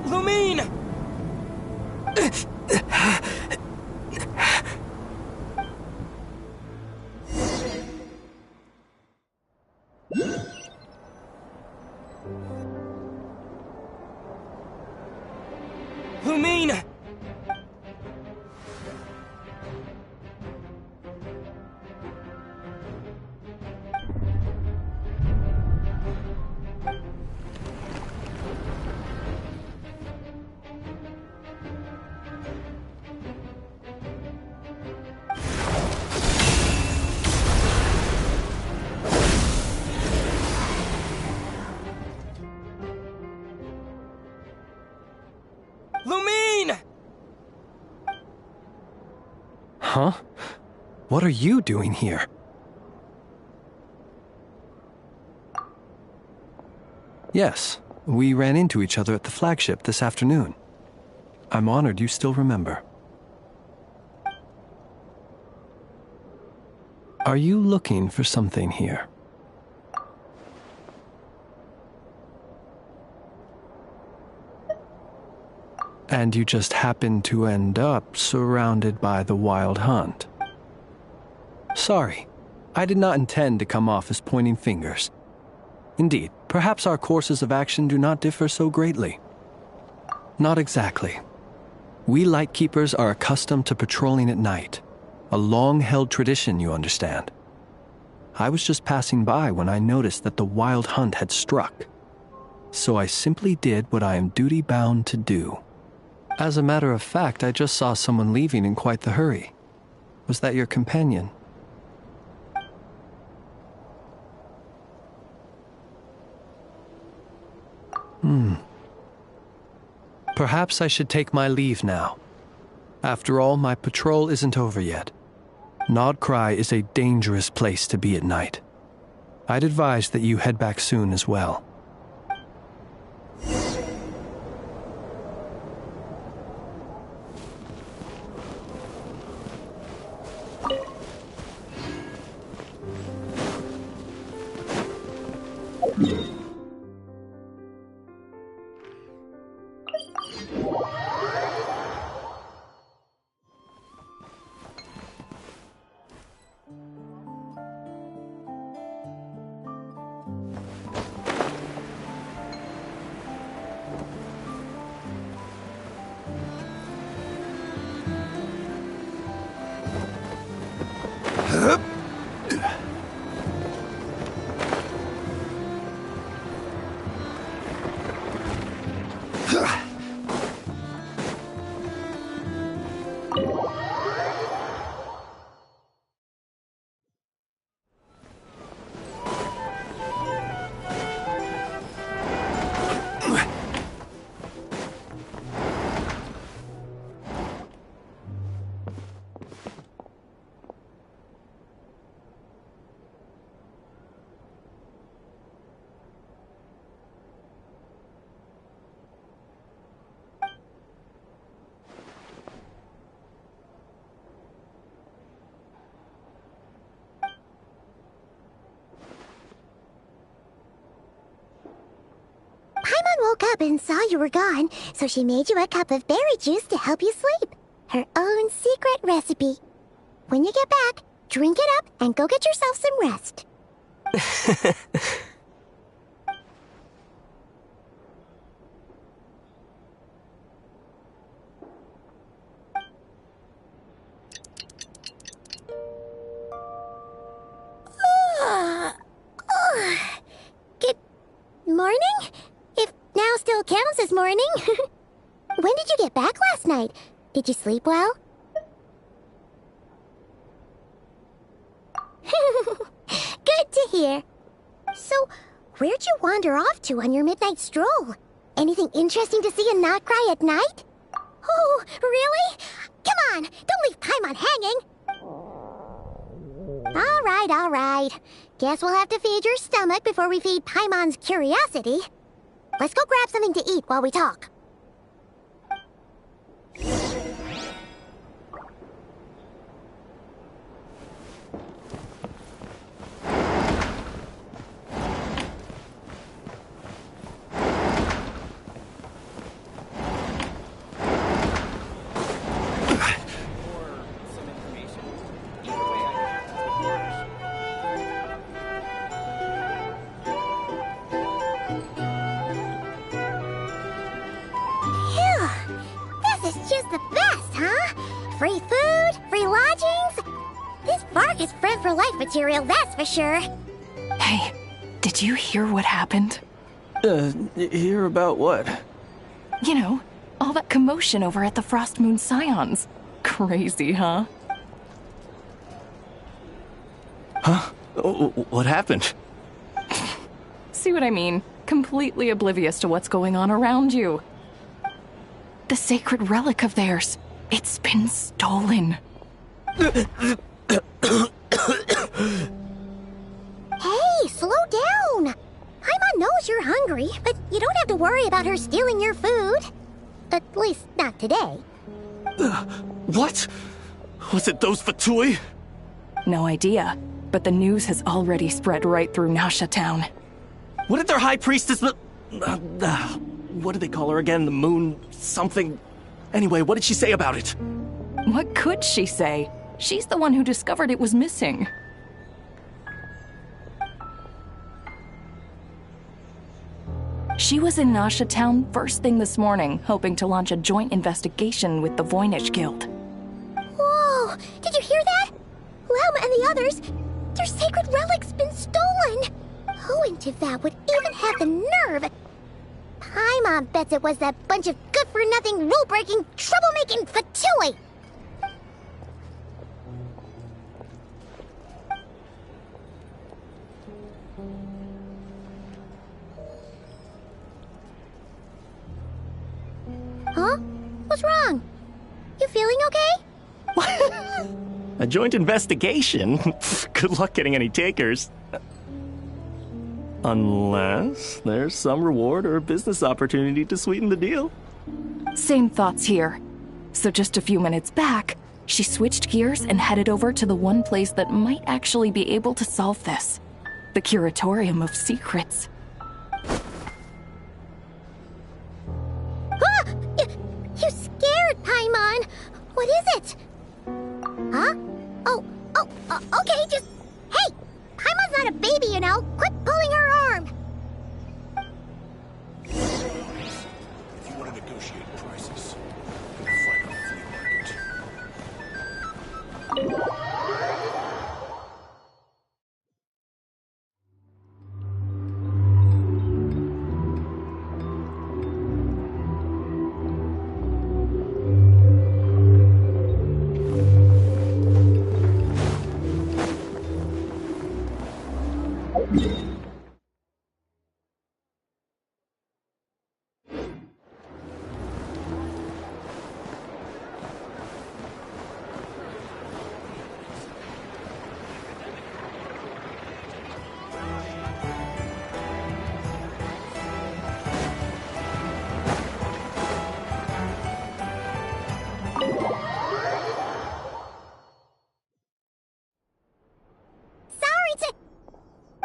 Lumine! Lumine! Lumine! Huh? What are you doing here? Yes, we ran into each other at the flagship this afternoon. I'm honored you still remember. Are you looking for something here? And you just happened to end up surrounded by the Wild Hunt. Sorry, I did not intend to come off as pointing fingers. Indeed, perhaps our courses of action do not differ so greatly. Not exactly. We Lightkeepers are accustomed to patrolling at night. A long-held tradition, you understand. I was just passing by when I noticed that the Wild Hunt had struck. So I simply did what I am duty-bound to do. As a matter of fact, I just saw someone leaving in quite the hurry. Was that your companion? Perhaps I should take my leave now. After all, my patrol isn't over yet. Krai is a dangerous place to be at night. I'd advise that you head back soon as well. Woke up and saw you were gone, so she made you a cup of berry juice to help you sleep. Her own secret recipe. When you get back, drink it up and go get yourself some rest. morning. When did you get back last night? Did you sleep well? Good to hear. So, where'd you wander off to on your midnight stroll? Anything interesting to see in Krai at night? Oh, really? Come on, don't leave Paimon hanging. All right. Guess we'll have to feed your stomach before we feed Paimon's curiosity. Let's go grab something to eat while we talk. Free food, free lodgings. This park is bred for life material, that's for sure. Hey, did you hear what happened? Hear about what? You know, all that commotion over at the Frost Moon Scions. Crazy, huh? Huh? What happened? See what I mean? Completely oblivious to what's going on around you. The sacred relic of theirs. It's been stolen. Hey, slow down. Paimon knows you're hungry, but you don't have to worry about her stealing your food. At least, not today. What? Was it those Fatui? No idea, but the news has already spread right through Nasha Town. What did their high priestess... what did they call her again? The moon... something... Anyway, what did she say about it? What could she say? She's the one who discovered it was missing. She was in Nasha Town first thing this morning, hoping to launch a joint investigation with the Voynich Guild. Whoa! Did you hear that? Lauma and the others, their sacred relic's been stolen! Who in Teyvat would even have the nerve? Paimon bets it was that bunch of good-for-nothing, rule-breaking, troublemaking Fatui! Huh? What's wrong? You feeling okay? A joint investigation? Good luck getting any takers. Unless there's some reward or business opportunity to sweeten the deal. Same thoughts here. So just a few minutes back, she switched gears and headed over to the one place that might actually be able to solve this. The Curatorium of Secrets. Ah! You scared, Paimon! What is it? Huh? Okay, just... Hey! Paimon's not a baby, you know! Quit pulling her arm! If you want to negotiate prices, fight on the flea market.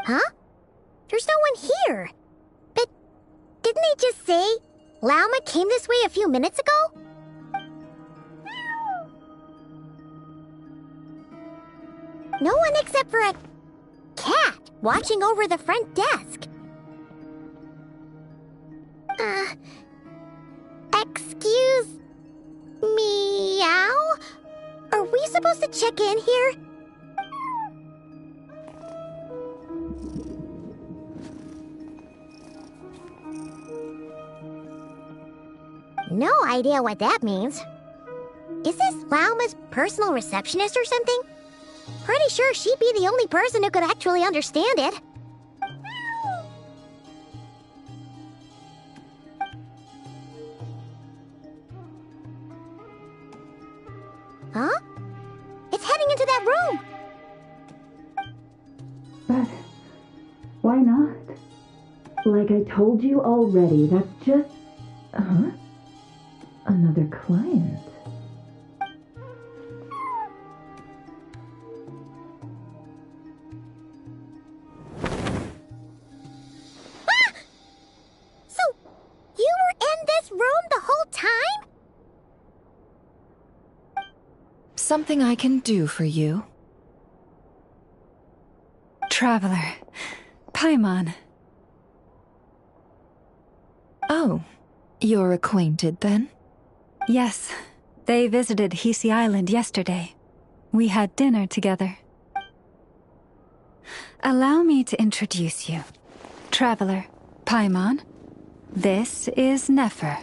Huh? There's no one here. But didn't they just say Lauma came this way a few minutes ago? No one except for a cat watching over the front desk. Excuse... meow? Are we supposed to check in here? idea what that means. Is this Lauma's personal receptionist or something? Pretty sure she'd be the only person who could actually understand it. Huh? It's heading into that room! But why not? Like I told you already, that's just... Huh? Another client. Ah! So, you were in this room the whole time? Something I can do for you? Traveler. Paimon. Oh, you're acquainted then? Yes. They visited Hisi Island yesterday. We had dinner together. Allow me to introduce you. Traveler, Paimon. This is Nefer,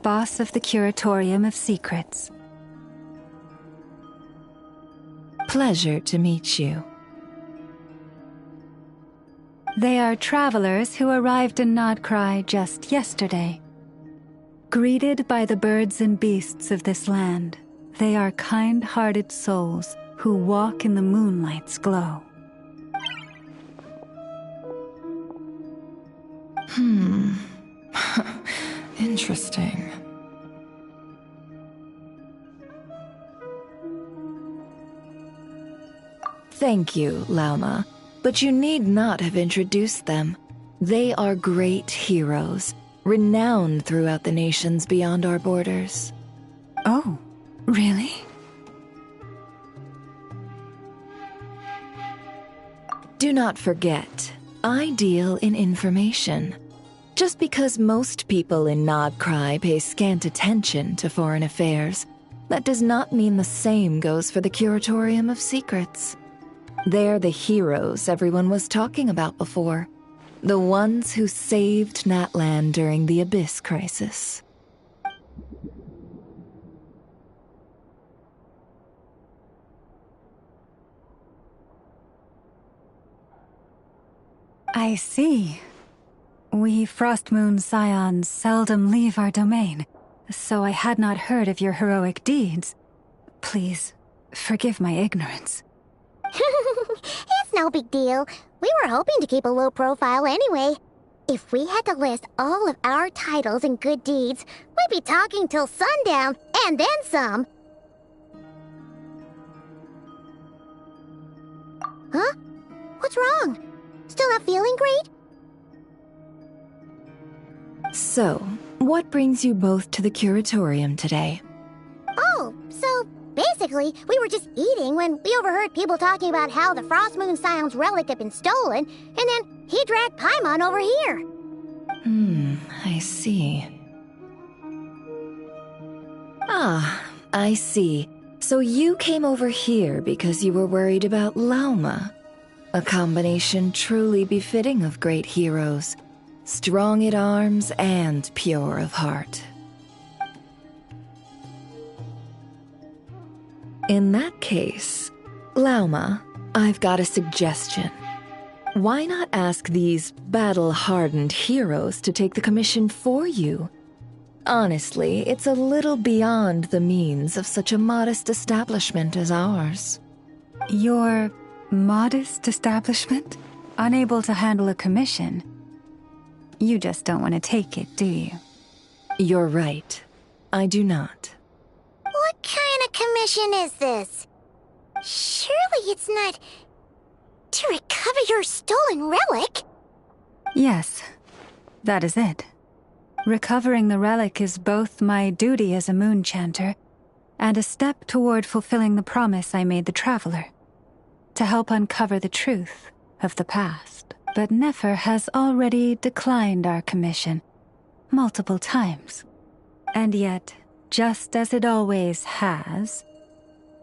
boss of the Curatorium of Secrets. Pleasure to meet you. They are travelers who arrived in Krai just yesterday. Greeted by the birds and beasts of this land, they are kind-hearted souls who walk in the moonlight's glow. Interesting. Thank you, Lauma, but you need not have introduced them. They are great heroes, renowned throughout the nations beyond our borders. Oh, really? Do not forget, I deal in information. Just because most people in Krai pay scant attention to foreign affairs, that does not mean the same goes for the Curatorium of Secrets. They're the heroes everyone was talking about before. The ones who saved Natlan during the Abyss crisis. I see. We Frostmoon Scions seldom leave our domain, so I had not heard of your heroic deeds. Please, forgive my ignorance. It's no big deal. We were hoping to keep a low profile anyway. If we had to list all of our titles and good deeds, we'd be talking till sundown, and then some. Huh? What's wrong? Still not feeling great? So, what brings you both to the Curatorium today? Oh, so basically, we were just eating when we overheard people talking about how the Frostmoon Scion's relic had been stolen, and then he dragged Paimon over here. I see. Ah, I see. So you came over here because you were worried about Lauma. A combination truly befitting of great heroes. Strong at arms and pure of heart. In that case, Lauma, I've got a suggestion. Why not ask these battle-hardened heroes to take the commission for you? Honestly, it's a little beyond the means of such a modest establishment as ours. Your modest establishment? Unable to handle a commission? You just don't want to take it, do you? You're right. I do not. What kind of commission is this? Surely it's not to recover your stolen relic? Yes, that is it. Recovering the relic is both my duty as a moon chanter and a step toward fulfilling the promise I made the traveler, to help uncover the truth of the past. But Nefer has already declined our commission multiple times. And yet, just as it always has,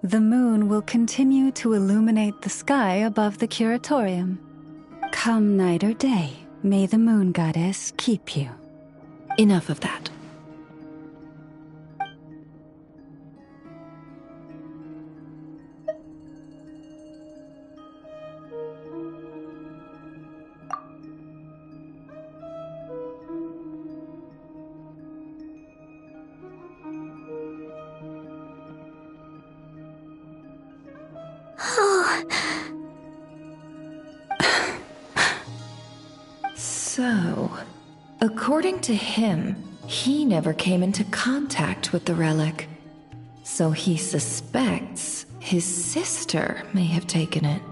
the moon will continue to illuminate the sky above the Curatorium. Come night or day, may the moon goddess keep you. Enough of that. So, according to him, he never came into contact with the relic. So he suspects his sister may have taken it.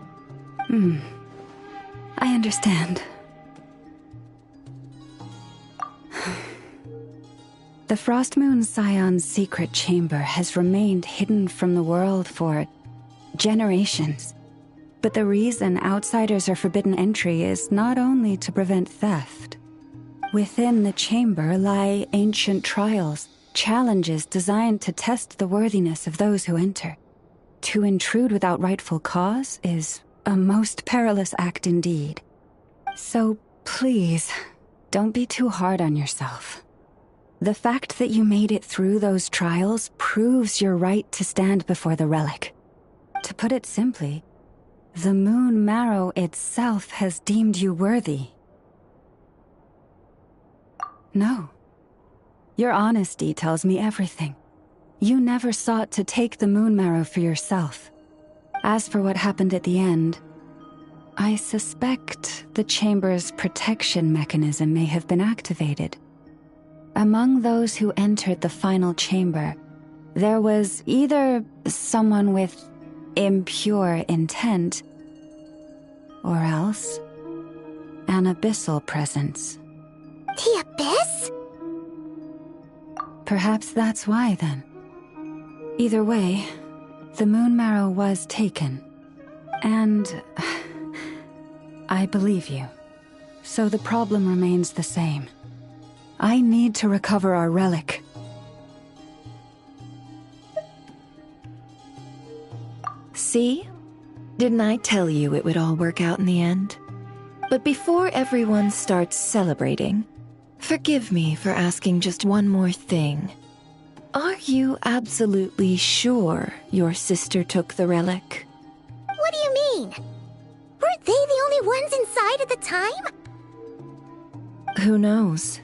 I understand. The Frostmoon Scion's secret chamber has remained hidden from the world for generations. But the reason outsiders are forbidden entry is not only to prevent theft. Within the chamber lie ancient trials, challenges designed to test the worthiness of those who enter. To intrude without rightful cause is a most perilous act indeed. So please, don't be too hard on yourself. The fact that you made it through those trials proves your right to stand before the relic. To put it simply, the Moon Marrow itself has deemed you worthy. No. Your honesty tells me everything. You never sought to take the Moon Marrow for yourself. As for what happened at the end, I suspect the chamber's protection mechanism may have been activated. Among those who entered the final chamber, there was either someone with impure intent, or else an abyssal presence. The Abyss? Perhaps that's why, then. Either way, the Moon Marrow was taken. And I believe you. So the problem remains the same. I need to recover our relic. See? Didn't I tell you it would all work out in the end? But before everyone starts celebrating, forgive me for asking just one more thing. Are you absolutely sure your sister took the relic? What do you mean? Weren't they the only ones inside at the time? Who knows?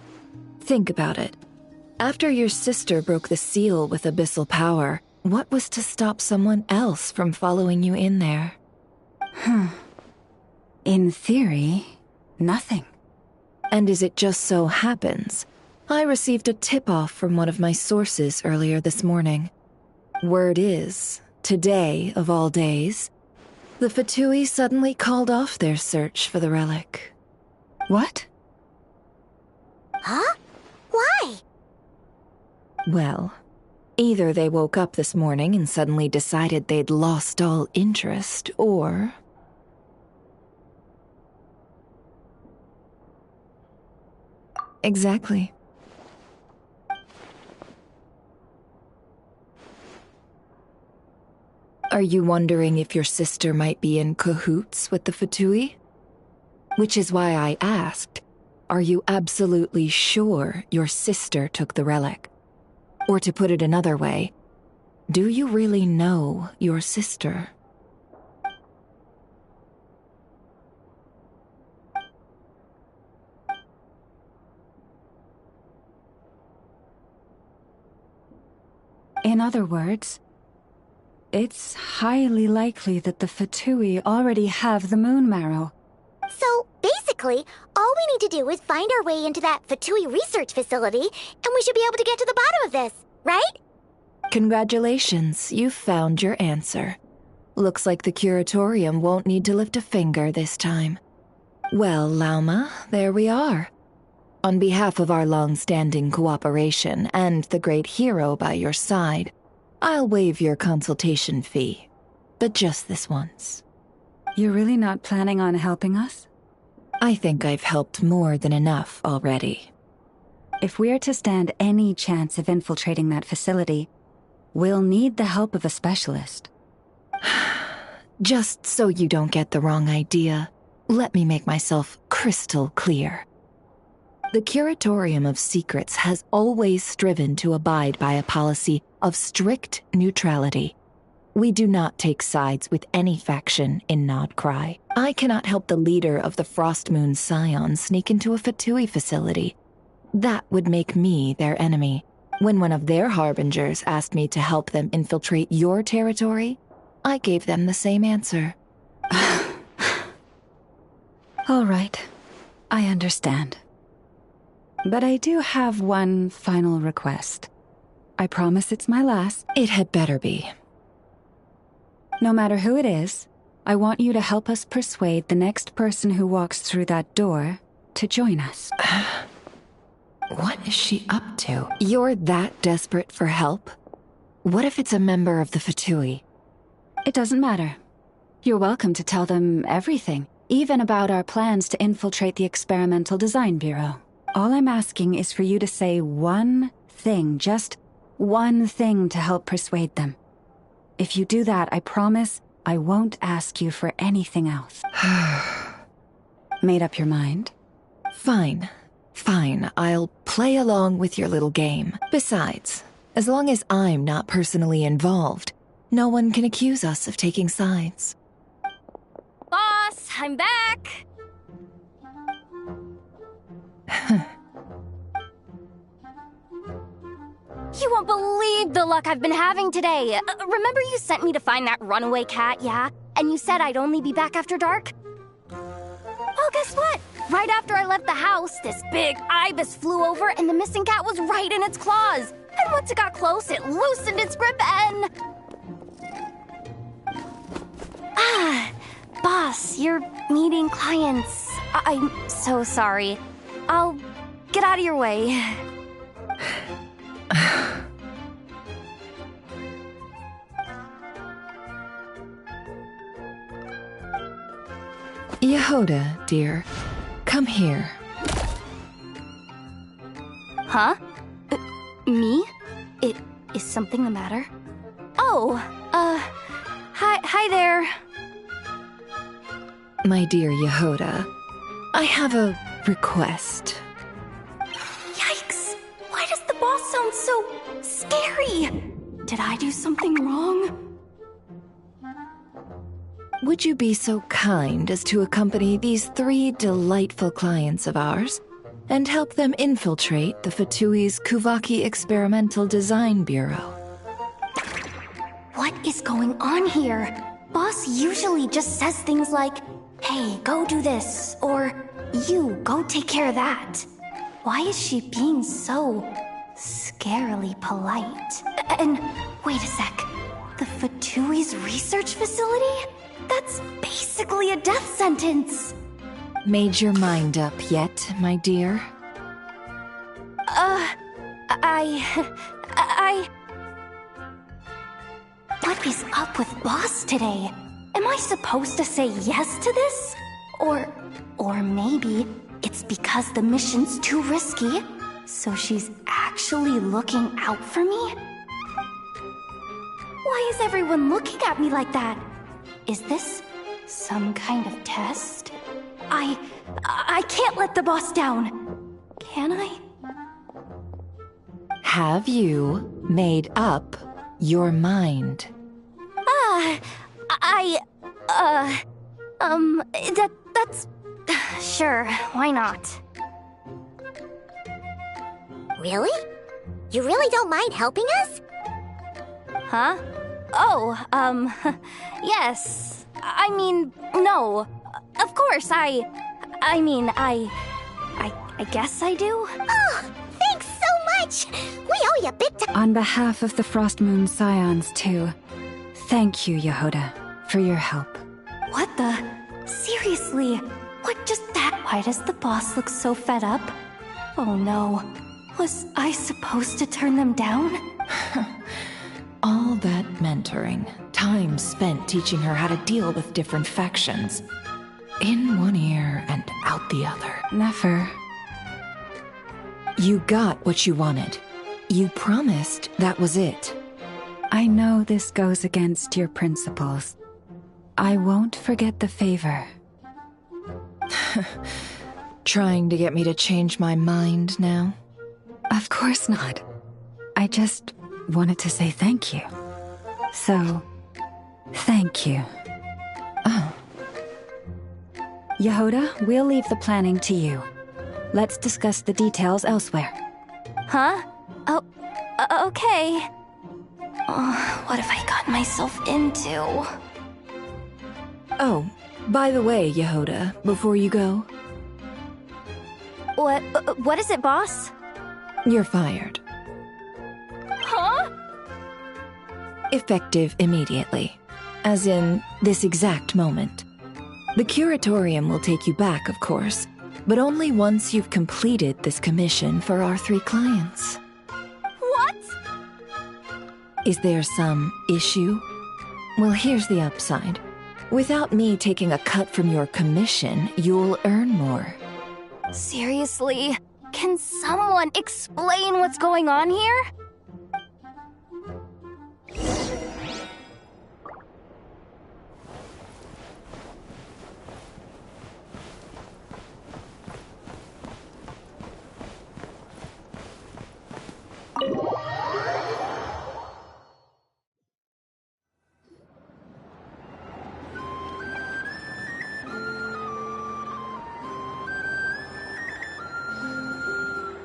Think about it. After your sister broke the seal with abyssal power, what was to stop someone else from following you in there? In theory, nothing. And as it just so happens, I received a tip-off from one of my sources earlier this morning. Word is, today of all days, the Fatui suddenly called off their search for the relic. What? Huh? Why? Well, either they woke up this morning and suddenly decided they'd lost all interest, or... Exactly. Are you wondering if your sister might be in cahoots with the Fatui? Which is why I asked, are you absolutely sure your sister took the relic? Or to put it another way, do you really know your sister? In other words, it's highly likely that the Fatui already have the Moon Marrow. So, basically, all we need to do is find our way into that Fatui research facility, and we should be able to get to the bottom of this, right? Congratulations, you've found your answer. Looks like the Curatorium won't need to lift a finger this time. Well, Lauma, there we are. On behalf of our long-standing cooperation and the great hero by your side, I'll waive your consultation fee. But just this once. You're really not planning on helping us? I think I've helped more than enough already. If we're to stand any chance of infiltrating that facility, we'll need the help of a specialist. Just so you don't get the wrong idea, let me make myself crystal clear. The Curatorium of Secrets has always striven to abide by a policy of strict neutrality. We do not take sides with any faction in Krai. I cannot help the leader of the Frostmoon Scion sneak into a Fatui facility. That would make me their enemy. When one of their harbingers asked me to help them infiltrate your territory, I gave them the same answer. All right. I understand. But I do have one final request. I promise it's my last. It had better be. No matter who it is, I want you to help us persuade the next person who walks through that door to join us. What is she up to? You're that desperate for help? What if it's a member of the Fatui? It doesn't matter. You're welcome to tell them everything, even about our plans to infiltrate the Experimental Design Bureau. All I'm asking is for you to say one thing, just one thing to help persuade them. If you do that, I promise I won't ask you for anything else. Made up your mind? Fine. Fine, I'll play along with your little game. Besides, as long as I'm not personally involved, no one can accuse us of taking sides. Boss, I'm back! You won't believe the luck I've been having today. Remember you sent me to find that runaway cat, yeah? And you said I'd only be back after dark? Well, guess what? Right after I left the house, this big ibis flew over and the missing cat was right in its claws. And once it got close, it loosened its grip and... Boss, you're meeting clients. I'm so sorry. I'll get out of your way. Yehoda, dear, come here. Huh? Me? Is something the matter? Oh, hi there. My dear Yehoda, I have a request. Yikes! Why does the boss sound so scary? Did I do something wrong? Would you be so kind as to accompany these 3 delightful clients of ours and help them infiltrate the Fatui's Kuvaki Experimental Design Bureau? What is going on here? Boss usually just says things like, hey, go do this, or you, go take care of that. Why is she being so scarily polite? And wait a sec, the Fatui's research facility? That's basically a death sentence. Made your mind up yet, my dear? What is up with Boss today? Am I supposed to say yes to this? Or maybe it's because the mission's too risky, so she's actually looking out for me? Why is everyone looking at me like that? Is this some kind of test? I can't let the boss down. Can I? Have you made up your mind? That's... Sure, why not? Really? You really don't mind helping us? Huh? Oh, yes. I mean, no. Of course, I guess I do. Oh, thanks so much! We owe you big time. On behalf of the Frost Moon Scions, too, thank you, Yehoda, for your help. What the? Seriously? What just that? Why does the boss look so fed up? Oh no. Was I supposed to turn them down? All that mentoring, time spent teaching her how to deal with different factions. In one ear and out the other. Never. You got what you wanted. You promised that was it. I know this goes against your principles. I won't forget the favor. Trying to get me to change my mind now? Of course not. I just wanted to say thank you. So, thank you. Oh. Yehoda, we'll leave the planning to you. Let's discuss the details elsewhere. Huh? Oh, okay. Oh, what have I gotten myself into? Oh, By the way, Yehoda, before you go... What is it, boss? You're fired. Huh? Effective immediately. As in, this exact moment. The curatorium will take you back, of course, but only once you've completed this commission for our 3 clients. What? Is there some issue? Well, here's the upside. Without me taking a cut from your commission, you'll earn more. Seriously? Can someone explain what's going on here?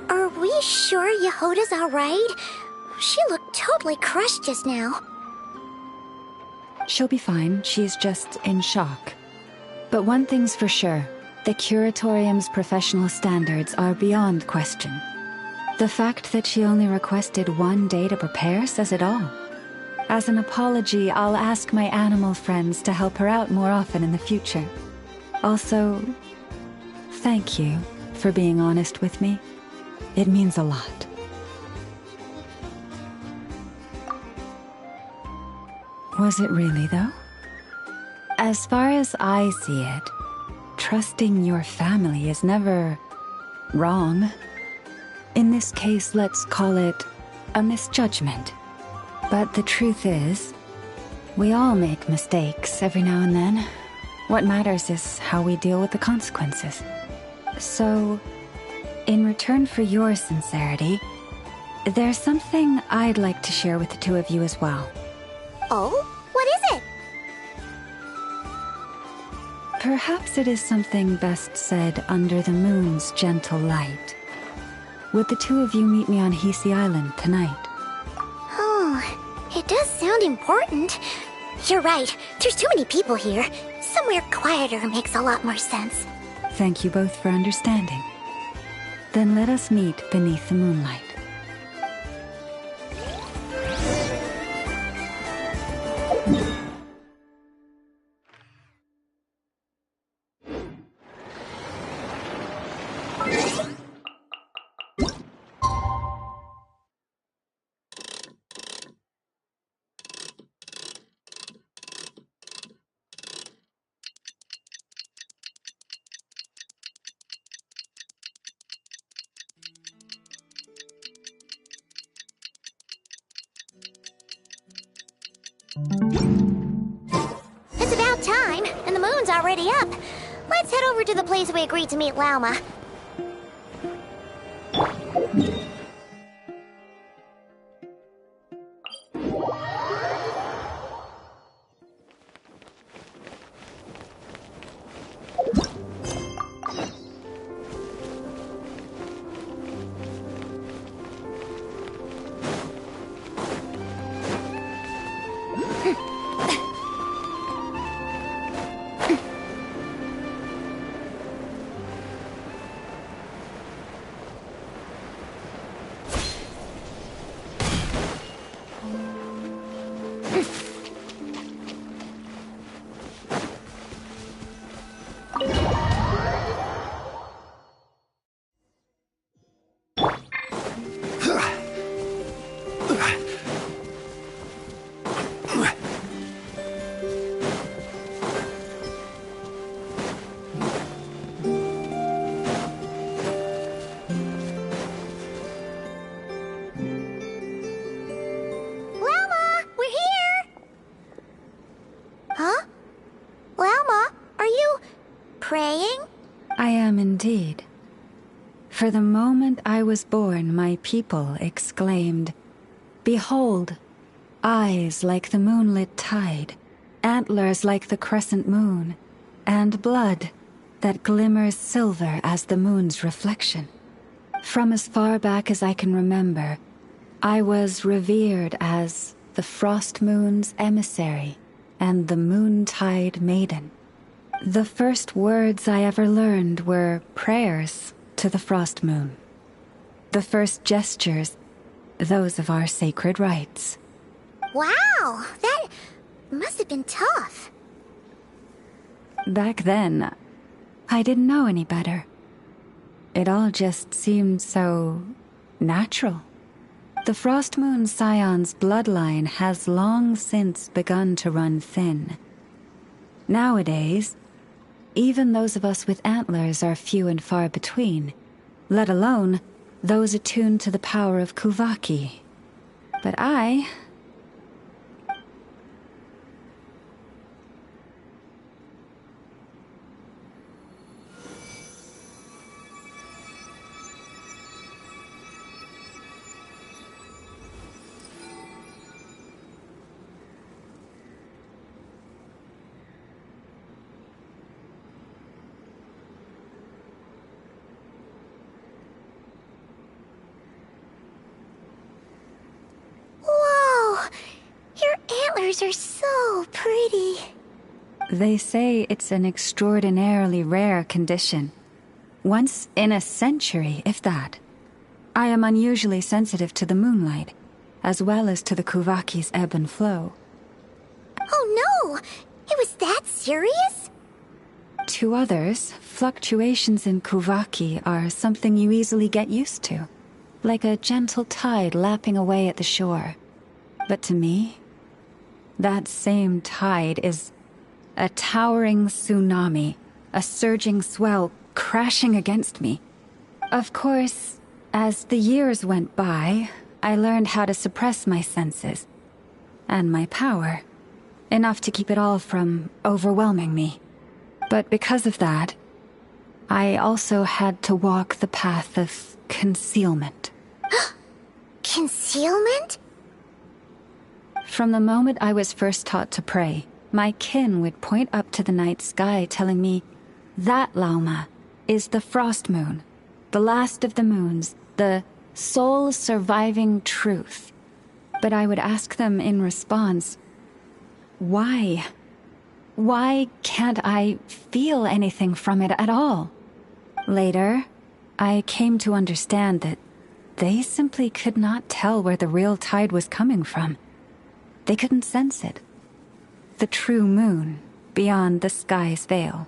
Are we sure Yehoda's alright? She looked totally crushed just now. She'll be fine. She's just in shock. But one thing's for sure. The Curatorium's professional standards are beyond question. The fact that she only requested 1 day to prepare says it all. As an apology, I'll ask my animal friends to help her out more often in the future. Also, thank you for being honest with me. It means a lot. Was it really, though? As far as I see it, trusting your family is never wrong. In this case, let's call it a misjudgment. But the truth is, we all make mistakes every now and then. What matters is how we deal with the consequences. So, in return for your sincerity, there's something I'd like to share with the 2 of you as well. Oh? What is it? Perhaps it is something best said under the moon's gentle light. Would the 2 of you meet me on Hisi Island tonight? Oh, it does sound important. You're right, there's too many people here. Somewhere quieter makes a lot more sense. Thank you both for understanding. Then let us meet beneath the moonlight. It's about time, and the moon's already up. Let's head over to the place we agreed to meet Lauma. Praying? I am indeed. For the moment I was born, my people exclaimed, "Behold, eyes like the moonlit tide, antlers like the crescent moon, and blood that glimmers silver as the moon's reflection." From as far back as I can remember, I was revered as the frost moon's emissary and the moontide maiden. The first words I ever learned were prayers to the Frost Moon. The first gestures, those of our sacred rites. Wow, that must have been tough. Back then, I didn't know any better. It all just seemed so natural. The Frost Moon Scion's bloodline has long since begun to run thin. Nowadays, even those of us with antlers are few and far between, let alone those attuned to the power of Kuvaki. But I... Antlers are so pretty. They say it's an extraordinarily rare condition. Once in a century, if that. I am unusually sensitive to the moonlight, as well as to the Kuvaki's ebb and flow. Oh no! It was that serious? To others, fluctuations in Kuvaki are something you easily get used to, like a gentle tide lapping away at the shore. But to me, that same tide is a towering tsunami, a surging swell crashing against me. Of course, as the years went by, I learned how to suppress my senses and my power, enough to keep it all from overwhelming me. But because of that, I also had to walk the path of concealment. Concealment? From the moment I was first taught to pray, my kin would point up to the night sky telling me, "That, Lauma, is the Frost Moon, the last of the moons, the sole surviving truth." But I would ask them in response, why? Why can't I feel anything from it at all? Later, I came to understand that they simply could not tell where the real tide was coming from. They couldn't sense it. The true moon, beyond the sky's veil.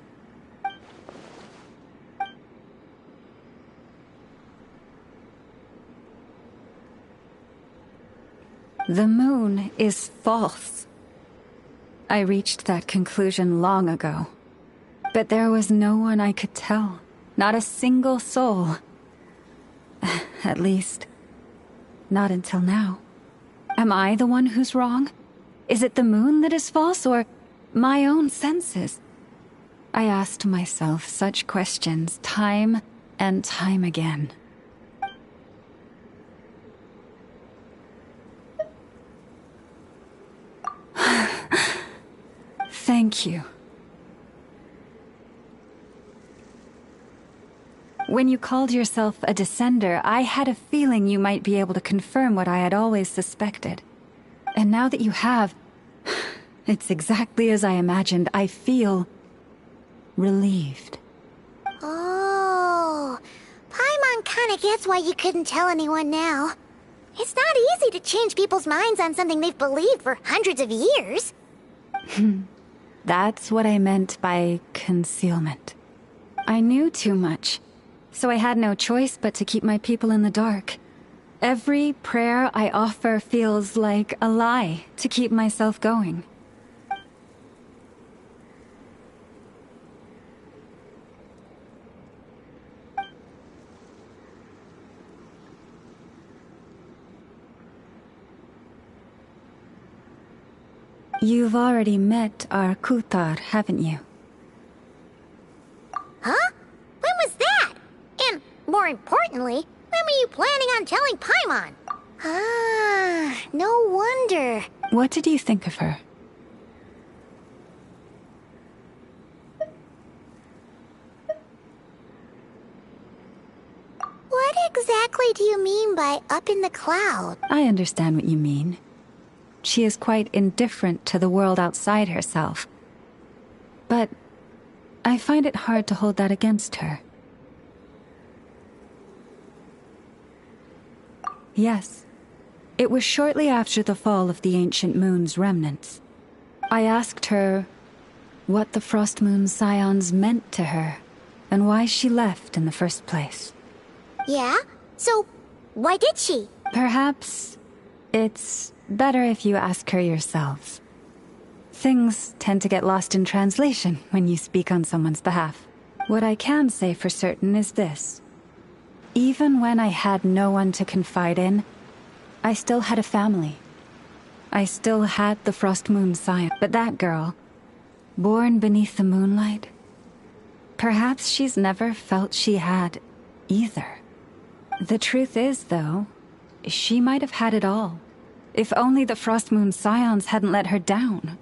The moon is false. I reached that conclusion long ago. But there was no one I could tell. Not a single soul. At least, not until now. Am I the one who's wrong? Is it the moon that is false, or my own senses? I asked myself such questions time and time again. Thank you. When you called yourself a descender, I had a feeling you might be able to confirm what I had always suspected. And now that you have, it's exactly as I imagined. I feel relieved. Oh, Paimon kinda gets why you couldn't tell anyone now. It's not easy to change people's minds on something they've believed for hundreds of years. That's what I meant by concealment. I knew too much, so I had no choice but to keep my people in the dark. Every prayer I offer feels like a lie to keep myself going. You've already met our Kutar, haven't you? Huh? When was that? And more importantly, when were you planning on telling Paimon? Ah, no wonder. What did you think of her? What exactly do you mean by up in the cloud? I understand what you mean. She is quite indifferent to the world outside herself. But I find it hard to hold that against her. Yes. It was shortly after the fall of the ancient moon's remnants. I asked her what the Frost Moon Scions meant to her, and why she left in the first place. Yeah? So, why did she? Perhaps it's better if you ask her yourselves. Things tend to get lost in translation when you speak on someone's behalf. What I can say for certain is this. Even when I had no one to confide in, I still had a family. I still had the Frost Moon Scion. But that girl, born beneath the moonlight, perhaps she's never felt she had either. The truth is, though, she might have had it all. If only the Frost Moon Scions hadn't let her down.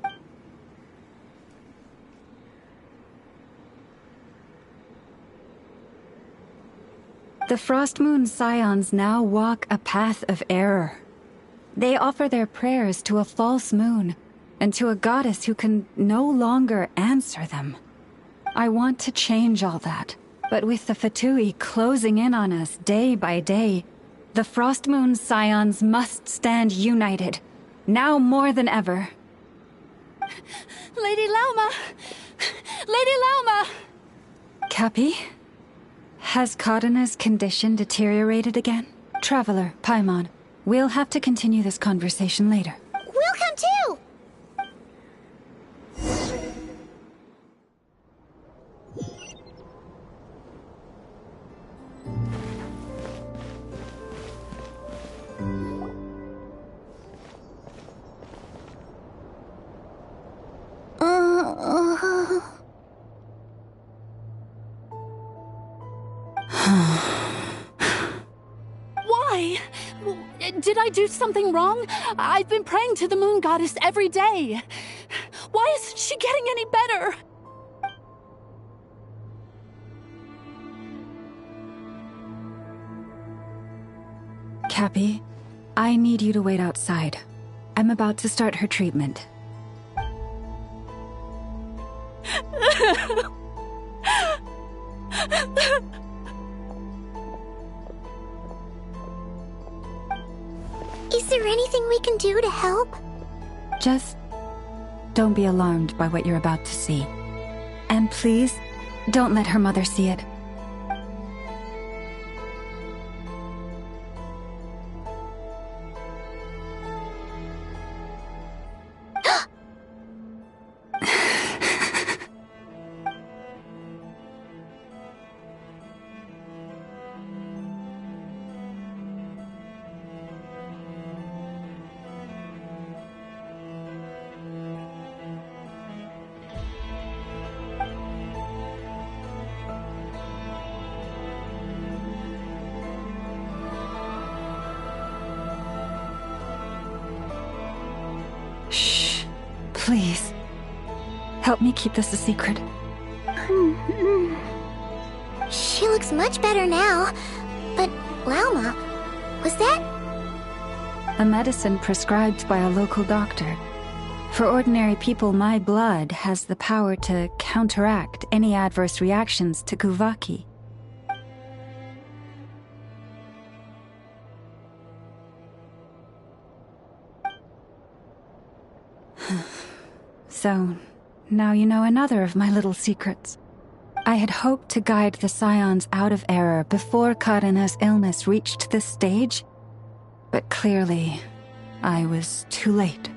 The Frost Moon Scions now walk a path of error. They offer their prayers to a false moon, and to a goddess who can no longer answer them. I want to change all that, but with the Fatui closing in on us day by day, the Frost Moon Scions must stand united, now more than ever. Lady Lauma! Lady Lauma! Cappy? Has Kadena's condition deteriorated again? Traveler, Paimon, we'll have to continue this conversation later. We'll come too! Why? Did I do something wrong? I've been praying to the moon goddess every day. Why isn't she getting any better? Cappy, I need you to wait outside. I'm about to start her treatment. Is there anything we can do to help? Just don't be alarmed by what you're about to see. And please, don't let her mother see it. Shh. Please. Help me keep this a secret. She looks much better now. But, Lauma, was that... A medicine prescribed by a local doctor. For ordinary people, my blood has the power to counteract any adverse reactions to Kuvaki. So, now you know another of my little secrets. I had hoped to guide the Scions out of error before Kadena's illness reached this stage, but clearly, I was too late.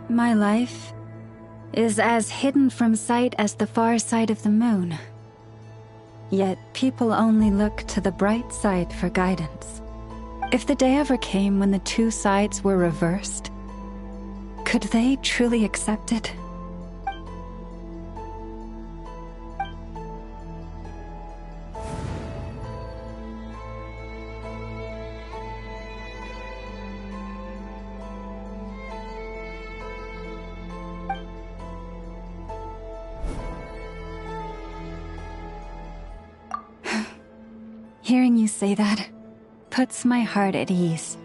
My life is as hidden from sight as the far side of the moon. Yet people only look to the bright side for guidance. If the day ever came when the two sides were reversed, could they truly accept it? Hearing you say that puts my heart at ease.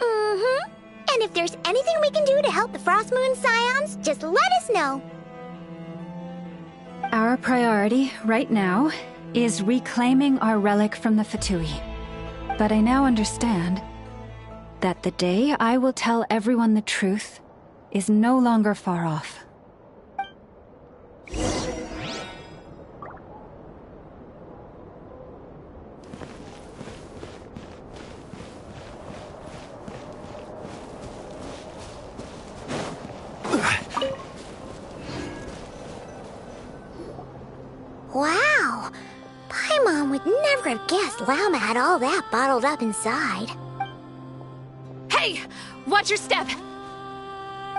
Mm-hmm. And if there's anything we can do to help the Frost Moon Scions, just let us know. Our priority, right now, is reclaiming our relic from the Fatui. But I now understand that the day I will tell everyone the truth is no longer far off. Wow! Paimon would never have guessed Lauma had all that bottled up inside. Hey! Watch your step!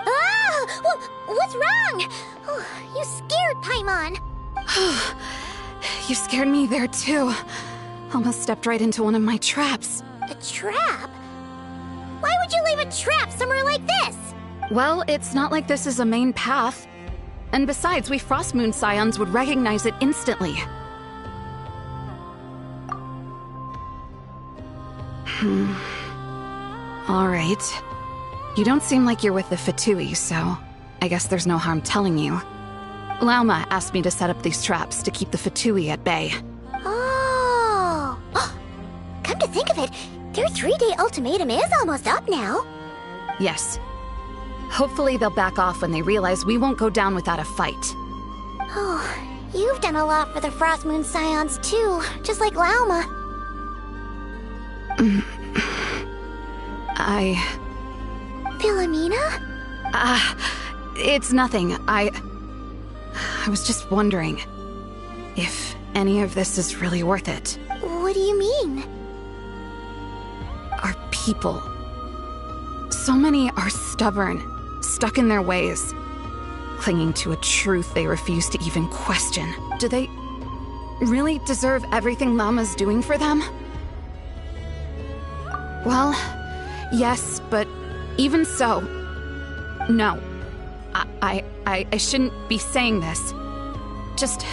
Ah! What's wrong? Oh, you scared Paimon. You scared me there too. Almost stepped right into one of my traps. A trap? Why would you leave a trap somewhere like this? Well, it's not like this is a main path. And besides, we Frost Moon Scions would recognize it instantly. Alright. You don't seem like you're with the Fatui, so I guess there's no harm telling you. Lauma asked me to set up these traps to keep the Fatui at bay. Oh! Come to think of it, their 3-day ultimatum is almost up now. Yes. Hopefully they'll back off when they realize we won't go down without a fight. Oh, you've done a lot for the Frost Moon Scions too, just like Lauma. Philomena? It's nothing. I was just wondering if any of this is really worth it. What do you mean? Our people. So many are stubborn, stuck in their ways, clinging to a truth they refuse to even question. Do they really deserve everything Lama's doing for them? Well, yes, but even so, no. I shouldn't be saying this. Just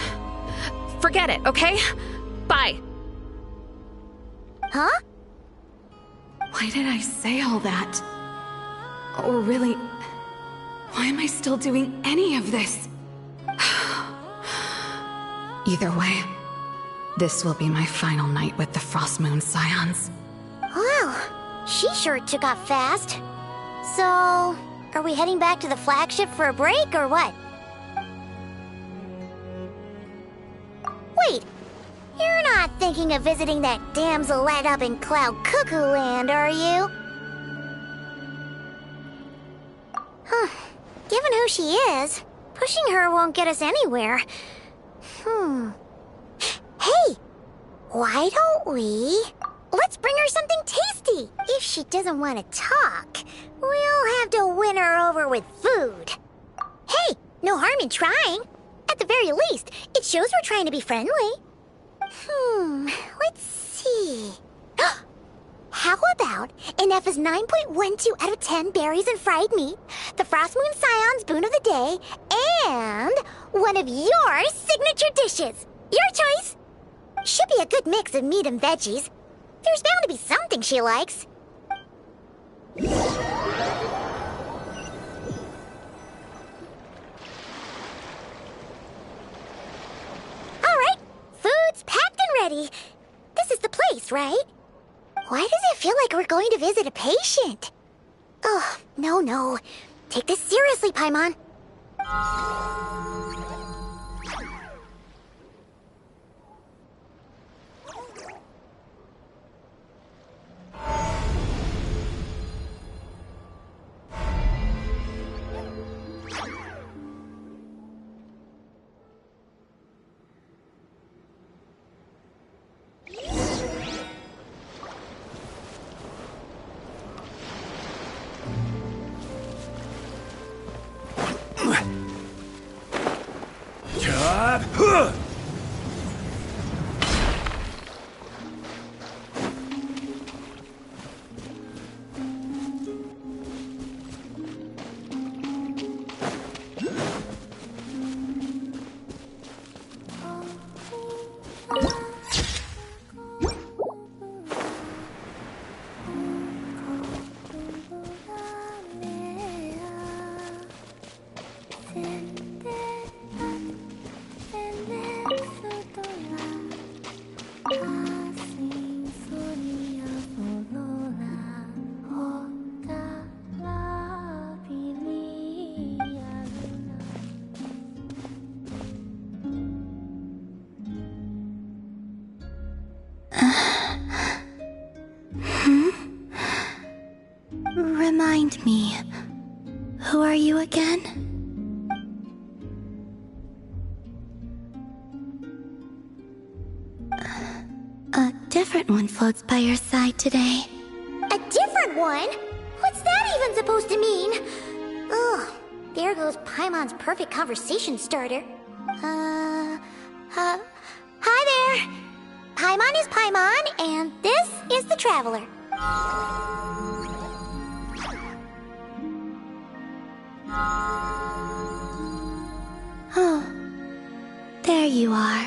forget it, okay? Bye. Huh? Why did I say all that? Or really, why am I still doing any of this? Either way, this will be my final night with the Frost Moon Scions. Wow, she sure took off fast. So, are we heading back to the flagship for a break, or what? Wait, you're not thinking of visiting that damselette up in Cloud Cuckoo Land, are you? Huh. Given who she is, pushing her won't get us anywhere. Hey! Why don't we... Let's bring her something tasty! If she doesn't want to talk, we'll have to win her over with food. Hey, no harm in trying. At the very least, it shows we're trying to be friendly. Let's see... How about Ineffa's 9.12 out of 10 berries and fried meat, the Frost Moon Scion's boon of the day, and one of your signature dishes? Your choice! Should be a good mix of meat and veggies. There's bound to be something she likes. Alright, food's packed and ready. This is the place, right? Why does it feel like we're going to visit a patient? Oh, no. Take this seriously, Paimon. Remind me, who are you again? A different one floats by your side today. A different one? What's that even supposed to mean? Ugh, there goes Paimon's perfect conversation starter. Hi there! Paimon is Paimon, and this is the Traveler. Oh, there you are.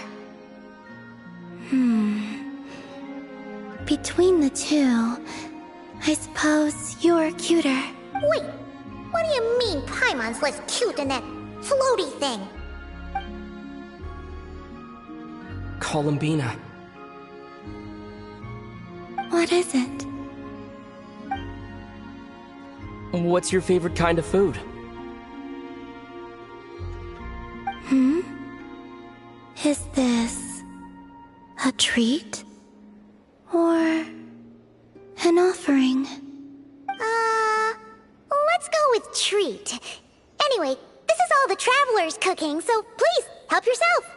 Between the two, I suppose you're cuter. Wait, what do you mean Paimon's less cute than that floaty thing? Columbina. What is it? What's your favorite kind of food? Is this a treat? Or an offering? Let's go with treat. Anyway, this is all the Traveler's cooking, so please, help yourself.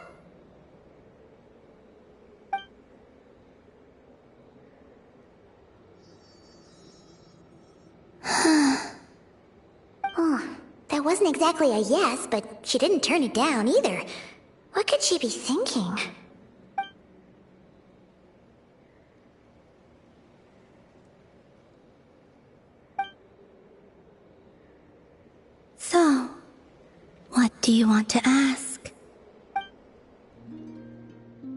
Oh, that wasn't exactly a yes, but she didn't turn it down either. What could she be thinking? So, what do you want to ask?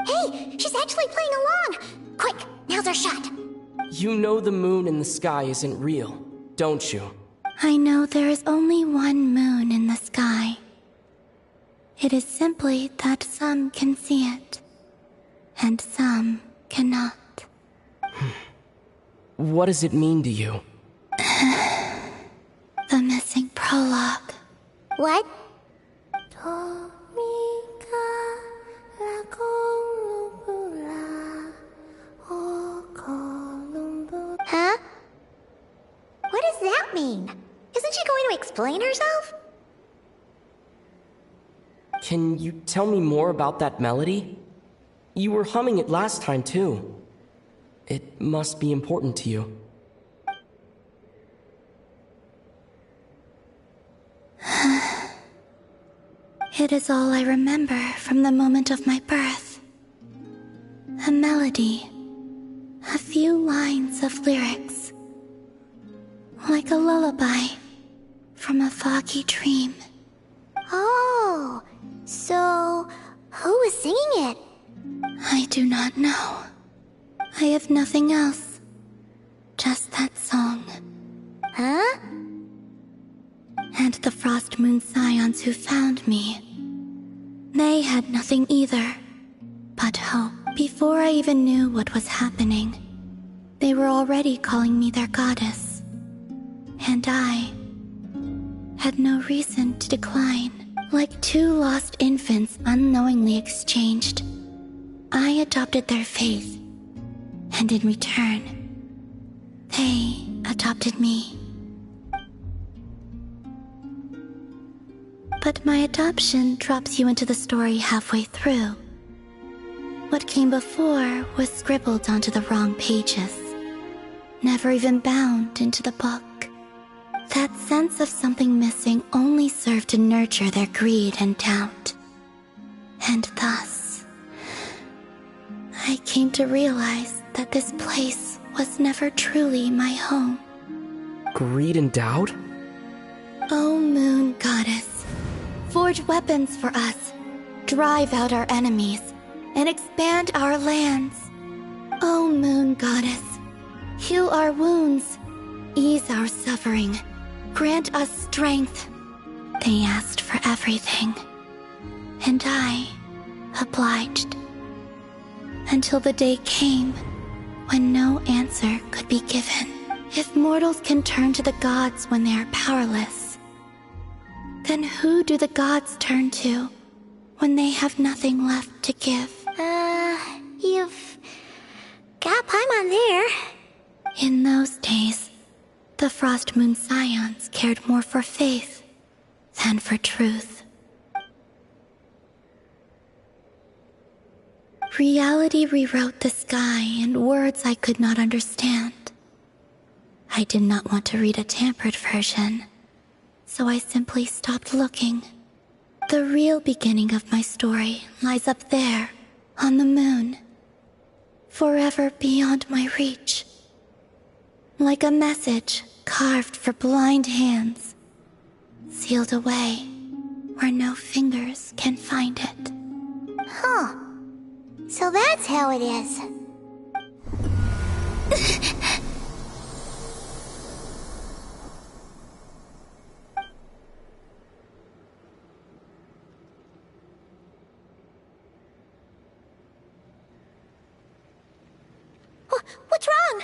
Hey, she's actually playing along! Quick, now's our shot. You know the moon in the sky isn't real, don't you? I know there is only one moon in the sky. It is simply that some can see it, and some cannot. What does it mean to you? The missing prologue. What? Huh? What does that mean? Isn't she going to explain herself? Can you tell me more about that melody? You were humming it last time, too. It must be important to you. It is all I remember from the moment of my birth. A melody. A few lines of lyrics. Like a lullaby from a foggy dream. Oh, so who was singing it? I do not know. I have nothing else. Just that song. Huh? And the Frost Moon Scions who found me. They had nothing either but hope. Before I even knew what was happening, they were already calling me their goddess. And I had no reason to decline. Like two lost infants unknowingly exchanged, I adopted their faith. And in return, they adopted me. But my adoption drops you into the story halfway through. What came before was scribbled onto the wrong pages, never even bound into the book. That sense of something missing only served to nurture their greed and doubt. And thus, I came to realize that this place was never truly my home. Greed and doubt? O Moon Goddess, forge weapons for us, drive out our enemies, and expand our lands. O Moon Goddess, heal our wounds, ease our suffering, grant us strength. They asked for everything, and I obliged. until the day came when no answer could be given. If mortals can turn to the gods when they are powerless, then who do the gods turn to when they have nothing left to give? You've got Paimon there. In those days, the Frost Moon Scions cared more for faith than for truth. Reality rewrote the sky in words I could not understand. I did not want to read a tampered version, so I simply stopped looking. The real beginning of my story lies up there, on the moon, forever beyond my reach. Like a message carved for blind hands, sealed away where no fingers can find it. Huh. So that's how it is. What's wrong?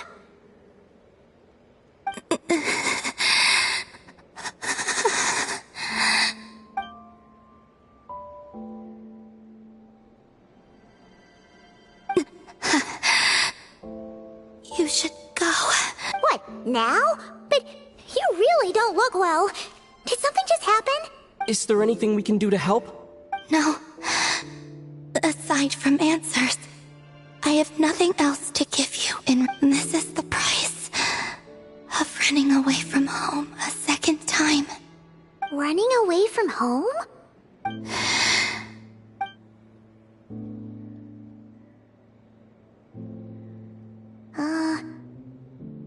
You should go. What, now? But you really don't look well. Did something just happen? Is there anything we can do to help? No. Aside from answers, I have nothing else to give you, and this is the price of running away from home a second time. Running away from home?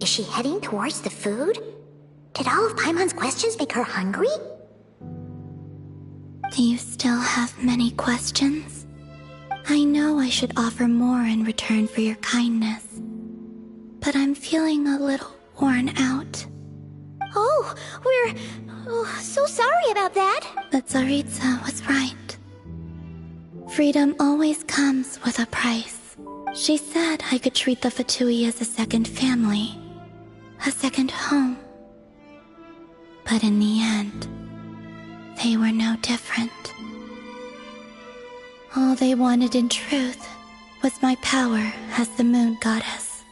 Is she heading towards the food? Did all of Paimon's questions make her hungry? Do you still have many questions? I know I should offer more in return for your kindness, but I'm feeling a little worn out. Oh, we're so sorry about that. But Tsaritsa was right. Freedom always comes with a price. She said I could treat the Fatui as a second family, a second home. But in the end, they were no different. All they wanted in truth was my power as the moon goddess.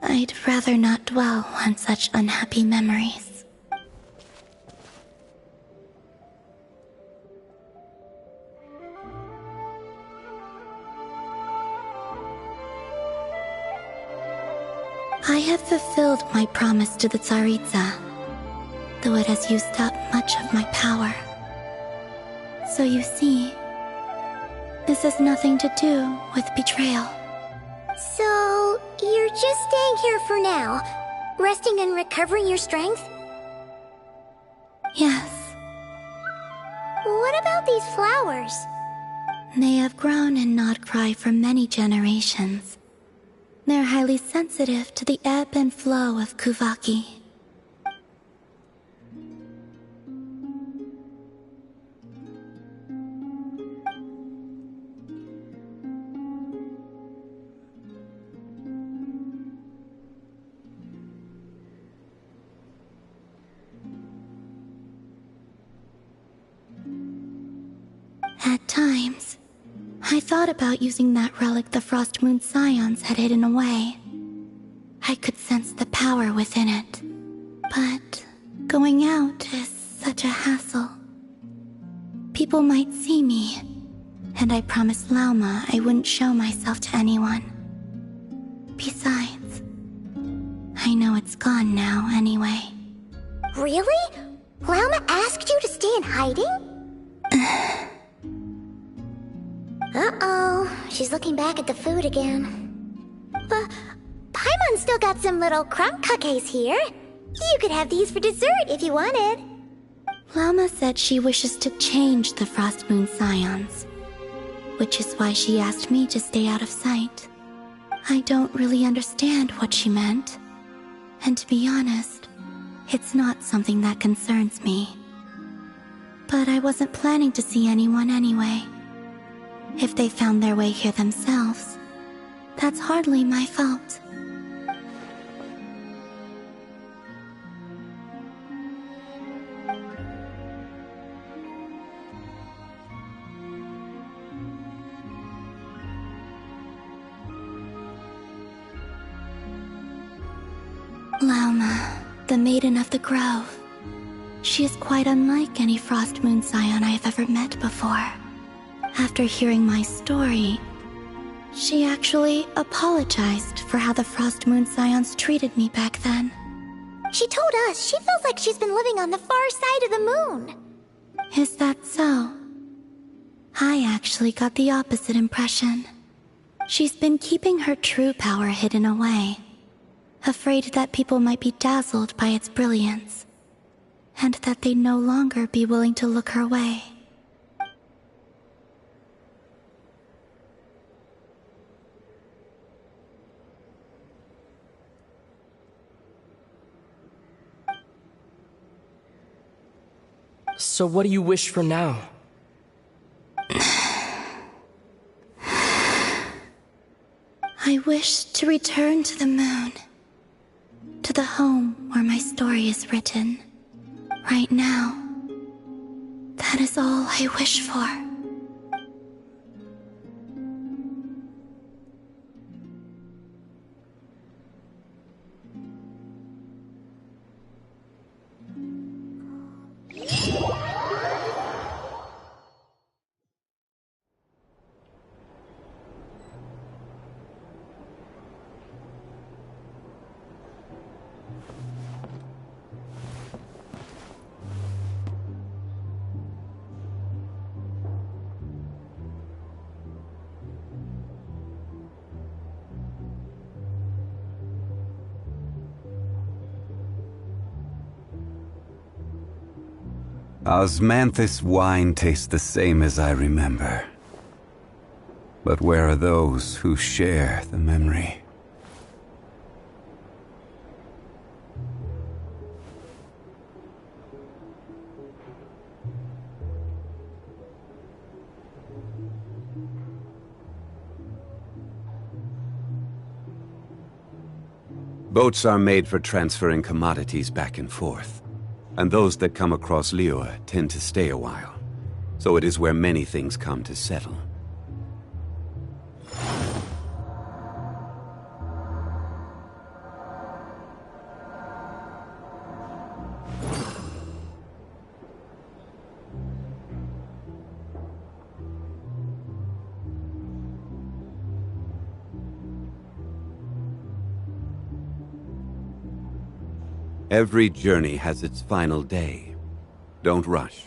I'd rather not dwell on such unhappy memories. I have fulfilled my promise to the Tsaritsa, though it has used up much of my power. So you see, this has nothing to do with betrayal. So, you're just staying here for now, resting and recovering your strength? Yes. What about these flowers? They have grown in Krai for many generations. They're highly sensitive to the ebb and flow of Kuvaki. At times, I thought about using that relic the Frost Moon Scions had hidden away. I could sense the power within it. But going out is such a hassle. People might see me, and I promised Lauma I wouldn't show myself to anyone. Besides, I know it's gone now anyway. Really? Lauma asked you to stay in hiding? Uh-oh, she's looking back at the food again. But Paimon's still got some little crumb cookies here. You could have these for dessert if you wanted. Lauma said she wishes to change the Frost Moon Scions, which is why she asked me to stay out of sight. I don't really understand what she meant, and to be honest, it's not something that concerns me. But I wasn't planning to see anyone anyway. If they found their way here themselves, that's hardly my fault. Lauma, the Maiden of the Grove. She is quite unlike any Frost Moon Scion I have ever met before. After hearing my story, she actually apologized for how the Frost Moon Scions treated me back then. She told us she feels like she's been living on the far side of the moon. Is that so? I actually got the opposite impression. She's been keeping her true power hidden away, afraid that people might be dazzled by its brilliance, and that they'd no longer be willing to look her way. So what do you wish for now? I wish to return to the moon, to the home where my story is written. Right now, that is all I wish for. Osmanthus wine tastes the same as I remember. But where are those who share the memory? Boats are made for transferring commodities back and forth. And those that come across Liyue tend to stay a while. So it is where many things come to settle. Every journey has its final day. Don't rush.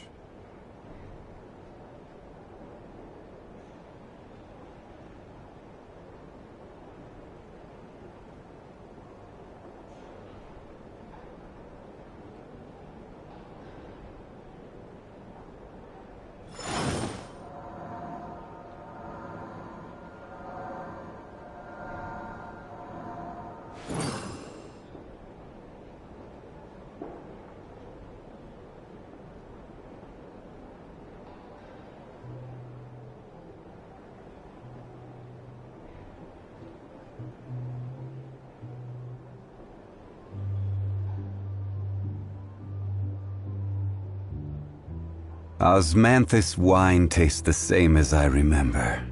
Osmanthus wine tastes the same as I remember.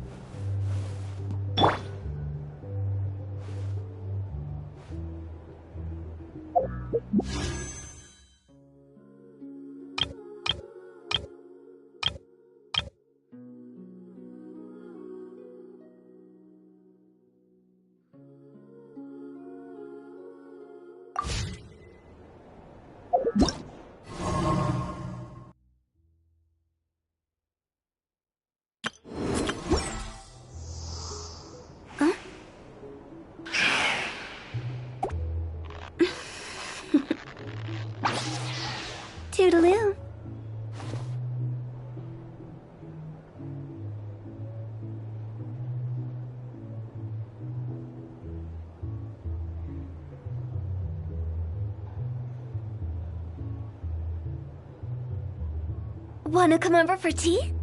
Toodaloo. Wanna come over for tea?